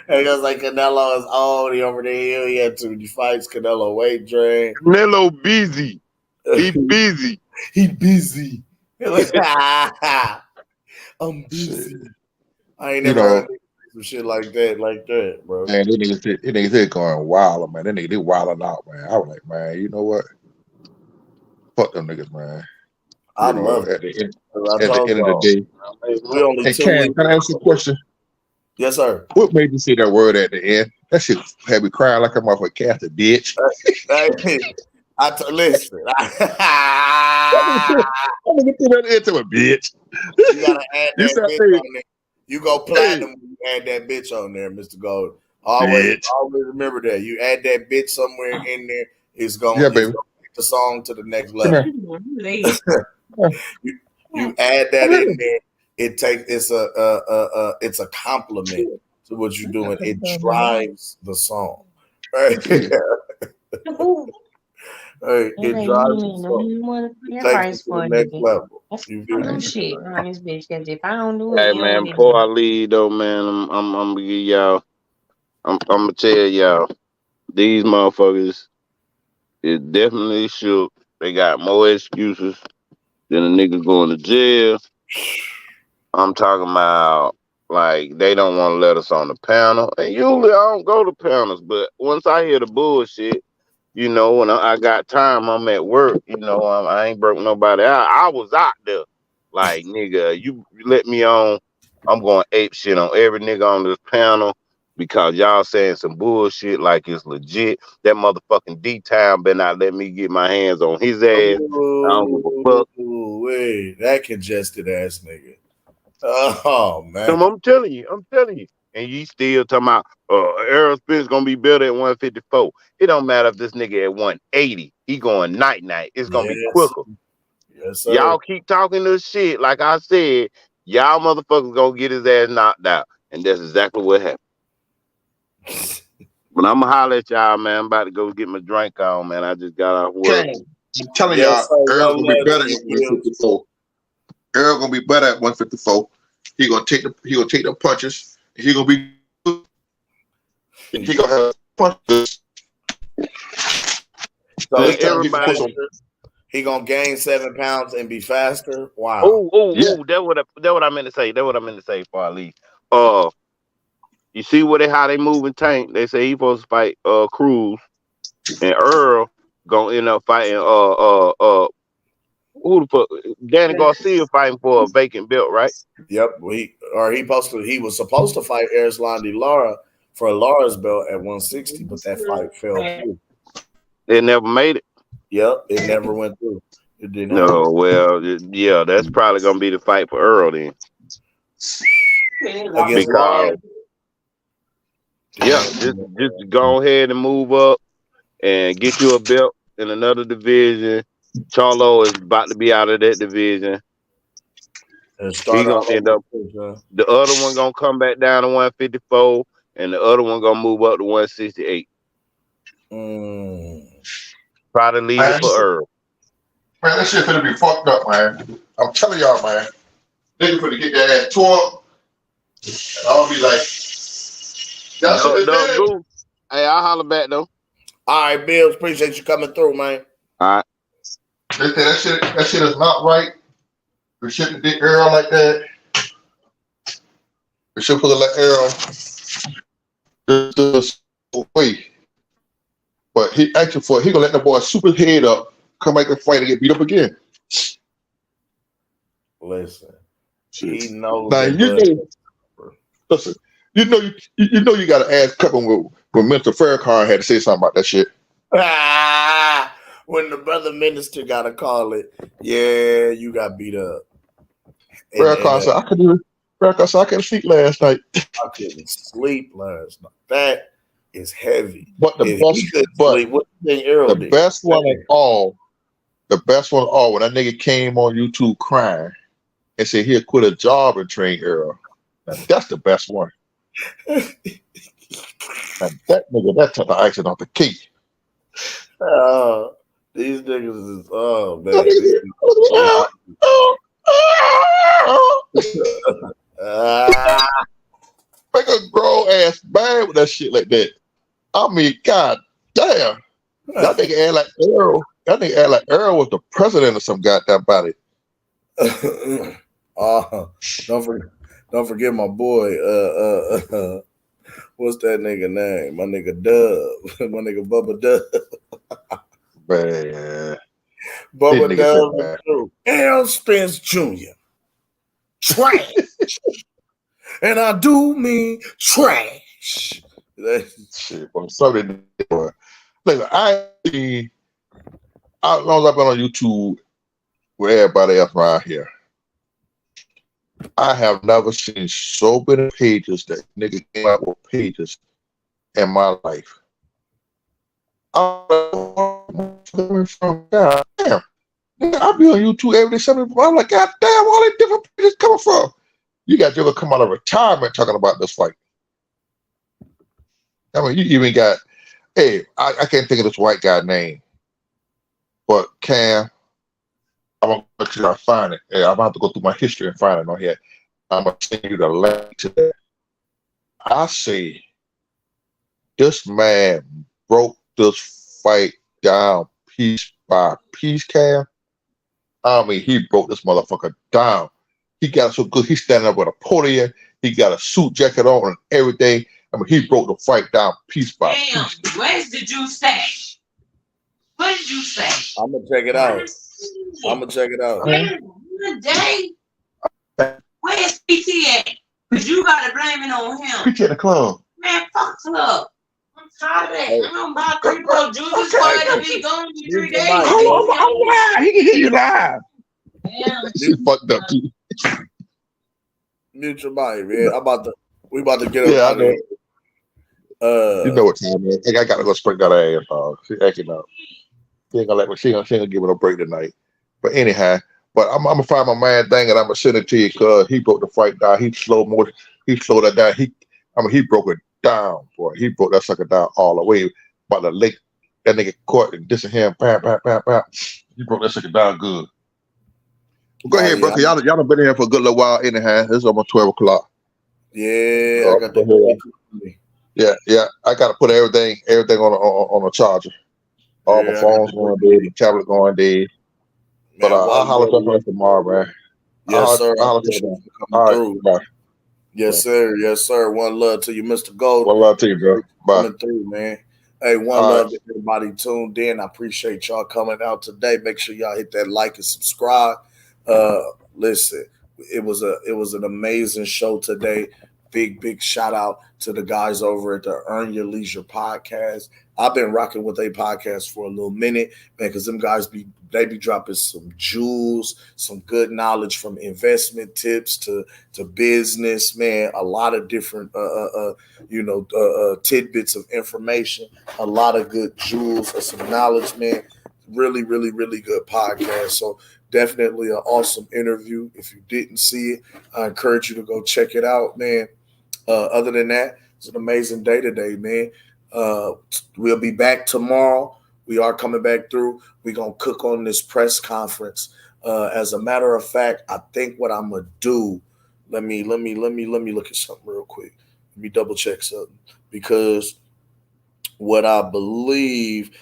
Because like Canelo is old, he over the hill, he had too many fights. Canelo weight drain. Canelo busy. He busy. He busy. I'm busy. I ain't never heard some shit like that, bro. Man, they niggas going wild, man. They wilding out, man. I was like, man, you know what? Fuck them niggas, man. I love it. At the end of the day. We only Hey, Cam, can I ask you a question? Yes, sir. What made you say that word at the end? That shit had me crying like a motherfucking cat, bitch. Listen. I'm gonna get that into a bitch. You gotta add that bitch on there. You go platinum when you add that bitch on there, Mr. Gold. Always remember that. You add that bitch somewhere in there, it's gonna take the song to the next level. you add that in there, it's a compliment to what you're doing. It drives the song. Right? Hey, it drives the song. It takes it to the next level. You feel me? Shit on this bitch, because if I don't do it, Hey you man, don't before I leave though, man, I'm gonna give y'all. I'm gonna tell y'all, these motherfuckers is definitely shook. They got more excuses than a nigga going to jail. I'm talking about like they don't want to let us on the panel. And usually I don't go to panels, but once I hear the bullshit, you know, when I got time, I'm at work, you know, I ain't broke nobody out. I was out there. Like, nigga, you let me on, I'm going ape shit on every nigga on this panel because y'all saying some bullshit like it's legit. That motherfucking D-Town better not let me get my hands on his ass. I don't give a fuck. Wait, that congested ass nigga. Oh, man. I'm telling you. And you still talking about Errol Spence gonna be better at 154. It don't matter if this nigga at 180. He going night. It's gonna be quicker. Yes, sir. Y'all keep talking this shit. Like I said, y'all motherfuckers gonna get his ass knocked out. And that's exactly what happened. But I'm gonna holler at y'all, man. I'm about to go get my drink on, man. I just got off work. I'm telling y'all, Earl gonna be better at 154. Earl gonna be better at 154. He gonna take the punches. He gonna be. He gonna have punches. So everybody, he gonna gain 7 pounds and be faster. Wow. Oh, that's what I meant to say. That's what I meant to say before I leave. You see how they moving Tank? They say he supposed to fight Cruz, and Earl gonna end up fighting who the fuck? Danny Garcia fighting for a vacant belt, right? Yep. He was supposed to fight Erislandy Lara for Lara's belt at 160, but that fight fell through. It never made it. Yep, it never went through. It didn't. No, well, yeah, that's probably gonna be the fight for Earl then. Because just go ahead and move up and get you a belt in another division. Charlo is about to be out of that division. He gonna end up. The other one gonna come back down to 154, and the other one gonna move up to 168. Try to leave it for Earl. Man, that shit finna be fucked up, man. I'm telling y'all, man. Nigga finna get their ass tore up. And I'll be like, Goose. Hey, I'll holler back though. All right, Bills. Appreciate you coming through, man. All right. That shit is not right. The shit that did Earl like that. The shit put like Earl. This way. But he actually he gonna let the boy super his head up, come back and fight and get beat up again. Listen, he knows. Now listen, you know you got to ask Cupping when Mr. Farrakhan had to say something about that shit. When the brother minister got to call it, yeah, you got beat up. Farrakhan said, I couldn't sleep last night. I couldn't sleep last night. That is heavy. But the best one of all, when that nigga came on YouTube crying and said he'll quit a job and train Earl. That's the best one. And that nigga, that took the icing off the cake. These niggas is man. Make a grown ass bad with that shit like that. I mean, god damn. That nigga act like Earl. That nigga act like Earl was the president of some goddamn body. Don't forget my boy. What's that nigga name? My nigga Dub. My nigga Bubba Dub. Man. Bubba Dub. L. Spence Jr. Trash. And I do mean trash. Shit, I'm sorry. Listen, as long as I've been on YouTube with everybody else around here, I have never seen so many pages that nigga came out with pages in my life. I'm from God damn. I be on YouTube every day. I'm like, god damn, all these different pages coming from. You got to come out of retirement talking about this fight. I mean, you even got, hey, I can't think of this white guy's name, but Cam, I'm going to make sure I find it. I'm going to have to go through my history and find it on here. I'm going to send you the link to that. I say, this man broke this fight down piece by piece, Cam. I mean, he broke this motherfucker down. He got it so good, he's standing up with a podium. He got a suit jacket on and everything. I mean, he broke the fight down piece by piece. Where's the juice say? What did you say? I'm going to check it out. One day, where's PT at? Because you got to blame it on him. PT at the club. Man, fuck club. I'm tired of that. I don't buy 3 bro juices for it to be gone in 3 days. Oh, he can hear you live. Yeah. She fucked up. Mute your mic, man. We about to get up out of here. You know what time, man. I gotta go sprinkle that ass off. She acting up. She ain't gonna give it no break tonight. But anyhow, I'm gonna find my man thing and I'm gonna send it to you because he broke the fight down. He slowed that down. He broke it down, boy. He broke that sucker down all the way. About the leg, that nigga caught and dissing him. Bam. He broke that sucker down good. Well, go ahead, bro. Y'all done been here for a good little while anyhow. It's almost 12 o'clock. Yeah, I got that. Yeah. I gotta put everything on a charger. All my phones going dead, the tablet going dead. But I'll holler at you tomorrow, man. Yes, sir. All right, yes, sir. One love to you, Mr. Gold. One love to you, bro. Bye. Coming through, man. Hey, one love to everybody tuned in. I appreciate y'all coming out today. Make sure y'all hit that like and subscribe. Listen, it was an amazing show today. Big shout out to the guys over at the Earn Your Leisure podcast. I've been rocking with their podcast for a little minute, man, because them guys be dropping some jewels, some good knowledge from investment tips to business, man. A lot of different tidbits of information, a lot of good jewels of some knowledge, man. Really, really, really good podcast. So definitely an awesome interview. If you didn't see it, I encourage you to go check it out, man. Other than that, it's an amazing day today, man. We'll be back tomorrow. We are coming back through. We're going to cook on this press conference. As a matter of fact, I think what I'm going to do, let me look at something real quick. Let me double check something, because what I believe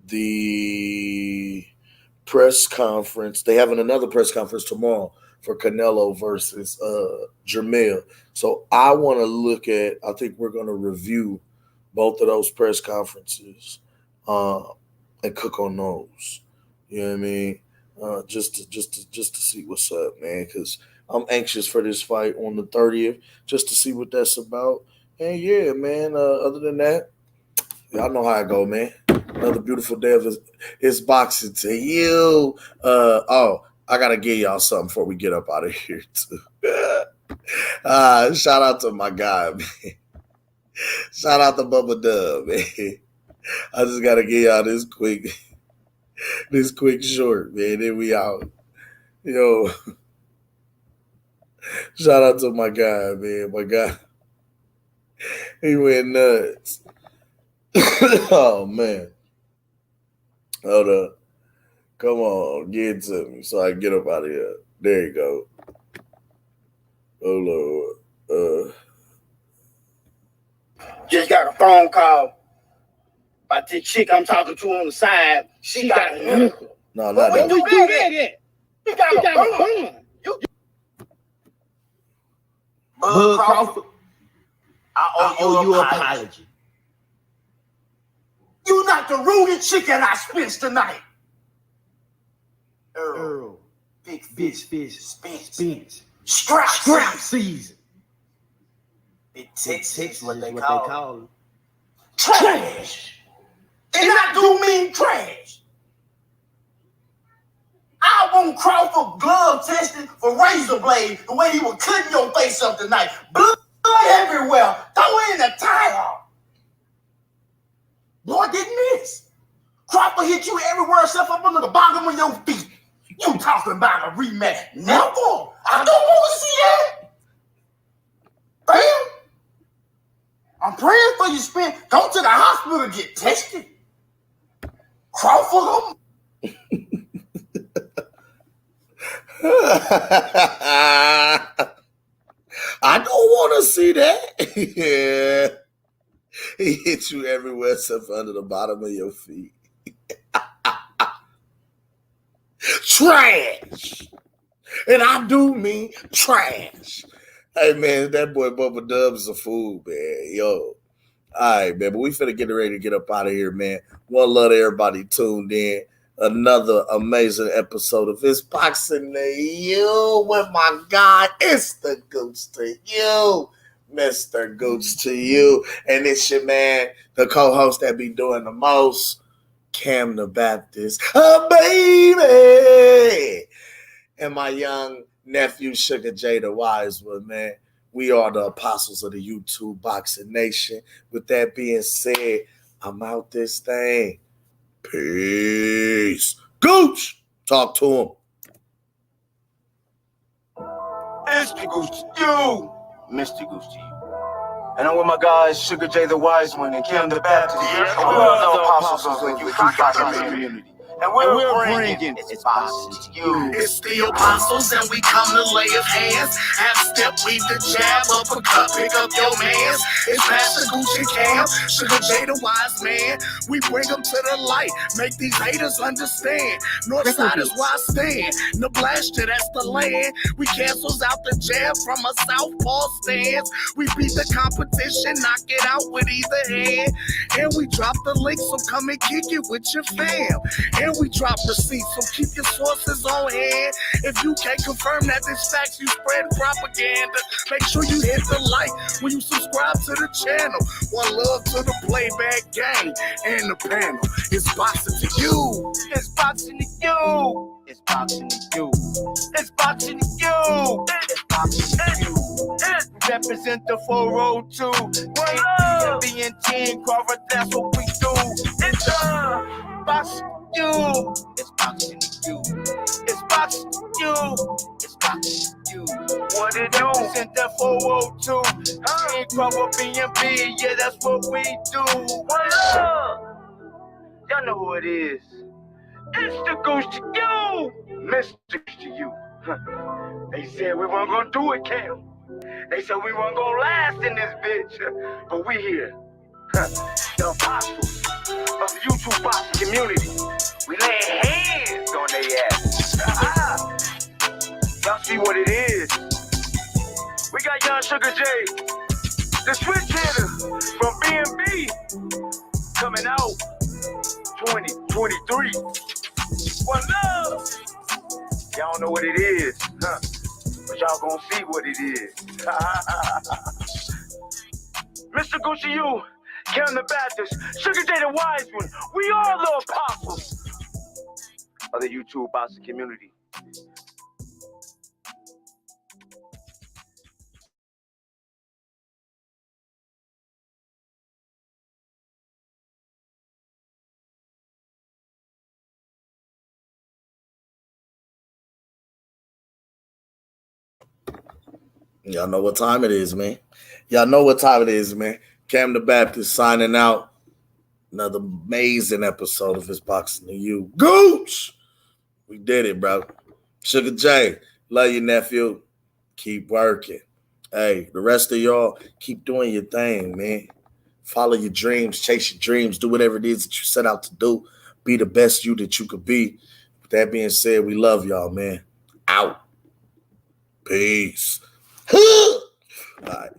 the press conference, they having another press conference tomorrow for Canelo versus Jermell. So I want to look at, I think we're going to review both of those press conferences and cook on those. You know what I mean? Just to see what's up, man, because I'm anxious for this fight on the 30th, just to see what that's about. And yeah, man, other than that, y'all know how I go, man. Another beautiful day of it's boxing to you. I got to give y'all something before we get up out of here, too. Shout out to my guy, man. Shout out to Bubba Dub, man. I just got to give y'all this quick short, man. Then we out. Yo. Shout out to my guy, man. My guy. He went nuts. Oh, man. Hold up. Come on. Get it to me so I can get up out of here. There you go. Oh, Lord. Just got a phone call about this chick I'm talking to on the side. She got a nickel. No, not that. that. You do that. You got a bun. Bud Crawford, I owe you an apology. You not the rudest chicken I Spence tonight. Earl. Big fish. Spence. Scrap season. Big Tex, what they call it. Trash. And I do mean trash. I want Crawford glove tested for razor blade the way he was cutting your face up tonight. Blood everywhere. Throw it in the tire. Boy, didn't miss. Crawford hit you everywhere except up under the bottom of your feet. You talking about a rematch? Never. I don't want to see that. Bam. I'm praying for you, Spence. Go to the hospital and get tested. Crawford. I don't want to see that. Yeah. He hit you everywhere except under the bottom of your feet. Trash. And I do mean trash. Hey, man, that boy Bubba Dub is a fool, man. Yo. All right, man, but we finna get ready to get up out of here, man. One love to everybody tuned in. Another amazing episode of It's Boxing to You with my guy. It's the Gooch to You, Mr. Gooch to You. And it's your man, the co-host that be doing the most, Cam the Baptist. Baby! And my young nephew, Sugar J the Wise One, man. We are the apostles of the YouTube Boxing Nation. With that being said, I'm out this thing. Peace. Gooch! Talk to him. It's the Gooch to You, Mr. Gooch to You. And I'm with my guys, Sugar J the Wise One and Kim the Baptist. And we're the apostles of the YouTube Boxing community. And we're bringing It's Boxing to You. It's the apostles and we come to lay of hands. Half step, weave the jab, uppercut, pick up your mans. It's Pastor Gooch and Cam, Sugar J the Wise Man. We bring them to the light, make these haters understand. Northside is where I stand. Nebraska, that's the land. We cancels out the jab from a southpaw stance. We beat the competition, knock it out with either hand. And we drop the link, so come and kick it with your fam. And we drop receipts, so keep your sources on hand. If you can't confirm that this facts, you spread propaganda. Make sure you hit the like when you subscribe to the channel. One love to the playback gang and the panel. It's boxing to you. It's boxing to you. It's boxing to you. It's boxing to you. It's boxing to you. Represent the 402. B and T and Crawford, that's what we do. It's boxing to you. It's boxing to you. It's boxing to you. It's boxing to you. What it do? Represent the 402. And Crawford, B and B, yeah, that's what we do. Y'all know who it is. It's the goose to you, Mr. Goose to you. They said we weren't gonna do it, Cam. They said we weren't gonna last in this bitch, but we here. The apostles of the YouTube boxing community. We laying hands on their ass. Y'all see what it is. We got Young Sugar J, the switch hitter from B&B, coming out 2023. One love. Y'all know what it is, but y'all gonna see what it is. Mr. Gucci, you, Kevin the Baptist, Sugar J the Wise One, we are the apostles of the YouTube boxing community. Y'all know what time it is, man. Y'all know what time it is, man. Cam the Baptist signing out. Another amazing episode of His Boxing to You. Gooch! We did it, bro. Sugar J, love you, nephew. Keep working. Hey, the rest of y'all, keep doing your thing, man. Follow your dreams, chase your dreams, do whatever it is that you set out to do. Be the best you that you could be. With that being said, we love y'all, man. Out. Peace. All right.